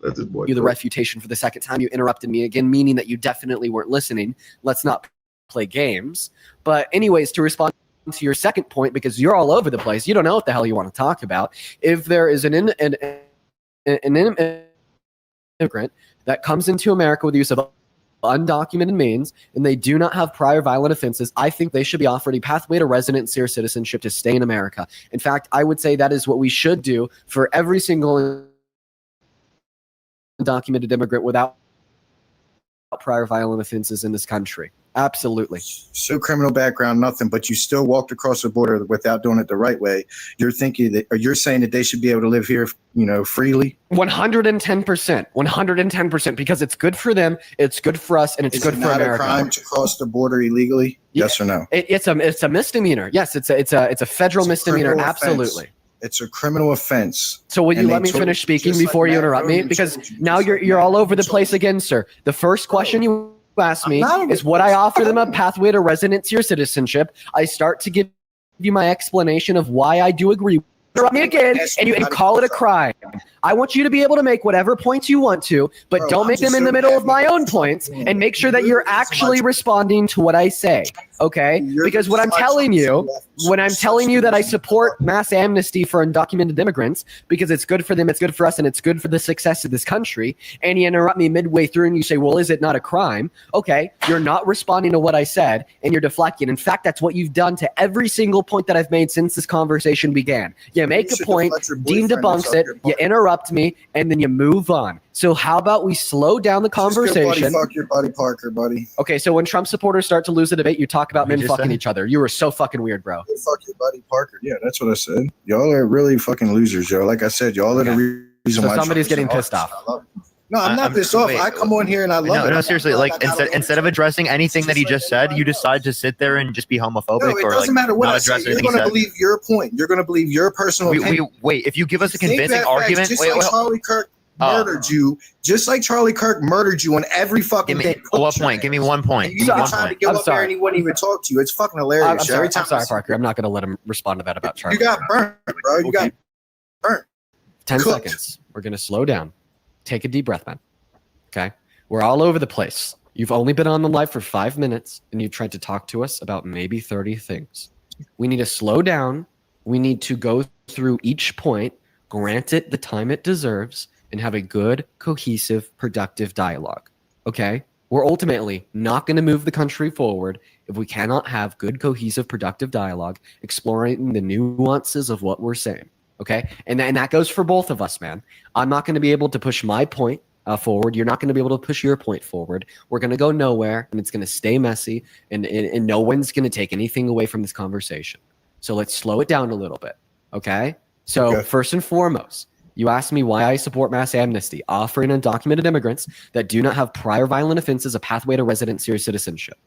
let this boy You the go. refutation for the second time. You interrupted me again, meaning that you definitely weren't listening. Let's not play games. But anyways, to respond to your second point, because you're all over the place, you don't know what the hell you want to talk about. If there is an an immigrant that comes into America with the use of undocumented means and they do not have prior violent offenses, I think they should be offered a pathway to residency or citizenship to stay in America. In fact, I would say that is what we should do for every single undocumented immigrant without prior violent offenses in this country. Absolutely. So criminal background, nothing, but you still walked across the border without doing it the right way. You're thinking that, or you're saying that they should be able to live here, freely? 110%. 110%, because it's good for them, it's good for us, and it's good for America. Is it not a crime to cross the border illegally? Yes or no? It's a misdemeanor. Yes, it's a federal misdemeanor. Absolutely. It's a criminal offense. So will you let me finish speaking before you interrupt me? Because now you're all over the place again, sir. The first question you asked me is would I offer them a pathway to residency or citizenship? I start to give you my explanation of why I do agree. Interrupt me again, and you call it a crime. I want you to be able to make whatever points you want to, but don't make them in the middle of my own points, and make sure that you're actually responding to what I say. Okay? Because when I'm telling you that I support mass amnesty for undocumented immigrants because it's good for them, it's good for us, and it's good for the success of this country, and you interrupt me midway through and you say, well, is it not a crime? Okay, you're not responding to what I said, and you're deflecting. In fact, that's what you've done to every single point that I've made since this conversation began. You make a point, Dean debunks it, you interrupt me, and then you move on. So how about we slow down the conversation? Fuck your buddy Parker, buddy. Okay, so when Trump supporters start to lose a debate, you talk about men fucking each other. You were so fucking weird, bro. Fuck your buddy Parker. Yeah, that's what I said. Y'all are really fucking losers, yo. Like I said, y'all are the reason why somebody's getting pissed off. No, I'm not pissed off. I come on here and I love it. No, seriously. Like instead of addressing anything that he just said, you decide to sit there and just be homophobic. No, it doesn't matter what I say. You're going to believe your point. You're going to believe your personal opinion. Wait, if you give us a convincing argument, Charlie Kirk murdered you, just like Charlie Kirk murdered you on every fucking day. What point? Give me 1 point. You were trying to get up there and he wouldn't even talk to you. It's fucking hilarious. I'm sorry, Parker. I'm not going to let him respond to that about Charlie. You got burnt, bro. You got burnt. 10 seconds. We're going to slow down. Take a deep breath, man. Okay? We're all over the place. You've only been on the live for 5 minutes, and you tried to talk to us about maybe 30 things. We need to slow down. We need to go through each point, grant it the time it deserves, and have a good, cohesive, productive dialogue. Okay? We're ultimately not going to move the country forward if we cannot have good, cohesive, productive dialogue, exploring the nuances of what we're saying. Okay? And that goes for both of us, man. I'm not going to be able to push my point forward. You're not going to be able to push your point forward. We're going to go nowhere, and it's going to stay messy, and no one's going to take anything away from this conversation. So let's slow it down a little bit. Okay? So first and foremost, you asked me why I support mass amnesty, offering undocumented immigrants that do not have prior violent offenses a pathway to residency or citizenship.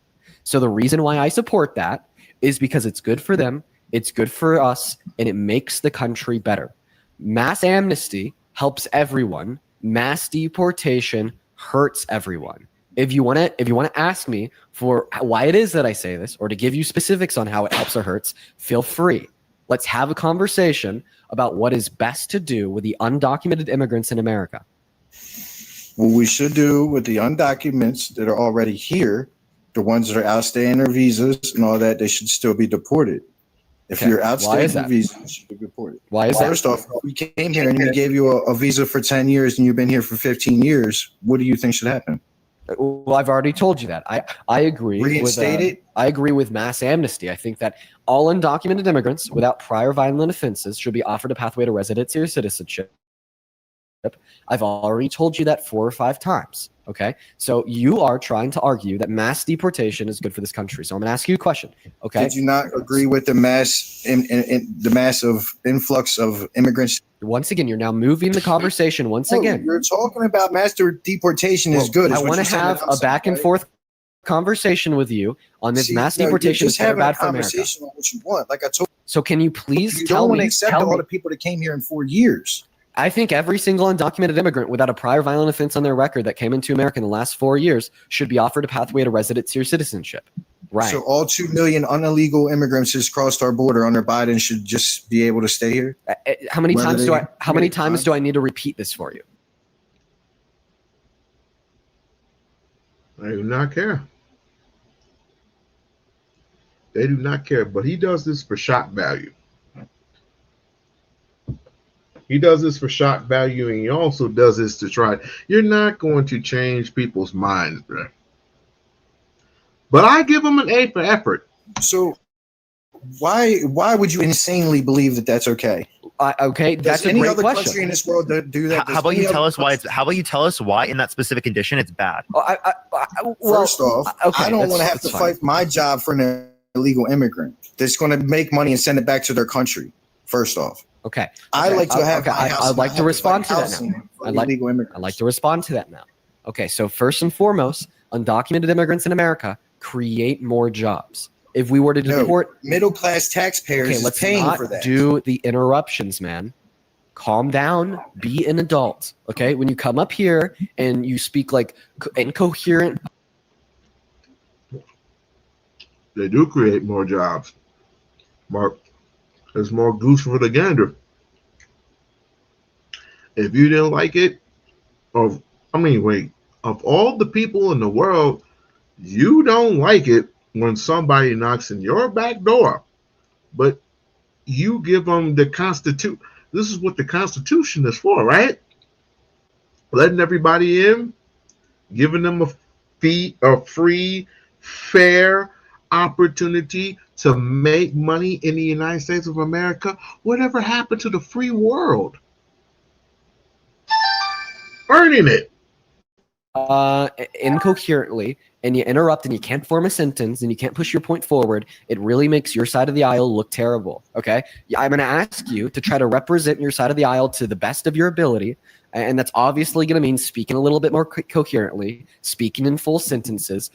So the reason why I support that is because it's good for them, it's good for us, and it makes the country better. Mass amnesty helps everyone. Mass deportation hurts everyone. If you want to ask me for why it is that I say this, or to give you specifics on how it helps or hurts, feel free. Let's have a conversation about what is best to do with the undocumented immigrants in America. What we should do with the undocumented that are already here, the ones that are outstaying their visas and all that, they should still be deported. If you're outstaying the visa, you should be deported. Why is that? First off, we came here and we gave you a visa for 10 years and you've been here for 15 years. What do you think should happen? Well, I've already told you that. I agree. Reinstated? I agree with mass amnesty. I think that all undocumented immigrants without prior violent offenses should be offered a pathway to residency or citizenship. I've already told you that 4 or 5 times. Okay, so you are trying to argue that mass deportation is good for this country. So I'm going to ask you a question. Okay, did you not agree with the massive influx of immigrants? Once again, you're now moving the conversation. Again, you're talking about mass deportation is good. I want to have a back and forth conversation with you on this mass deportation is fair bad for America. On what you want, like I told. So can you please you tell don't want me? to accept all the people that came here in 4 years. I think every single undocumented immigrant without a prior violent offense on their record that came into America in the last 4 years should be offered a pathway to residency or citizenship. Right. So all 2 million illegal immigrants just crossed our border under Biden should just be able to stay here. How many times do I need to repeat this for you? They do not care. They do not care. But he does this for shock value. He does this for shock value, and he also does this to try. You're not going to change people's minds, bro. But I give him an A for effort. So why would you insanely believe that that's okay? Okay, Does that's a any great other question. country in this world do that? How about you tell us why it's? How about you tell us why in that specific condition it's bad? First off, okay, I don't want to have that's to fine. fight my job for an illegal immigrant that's going to make money and send it back to their country. First off, okay, I like to have. Okay, I'd like to respond to that now. I'd like to respond to that now. Okay, so first and foremost, undocumented immigrants in America create more jobs. If we were to deport middle class taxpayers, okay, let's not for that. do the interruptions, man. Calm down, be an adult. Okay, when you come up here and you speak like incoherent, They do create more jobs. Mark, there's more goose for the gander. If you didn't like it, of all the people in the world, you don't like it when somebody knocks in your back door, but you give them the Constitution. This is what the Constitution is for, right? Letting everybody in, giving them a free, fair opportunity to make money in the United States of America. Whatever happened to the free world? Earning it. Incoherently, and you interrupt and you can't form a sentence and you can't push your point forward, it really makes your side of the aisle look terrible. Okay, I'm going to ask you to try to represent your side of the aisle to the best of your ability, and that's obviously going to mean speaking a little bit more coherently, speaking in full sentences,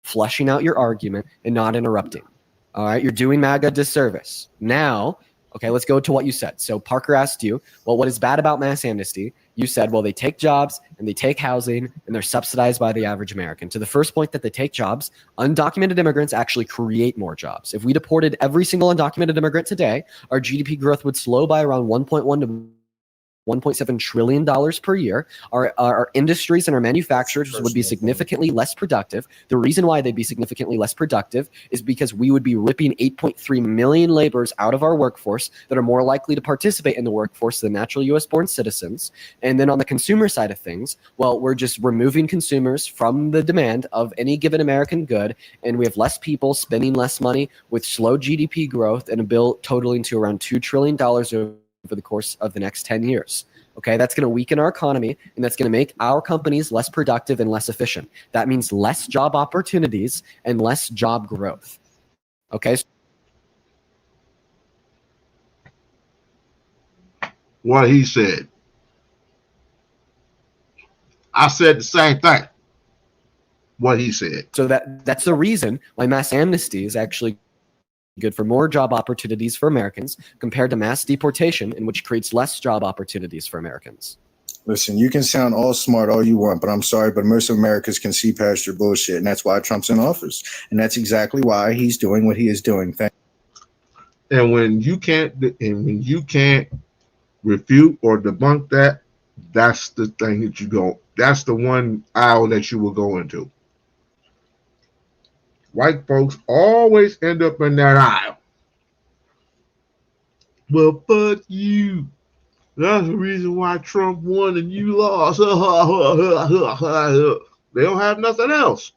fleshing out your argument, and not interrupting. All right, you're doing MAGA a disservice. Now, okay, let's go to what you said. So Parker asked you, well, what is bad about mass amnesty? You said, well, they take jobs and they take housing and they're subsidized by the average American. To the first point that they take jobs, undocumented immigrants actually create more jobs. If we deported every single undocumented immigrant today, our GDP growth would slow by around 1.1 to $1.7 trillion per year. Our industries and our manufacturers would be significantly less productive. The reason why they'd be significantly less productive is because we would be ripping 8.3 million laborers out of our workforce that are more likely to participate in the workforce than natural U.S.-born citizens. And then on the consumer side of things, well, we're just removing consumers from the demand of any given American good, and we have less people spending less money with slow GDP growth and a bill totaling to around $2 trillion over the course of the next 10 years. Okay, that's going to weaken our economy, and that's going to make our companies less productive and less efficient. That means less job opportunities and less job growth. Okay. What he said. I said the same thing. What he said. So that's the reason why mass amnesty is actually good for more job opportunities for Americans compared to mass deportation, in which creates less job opportunities for Americans. Listen, you can sound all smart all you want, but I'm sorry, but most Americans can see past your bullshit, and that's why Trump's in office, and that's exactly why he's doing what he is doing. And when you can't refute or debunk that, that's the thing that you go. That's the one aisle that you will go into. White folks always end up in that aisle. Well, fuck you. That's the reason why Trump won and you lost. They don't have nothing else.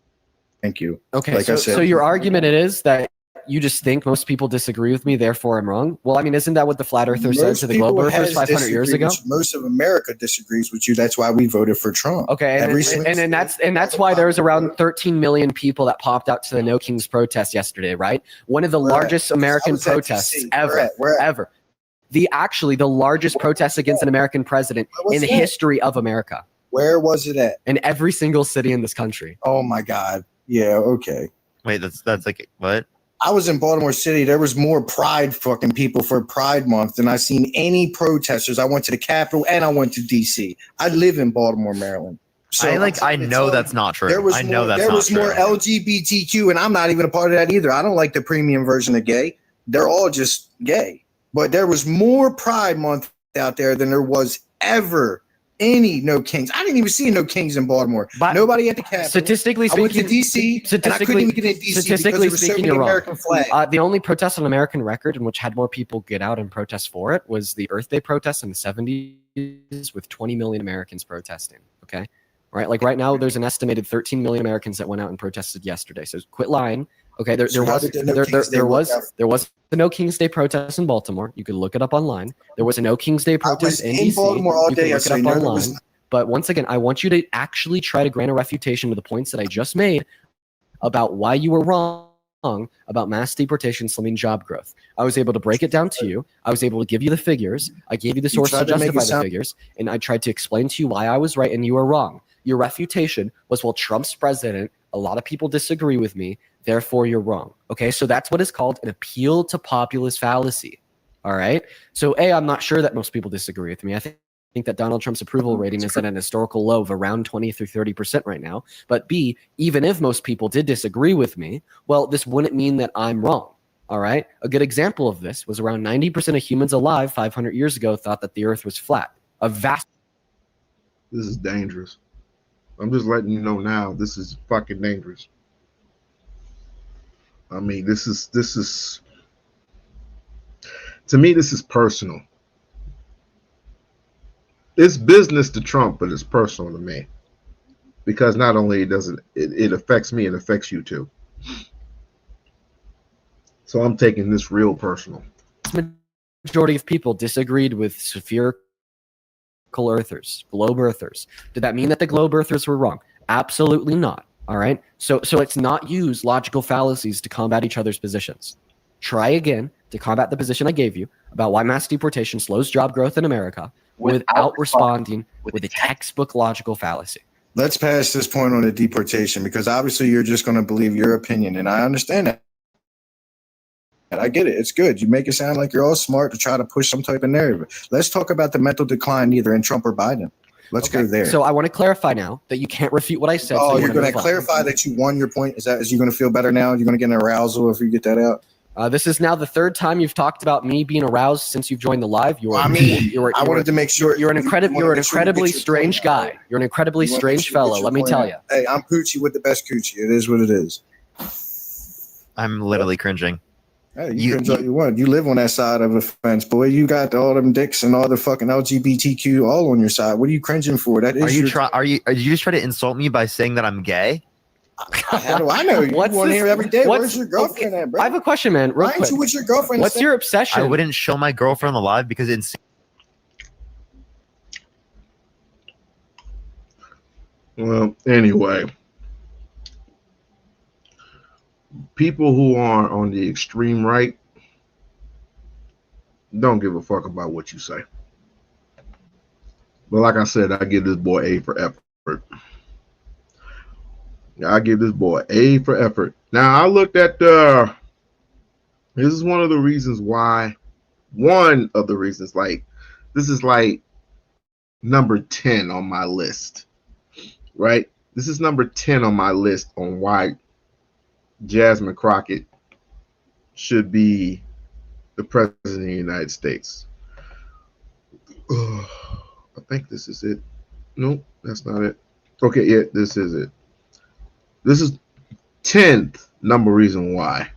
Thank you. Okay, like I said, so your argument is that you just think most people disagree with me, therefore I'm wrong? Well, I mean, isn't that what the flat earther said to the globe earthers 500 years ago? Most of America disagrees with you. That's why we voted for Trump. Okay, and that's why there's around 13 million people that popped out to the No Kings protest yesterday, right? One of the largest American protests ever. The largest protest against an American president in the history of America. Where was it at? In every single city in this country. Oh my God. Yeah, okay. Wait, that's like what? I was in Baltimore City. There was more Pride fucking people for Pride Month than I seen any protesters. I went to the Capitol and I went to DC. I live in Baltimore, Maryland. So I know that's not true. There was more LGBTQ, and I'm not even a part of that either. I don't like the premium version of gay. They're all just gay. But there was more Pride Month out there than there was ever any no kings. I didn't even see no kings in Baltimore. Nobody at the Capitol. Statistically I went speaking, to D.C. and I couldn't even get in D.C. because there were so many American flags. The only protest on American record in which had more people get out and protest for it was the Earth Day protest in the 70s with 20 million Americans protesting. Okay, right? Like right now, there's an estimated 13 million Americans that went out and protested yesterday. So quit lying. Okay, there was the No King's Day protest in Baltimore. You could look it up online. There was a No King's Day protest in DC. Baltimore all day. You can look it up online. But once again, I want you to actually try to grant a refutation to the points that I just made about why you were wrong about mass deportation slimming job growth. I was able to break it down to you. I was able to give you the figures. I gave you the source to justify the figures, and I tried to explain to you why I was right and you were wrong. Your refutation was, well, Trump's president. A lot of people disagree with me. Therefore, you're wrong. Okay, so that's what is called an appeal to populist fallacy. All right. So, A, I'm not sure that most people disagree with me. I think that Donald Trump's approval rating is at an historical low of around 20 through 30% right now. But B, even if most people did disagree with me, well, this wouldn't mean that I'm wrong. All right. A good example of this was around 90% of humans alive 500 years ago thought that the earth was flat. This is dangerous. I'm just letting you know now, this is fucking dangerous. I mean, this is to me, this is personal. It's business to Trump, but it's personal to me. Because not only it affects me, it affects you too. So I'm taking this real personal. Majority of people disagreed with spherical earthers, globe earthers. Did that mean that the globe earthers were wrong? Absolutely not. All right. So let's not use logical fallacies to combat each other's positions. Try again to combat the position I gave you about why mass deportation slows job growth in America without responding with a textbook logical fallacy. Let's pass this point on the deportation, because obviously you're just going to believe your opinion, and I understand that. And I get it. It's good. You make it sound like you're all smart to try to push some type of narrative. Let's talk about the mental decline either in Trump or Biden. Let's go there. So I want to clarify now that you can't refute what I said. Oh, you're going to clarify that you won your point? Is you going to feel better now? You're going to get an arousal if you get that out? This is now the third time you've talked about me being aroused since you've joined the live. I wanted to make sure. You're an incredibly strange guy. You're an incredibly strange fellow. Let me tell you. Hey, I'm Poochie with the best coochie. It is what it is. I'm literally cringing. Hey, you cringe all you want. You live on that side of the fence, boy. You got all them dicks and all the fucking LGBTQ all on your side. What are you cringing for? That is. Are you just trying to insult me by saying that I'm gay? How do I know? You want here every day. Where's your girlfriend at, bro? I have a question, man. Real Why aren't you with your girlfriend? What's your obsession? I wouldn't show my girlfriend alive because it's. Well, anyway, people who are on the extreme right don't give a fuck about what you say. But like I said, I give this boy A for effort. I give this boy A for effort. Now I looked at this is one of the reasons, like this is like number 10 on my list, right? This is number 10 on my list on why Jasmine Crockett should be the president of the United States. I think this is it. Nope, that's not it. Okay, yeah, this is it. This is 10th number reason why.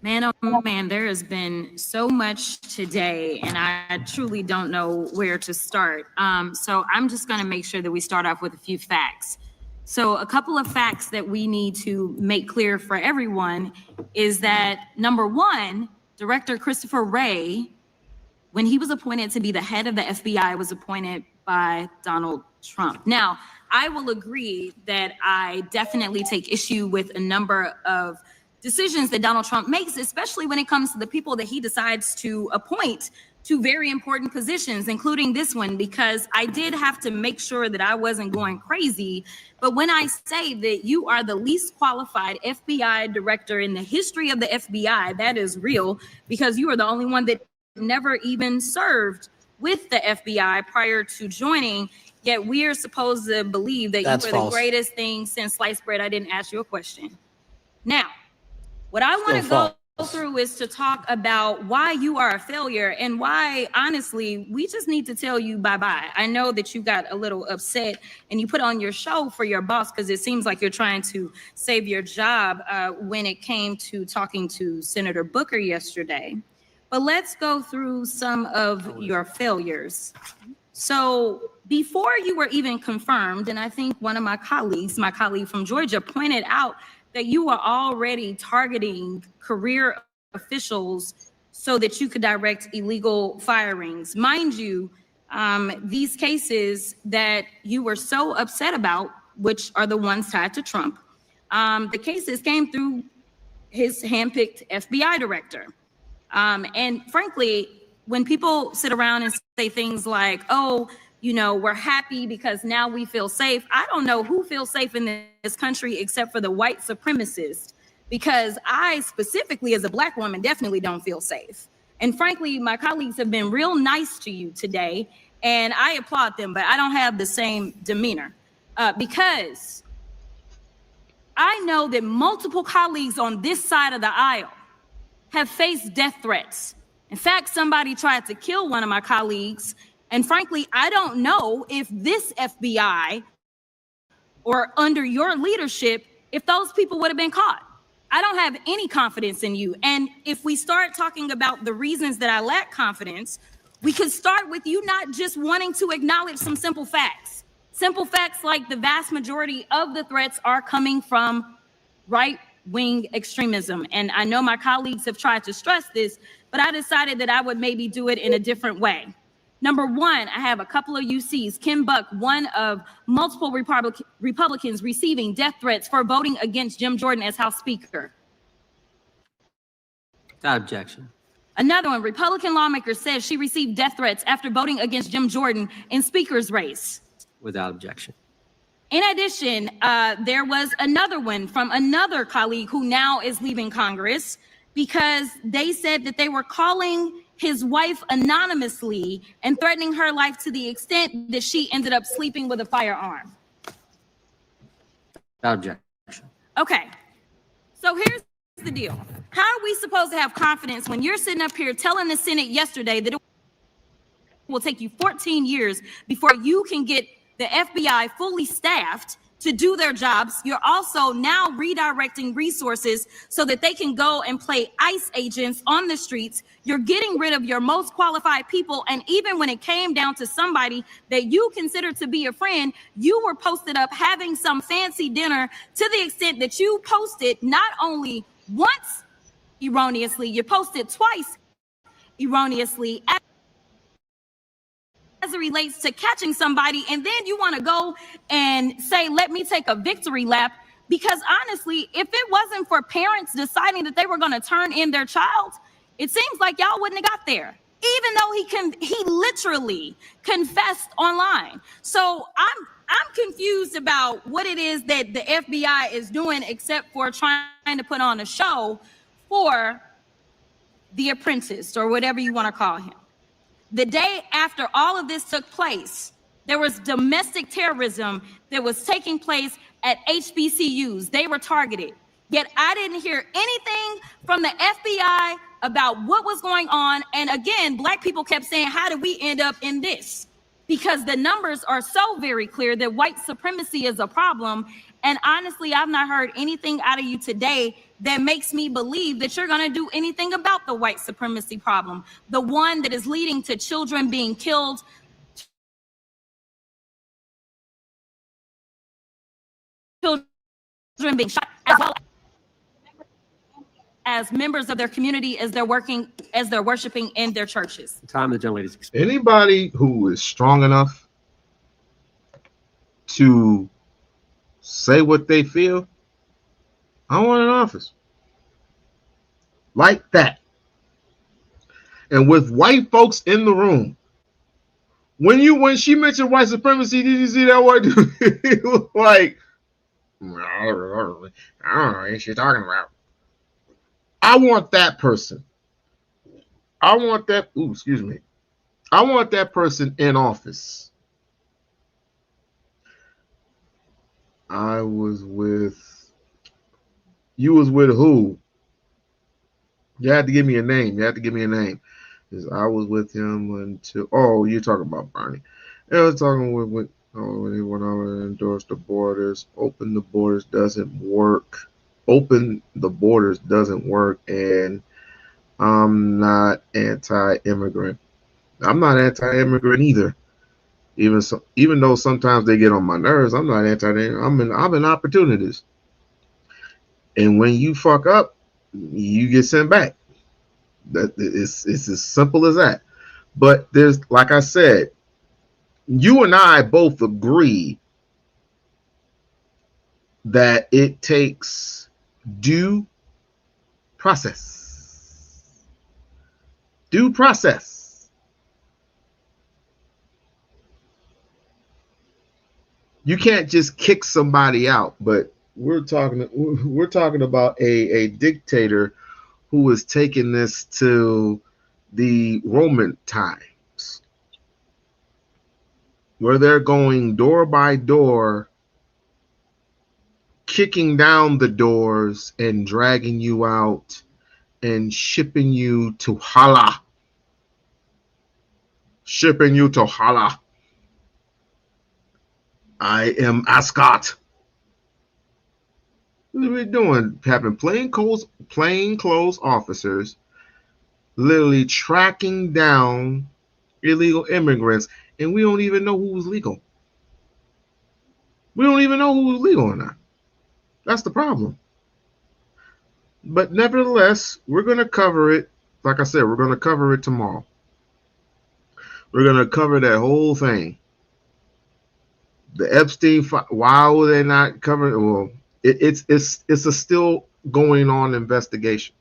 Man, oh man, there has been so much today, and I truly don't know where to start. So I'm just going to make sure that we start off with a few facts. So a couple of facts that we need to make clear for everyone is that, number one, Director Christopher Wray, when he was appointed to be the head of the FBI, was appointed by Donald Trump. Now, I will agree that I definitely take issue with a number of decisions that Donald Trump makes, especially when it comes to the people that he decides to appoint to very important positions, including this one, because I did have to make sure that I wasn't going crazy. But when I say that you are the least qualified FBI director in the history of the FBI, that is real, because you are the only one that never even served with the FBI prior to joining. Yet we are supposed to believe that you were the greatest thing since sliced bread. I didn't ask you a question. Now, what I want to go through is to talk about why you are a failure and why, honestly, we just need to tell you bye-bye. I know that you got a little upset and you put on your show for your boss because it seems like you're trying to save your job when it came to talking to Senator Booker yesterday. But let's go through some of your failures. So before you were even confirmed, and I think one of my colleague from Georgia, pointed out that you were already targeting career officials so that you could direct illegal firings. Mind you, these cases that you were so upset about, which are the ones tied to Trump, the cases came through his handpicked FBI director. And frankly, when people sit around and say things like, oh, you know, we're happy because now we feel safe. I don't know who feels safe in this country except for the white supremacists, because I specifically as a Black woman definitely don't feel safe. And frankly, my colleagues have been real nice to you today, and I applaud them, but I don't have the same demeanor because I know that multiple colleagues on this side of the aisle have faced death threats. In fact, somebody tried to kill one of my colleagues. And frankly, I don't know if this FBI or under your leadership, if those people would have been caught. I don't have any confidence in you. And if we start talking about the reasons that I lack confidence, we could start with you not just wanting to acknowledge some simple facts. Simple facts like the vast majority of the threats are coming from right-wing extremism. And I know my colleagues have tried to stress this, but I decided that I would maybe do it in a different way. Number one, I have a couple of UCs. Kim Buck, one of multiple Republicans receiving death threats for voting against Jim Jordan as House Speaker. Without objection. Another one, Republican lawmaker says she received death threats after voting against Jim Jordan in Speaker's race. Without objection. In addition, there was another one from another colleague who now is leaving Congress because they said that they were calling his wife anonymously and threatening her life to the extent that she ended up sleeping with a firearm. Without objection. Okay, so here's the deal. How are we supposed to have confidence when you're sitting up here telling the Senate yesterday that it will take you 14 years before you can get the FBI fully staffed to do their jobs? You're also now redirecting resources so that they can go and play ICE agents on the streets. You're getting rid of your most qualified people. And even when it came down to somebody that you consider to be a friend, you were posted up having some fancy dinner to the extent that you posted not only once erroneously, you posted twice erroneously as it relates to catching somebody, and then you want to go and say, let me take a victory lap, because honestly, if it wasn't for parents deciding that they were going to turn in their child, it seems like y'all wouldn't have got there, even though he literally confessed online. So I'm confused about what it is that the FBI is doing except for trying to put on a show for The Apprentice or whatever you want to call him. The day after all of this took place, there was domestic terrorism that was taking place at HBCUs. They were targeted. Yet I didn't hear anything from the FBI about what was going on. And again, Black people kept saying, how did we end up in this? Because the numbers are so very clear that white supremacy is a problem. And honestly, I've not heard anything out of you today that makes me believe that you're going to do anything about the white supremacy problem, the one that is leading to children being killed, children being shot, as well as members of their community as they're worshiping in their churches. The time of the gentlelady's expired. Anybody who is strong enough to say what they feel, I want an office like that. And with white folks in the room, when she mentioned white supremacy, did you see that one? He was like, I don't know what she's talking about. I want that person. I want that. Ooh, excuse me. I want that person in office. You was with who? You had to give me a name. You had to give me a name. Because I was with him until. Oh, you're talking about Bernie. I was talking when he went over and endorsed the borders. Open the borders doesn't work. Open the borders doesn't work. And I'm not anti-immigrant. I'm not anti-immigrant either. Even though sometimes they get on my nerves, I'm not anti-immigrant. I'm an opportunist. And when you fuck up, you get sent back. That it's as simple as that. But there's, like I said, you and I both agree that it takes due process. Due process. You can't just kick somebody out, but we're talking about a dictator who is taking this to the Roman times, where they're going door by door, kicking down the doors and dragging you out and shipping you to Hala. Shipping you to Hala. I am Ascot. What are we doing? Having plainclothes officers literally tracking down illegal immigrants, and we don't even know who's legal. We don't even know who's legal or not. That's the problem. But nevertheless, we're going to cover it. Like I said, we're going to cover it tomorrow. We're going to cover that whole thing. The Epstein, why were they not covering? Well, it's a still going on investigation.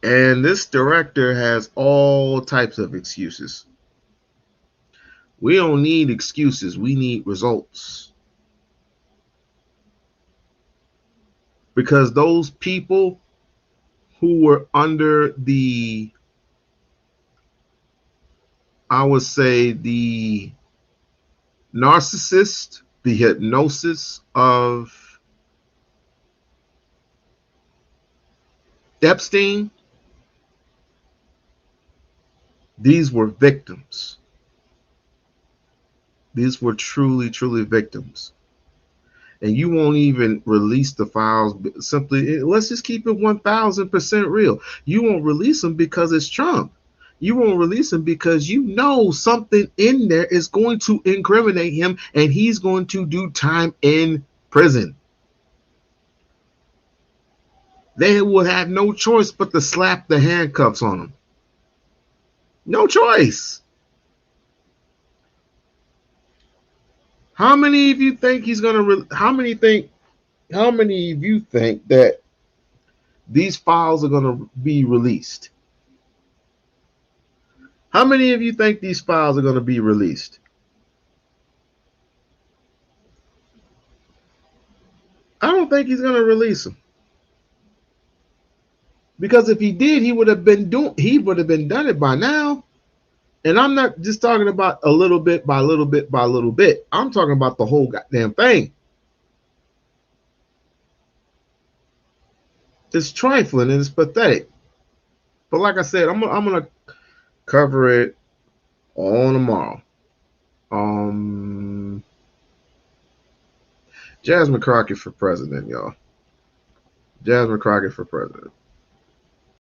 And this director has all types of excuses. We don't need excuses. We need results. Because those people who were under the, I would say, the narcissist, the hypnosis of Epstein, these were victims. These were truly, truly victims. And you won't even release the files. Simply, let's just keep it 1,000% real. You won't release them because it's Trump. You won't release him because you know something in there is going to incriminate him and he's going to do time in prison. They will have no choice but to slap the handcuffs on him. No choice. How many of you think he's going to, how many of you think that these files are going to be released? How many of you think these files are going to be released? I don't think he's going to release them. Because if he did, he would have been done it by now. And I'm not just talking about a little bit by little bit by little bit. I'm talking about the whole goddamn thing. It's trifling and it's pathetic. But like I said, I'm gonna cover it all tomorrow. Jasmine Crockett for president, y'all. Jasmine Crockett for president.